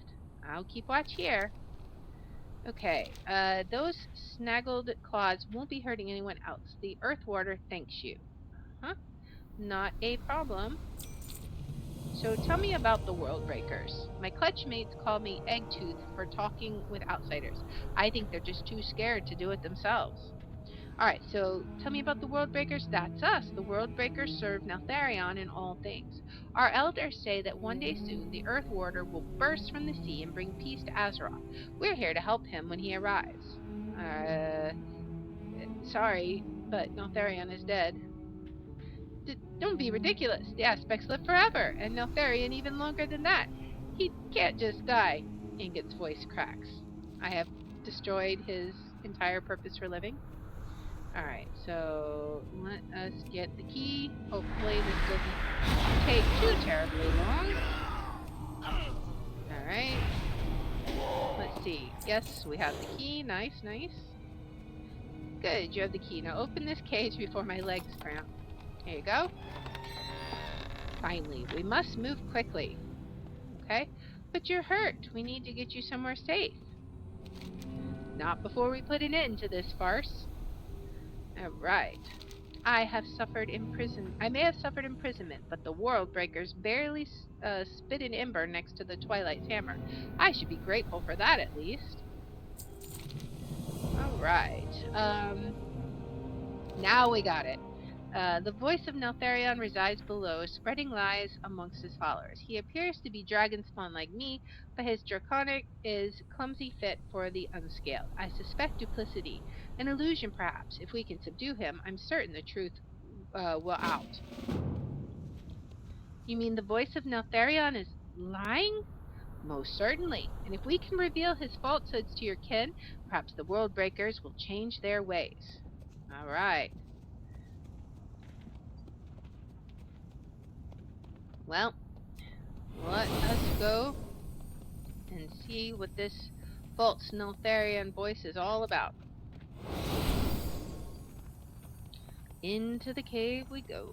I'll keep watch here. Okay, those snaggled claws won't be hurting anyone else. The Earth Warder thanks you. Huh? Not a problem. So tell me about the World Breakers. My clutch mates call me Eggtooth for talking with outsiders. I think they're just too scared to do it themselves. Alright, so tell me about the World Breakers. That's us. The World Breakers serve Neltharion in all things. Our elders say that one day soon the Earth Warder will burst from the sea and bring peace to Azeroth. We're here to help him when he arrives. Sorry, but Neltharion is dead. Don't be ridiculous. The aspects live forever, and Neltharion even longer than that. He can't just die. Ingot's voice cracks. I have destroyed his entire purpose for living. Alright, so let us get the key. Hopefully this doesn't take too terribly long. Alright. Let's see. Yes, we have the key. Nice, nice. Good, you have the key. Now open this cage before my legs cramp. Here you go. Finally, we must move quickly. Okay? But you're hurt. We need to get you somewhere safe. Not before we put an end to this farce. Alright. I may have suffered imprisonment, but the World Breakers barely spit an ember next to the Twilight's hammer. I should be grateful for that at least. Alright. Now we got it. The voice of Neltharion resides below, spreading lies amongst his followers. He appears to be dragon spawn like me, but his draconic is clumsy fit for the unscaled. I suspect duplicity, an illusion perhaps. If we can subdue him, I'm certain the truth will out. You mean the voice of Neltharion is lying? Most certainly. And if we can reveal his falsehoods to your kin, perhaps the World Breakers will change their ways. Alright. Well, let us go and see what this false Neltharion voice is all about. Into the cave we go.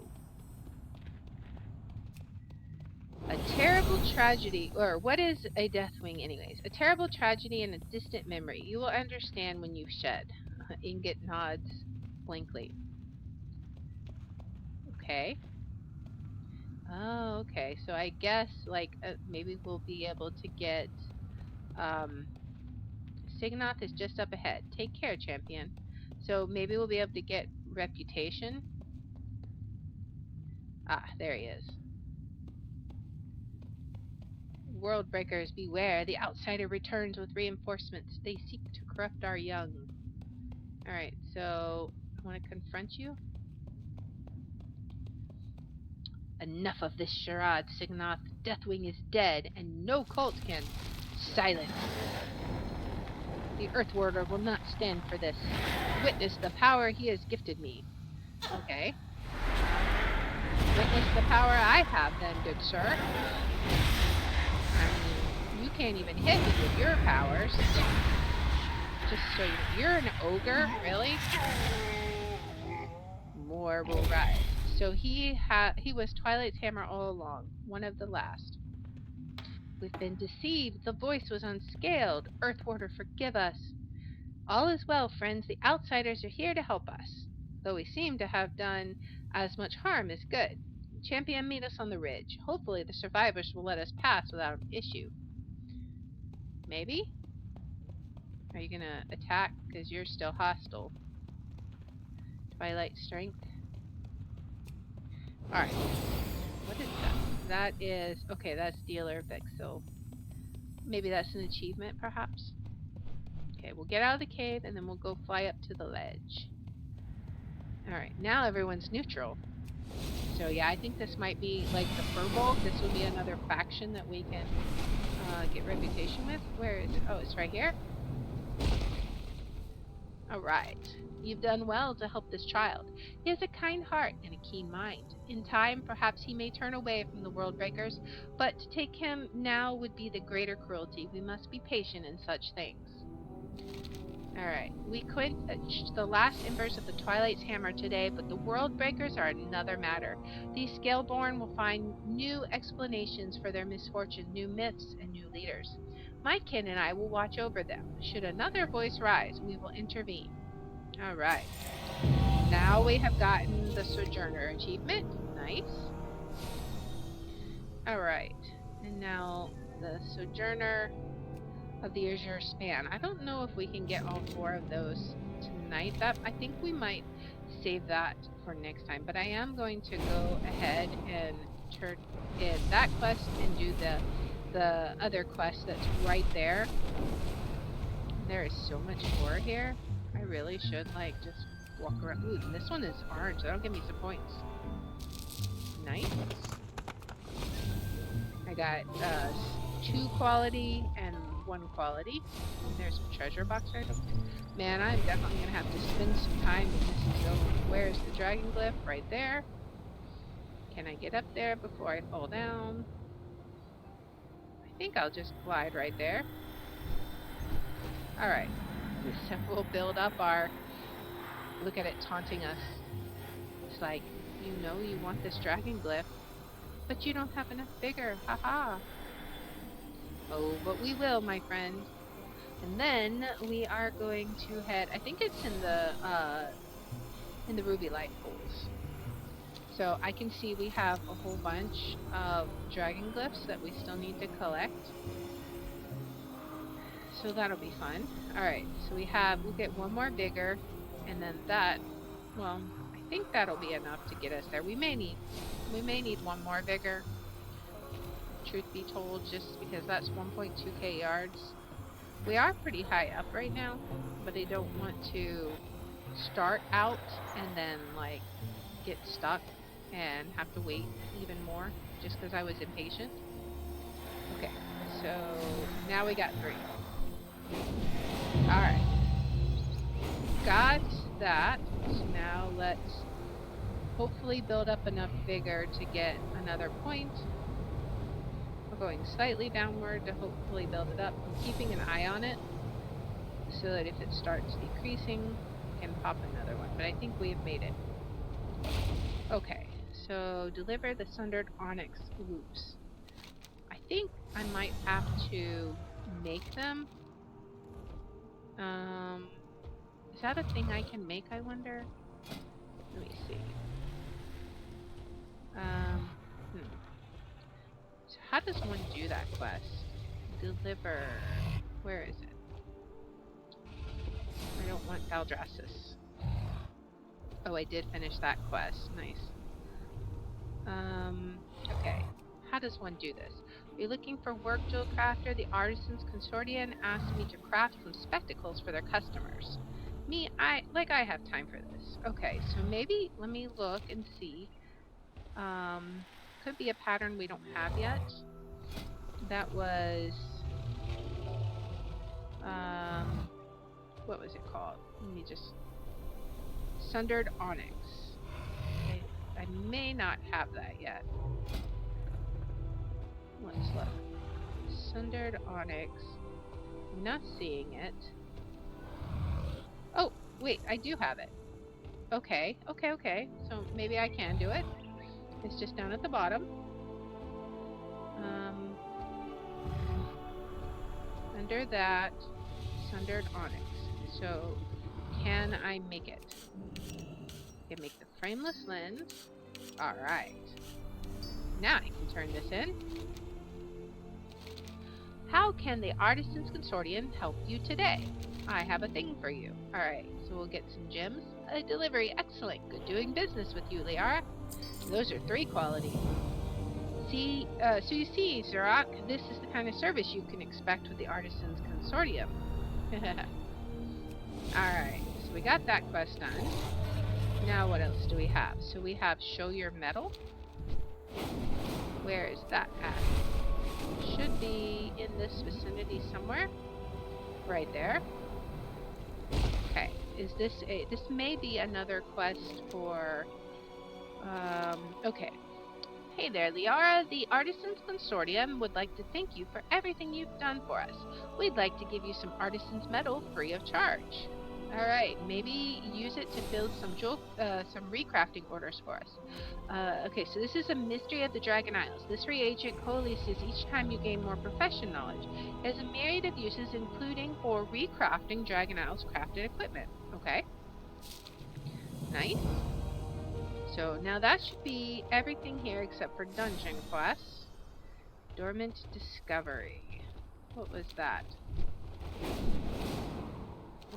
A terrible tragedy, or what is a Deathwing anyways? A terrible tragedy and a distant memory. You will understand when you've shed. Ingot nods blankly. Okay. Oh, okay. So I guess, like, maybe we'll be able to get, Signoth is just up ahead. Take care, champion. So maybe we'll be able to get reputation. Ah, there he is. World Breakers, beware. The outsider returns with reinforcements. They seek to corrupt our young. Alright, so I want to confront you. Enough of this charade, Signoth. Deathwing is dead, and no cult can. Silence! The Earth Warder will not stand for this. Witness the power he has gifted me. Okay. Witness the power I have then, good sir. I mean, you can't even hit me with your powers. Just so you're an ogre, really? More will rise. So he was Twilight's hammer all along, one of the last. We've been deceived. The voice was unscaled. Earth Warder, forgive us. All is well, friends. The outsiders are here to help us. Though we seem to have done as much harm as good. Champion, meet us on the ridge. Hopefully the survivors will let us pass without issue. Maybe? Are you gonna attack? Because you're still hostile. Twilight strength. Alright. What is that? That is... Okay, that's dealer Vexil. Maybe that's an achievement, perhaps? Okay, we'll get out of the cave, and then we'll go fly up to the ledge. Alright, now everyone's neutral. So yeah, I think this might be like the Furbolg. This will be another faction that we can get reputation with. Where is it? Oh, it's right here. Alright. You've done well to help this child. He has a kind heart and a keen mind. In time, perhaps he may turn away from the world breakers, but to take him now would be the greater cruelty. We must be patient in such things. Alright, we quenched the last embers of the Twilight's hammer today, but the world breakers are another matter. These Scaleborn will find new explanations for their misfortune, new myths, and new leaders. My kin and I will watch over them. Should another voice rise, we will intervene. Alright. Now we have gotten the Sojourner achievement. Nice. Alright. And now the Sojourner of the Azure Span. I don't know if we can get all 4 of those tonight. I think we might save that for next time. But I am going to go ahead and turn in that quest and do the other quest that's right there. There is so much lore here. I really should like just walk around. Ooh, and this one is orange. That'll give me some points. Nice. I got 2 quality and 1 quality. There's a treasure box right up there. Man, I'm definitely gonna have to spend some time in this zone. Where's the dragon glyph? Right there. Can I get up there before I fall down? I think I'll just glide right there. Alright. So we'll build up our... Look at it taunting us. It's like, you know you want this dragon glyph, but you don't have enough vigor. Haha. Oh, but we will, my friend. And then we are going to head... I think it's in the Ruby Light pools. So I can see we have a whole bunch of dragon glyphs that we still need to collect. So that'll be fun. Alright, so we'll get 1 more vigor, and then that, well, I think that'll be enough to get us there. We may need 1 more vigor, truth be told, just because that's 1.2k yards. We are pretty high up right now, but I don't want to start out and then, like, get stuck and have to wait even more, just because I was impatient. Okay, so now we got 3. Alright. Got that. So now let's hopefully build up enough vigor to get another point. We're going slightly downward to hopefully build it up. I'm keeping an eye on it so that if it starts decreasing, I can pop another one. But I think we have made it. Okay, so deliver the Sundered Onyx loops. I think I might have to make them. Is that a thing I can make, I wonder? Let me see. So how does one do that quest? Deliver. Where is it? I don't want Valdrassus. Oh, I did finish that quest. Nice. Okay. How does one do this? Are you looking for work, Jewel Crafter? The Artisans Consortium asked me to craft some spectacles for their customers. I have time for this. Okay, so maybe let me look and see. Could be a pattern we don't have yet. That was what was it called? Let me just... Sundered Onyx. I may not have that yet. Let's look. Sundered Onyx. I'm not seeing it. Oh, wait, I do have it. Okay. So maybe I can do it. It's just down at the bottom. Under that, Sundered Onyx. So, can I make it? I can make the frameless lens. Alright. Now I can turn this in. How can the Artisans Consortium help you today? I have a thing for you. Alright, so we'll get some gems. A delivery, excellent. Good doing business with you, Liara. Those are 3 quality. So you see, Zorak, this is the kind of service you can expect with the Artisans Consortium. Alright, so we got that quest done. Now what else do we have? So we have show your medal. Where is that at? Should be in this vicinity somewhere. Right there. Okay. Is this a... This may be another quest for... okay. Hey there, Liara. The Artisans Consortium would like to thank you for everything you've done for us. We'd like to give you some Artisan's Medal free of charge. Alright, maybe use it to build some recrafting orders for us. Okay, so this is a mystery of the Dragon Isles. This reagent coalesces each time you gain more profession knowledge. It has a myriad of uses, including for recrafting Dragon Isles crafted equipment. Okay. Nice. So now that should be everything here except for dungeon quests. Dormant Discovery. What was that?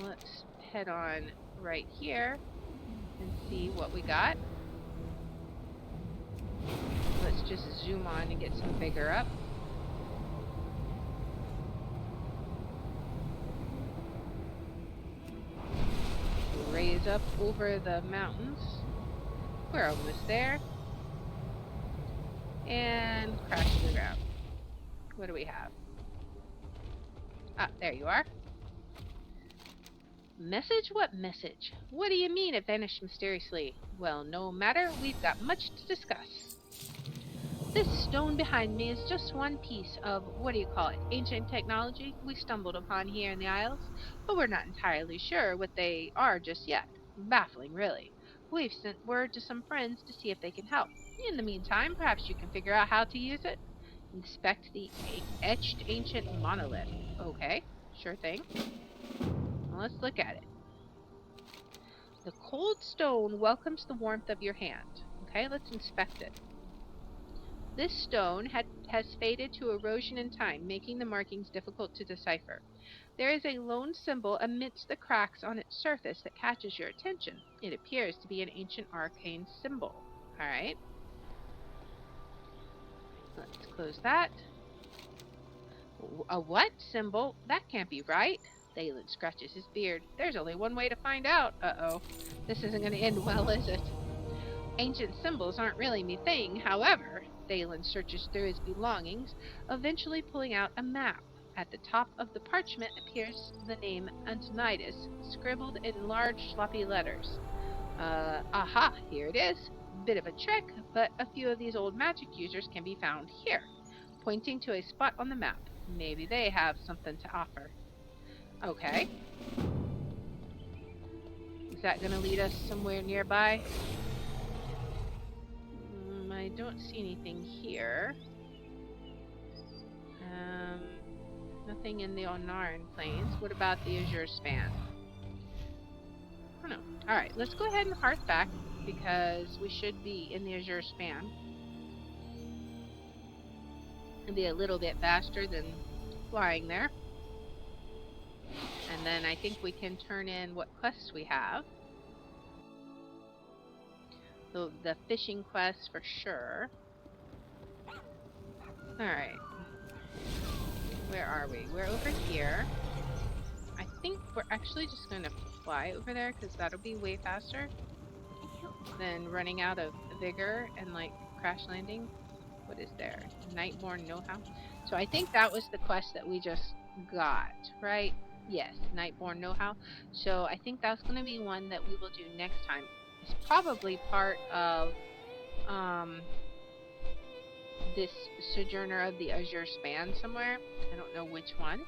Let's head on right here and see what we got. Let's just zoom on and get some bigger up. Raise up over the mountains. We're almost there. And crash to the ground. What do we have? Ah, there you are. Message? What message? What do you mean it vanished mysteriously? Well, no matter, we've got much to discuss. This stone behind me is just one piece of, what do you call it, ancient technology we stumbled upon here in the Isles, but we're not entirely sure what they are just yet. Baffling, really. We've sent word to some friends to see if they can help. In the meantime, perhaps you can figure out how to use it. Inspect the etched ancient monolith. Okay, sure thing. Let's look at it. The cold stone welcomes the warmth of your hand. Okay, let's inspect it. This stone has faded to erosion in time, making the markings difficult to decipher. There is a lone symbol amidst the cracks on its surface that catches your attention. It appears to be an ancient arcane symbol. Alright. Let's close that. A what symbol? That can't be right. Thalen scratches his beard. There's only one way to find out. Uh-oh. This isn't going to end well, is it? Ancient symbols aren't really me thing. However, Thalen searches through his belongings, eventually pulling out a map. At the top of the parchment appears the name Incarnates, scribbled in large, sloppy letters. Aha, here it is. Bit of a trick, but a few of these old magic users can be found here, pointing to a spot on the map. Maybe they have something to offer. Okay. Is that going to lead us somewhere nearby? I don't see anything here. Nothing in the Onaran Plains. What about the Azure Span? I don't know. Alright, let's go ahead and hearth back, because we should be in the Azure Span. It'll be a little bit faster than flying there. And then I think we can turn in what quests we have. So the fishing quest for sure. Alright. Where are we? We're over here. I think we're actually just going to fly over there, because that'll be way faster than running out of vigor and like crash landing. What is there? Nightborn know-how. So I think that was the quest that we just got, right? Yes, Nightborn know-how. So I think that's going to be one that we will do next time. It's probably part of this Sojourner of the Azure Span somewhere. I don't know which one,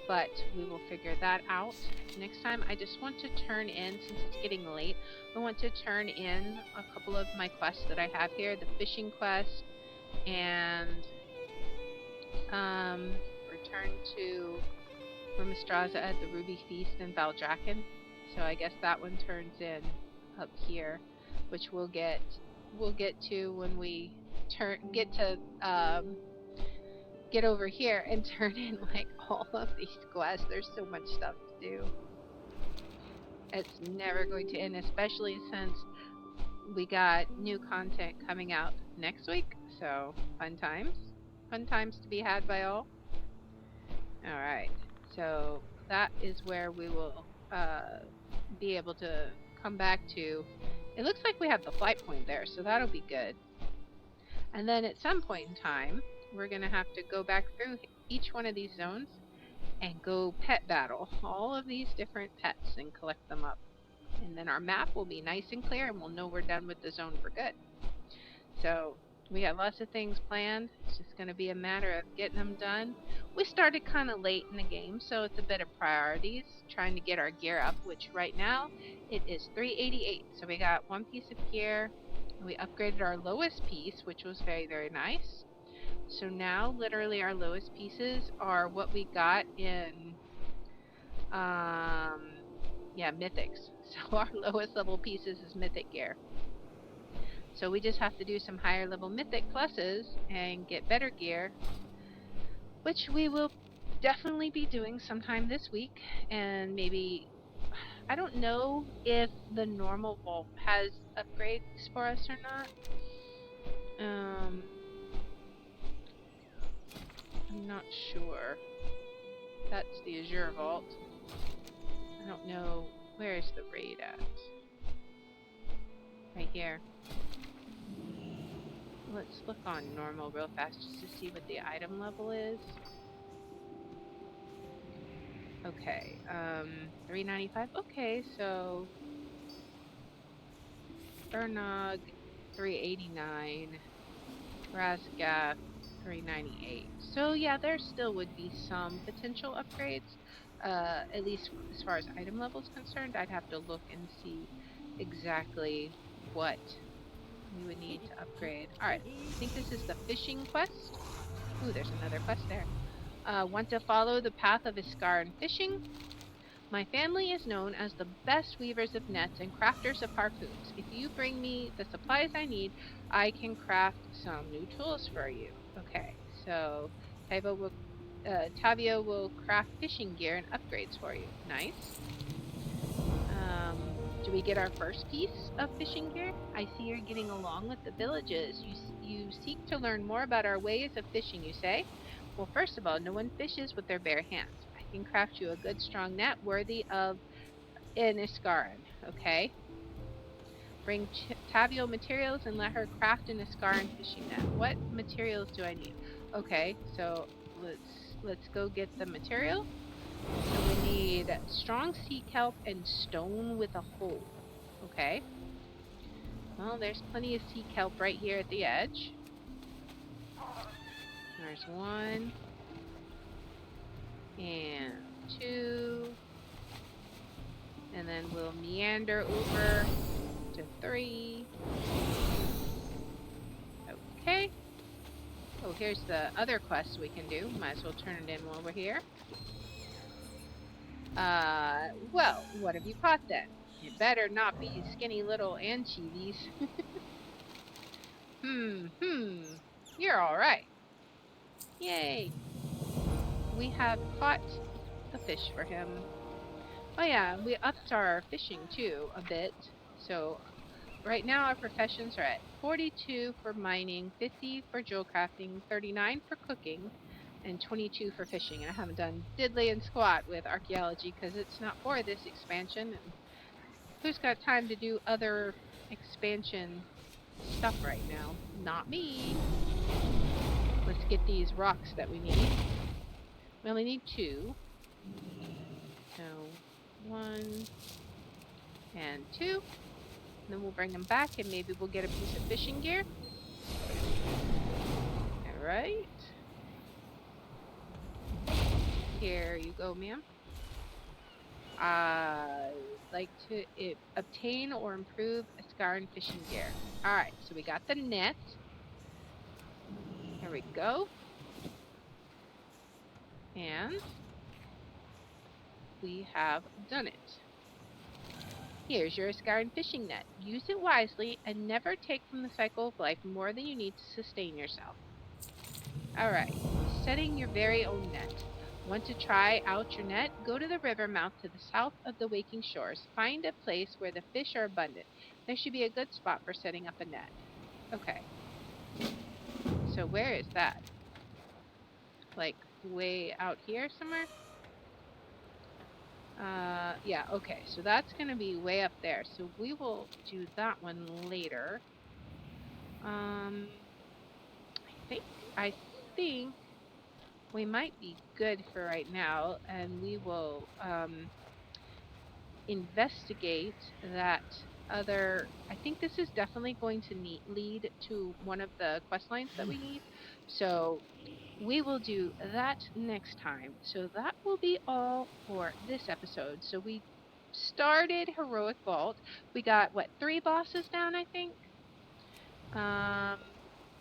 but we will figure that out next time. I just want to turn in, since it's getting late, I want to turn in a couple of my quests that I have here. The fishing quest and return to Vermistraza at the Ruby Feast in Valdraken. So I guess that one turns in up here, which we'll get to when we get over here and turn in like all of these quests. There's so much stuff to do. It's never going to end, especially since we got new content coming out next week. So fun times to be had by all. Alright, so that is where we will be able to come back to. It looks like we have the flight point there, so that'll be good. And then at some point in time, we're going to have to go back through each one of these zones and go pet battle all of these different pets and collect them up. And then our map will be nice and clear and we'll know we're done with the zone for good. So we have lots of things planned. It's just going to be a matter of getting them done. We started kind of late in the game, so it's a bit of priorities, trying to get our gear up, which right now it is 388. So we got one piece of gear. We upgraded our lowest piece, which was very, very nice. So now literally our lowest pieces are what we got in mythics. So our lowest level pieces is mythic gear. So we just have to do some higher level mythic pluses and get better gear, which we will definitely be doing sometime this week. And maybe, I don't know if the normal vault has upgrades for us or not. I'm not sure. That's the Azure Vault. I don't know. Where is the raid at? Right here. Let's look on normal real fast just to see what the item level is. Okay, 395. Okay, so Ernog 389, Razgath 398. So yeah, there still would be some potential upgrades. At least as far as item level is concerned, I'd have to look and see exactly what we would need to upgrade. Alright, I think this is the fishing quest. Ooh, there's another quest there. Want to follow the path of Iskaran fishing? My family is known as the best weavers of nets and crafters of harpoons. If you bring me the supplies I need, I can craft some new tools for you. Okay, so Tavio will craft fishing gear and upgrades for you. Nice. Do we get our first piece of fishing gear? I see you're getting along with the villages. You seek to learn more about our ways of fishing, you say? Well, first of all, no one fishes with their bare hands. I can craft you a good strong net worthy of an Iskaran, okay? Bring Tavio materials and let her craft an Iskaran fishing net. What materials do I need? Okay, so let's go get the material. So we need strong sea kelp and stone with a hole. Okay. Well, there's plenty of sea kelp right here at the edge. There's 1. And 2. And then we'll meander over to 3. Okay. Oh, here's the other quest we can do. Might as well turn it in while we're here. Well, what have you caught then? It better not be skinny little anchovies. You're alright. Yay. We have caught the fish for him. Oh yeah, we upped our fishing too a bit. So right now our professions are at 42 for mining, 50 for jewel crafting, 39 for cooking, and 22 for fishing. And I haven't done diddly and squat with archaeology because it's not for this expansion. And who's got time to do other expansion stuff right now? Not me. Let's get these rocks that we need. We only need 2. So 1 and 2. And then we'll bring them back and maybe we'll get a piece of fishing gear. Alright. Here you go, ma'am. Like to obtain or improve Iskaran fishing gear. Alright, so we got the net. There we go. And we have done it. Here's your Iskaran fishing net. Use it wisely and never take from the cycle of life more than you need to sustain yourself. Alright, setting your very own net. Want to try out your net? Go to the river mouth to the south of the waking shores. Find a place where the fish are abundant. There should be a good spot for setting up a net. Okay. So where is that? Like way out here somewhere? Yeah, okay, so that's going to be way up there. So we will do that one later. I think we might be good for right now, and we will investigate that other. I think this is definitely going to lead to one of the quest lines that we need. So we will do that next time. So that will be all for this episode. So we started Heroic Vault. We got what, 3 bosses down, I think?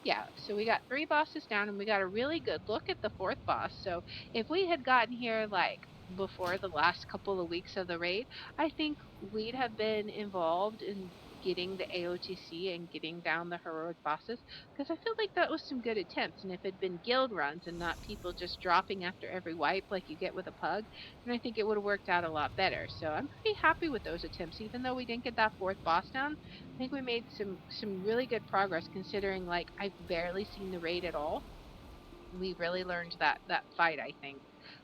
Yeah, so we got 3 bosses down and we got a really good look at the 4th boss. So if we had gotten here like before the last couple of weeks of the raid, I think we'd have been involved in getting the AOTC and getting down the heroic bosses, because I feel like that was some good attempts. And if it had been guild runs and not people just dropping after every wipe like you get with a pug, then I think it would have worked out a lot better. So I'm pretty happy with those attempts. Even though we didn't get that 4th boss down, I think we made some really good progress, considering like I've barely seen the raid at all. We really learned that fight, I think.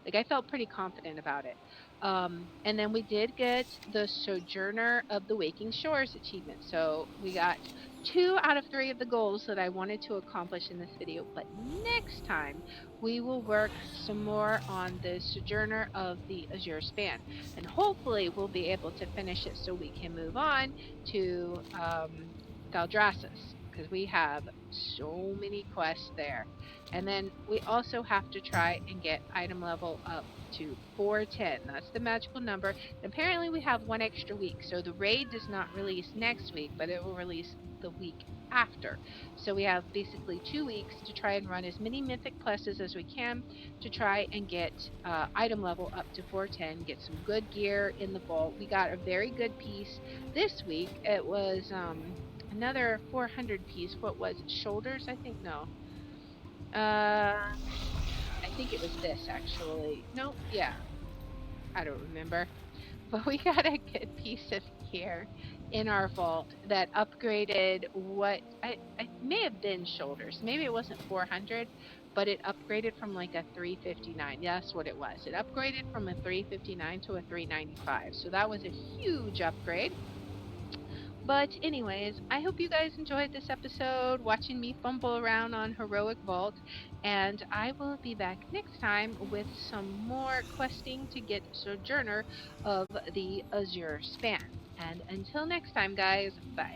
Like I felt pretty confident about it. And then we did get the Sojourner of the Waking Shores achievement. So we got 2 out of 3 of the goals that I wanted to accomplish in this video. But next time we will work some more on the Sojourner of the Azure Span. And hopefully we'll be able to finish it so we can move on to Thaldraszus, because we have so many quests there. And then we also have to try and get item level up to 410. That's the magical number. And apparently we have 1 extra week. So the raid does not release next week, but it will release the week after. So we have basically 2 weeks to try and run as many mythic pluses as we can to try and get item level up to 410, get some good gear in the vault. We got a very good piece this week. It was another 400 piece. What was it? Shoulders, I think? No. I think it was this actually. No, yeah. I don't remember. But we got a good piece of gear in our vault that upgraded what I may have been shoulders. Maybe it wasn't 400, but it upgraded from like a 359. Yeah, that's what it was. It upgraded from a 359 to a 395. So that was a huge upgrade. But anyways, I hope you guys enjoyed this episode, watching me fumble around on Heroic Vault, and I will be back next time with some more questing to get Sojourner of the Azure Span. And until next time, guys, bye.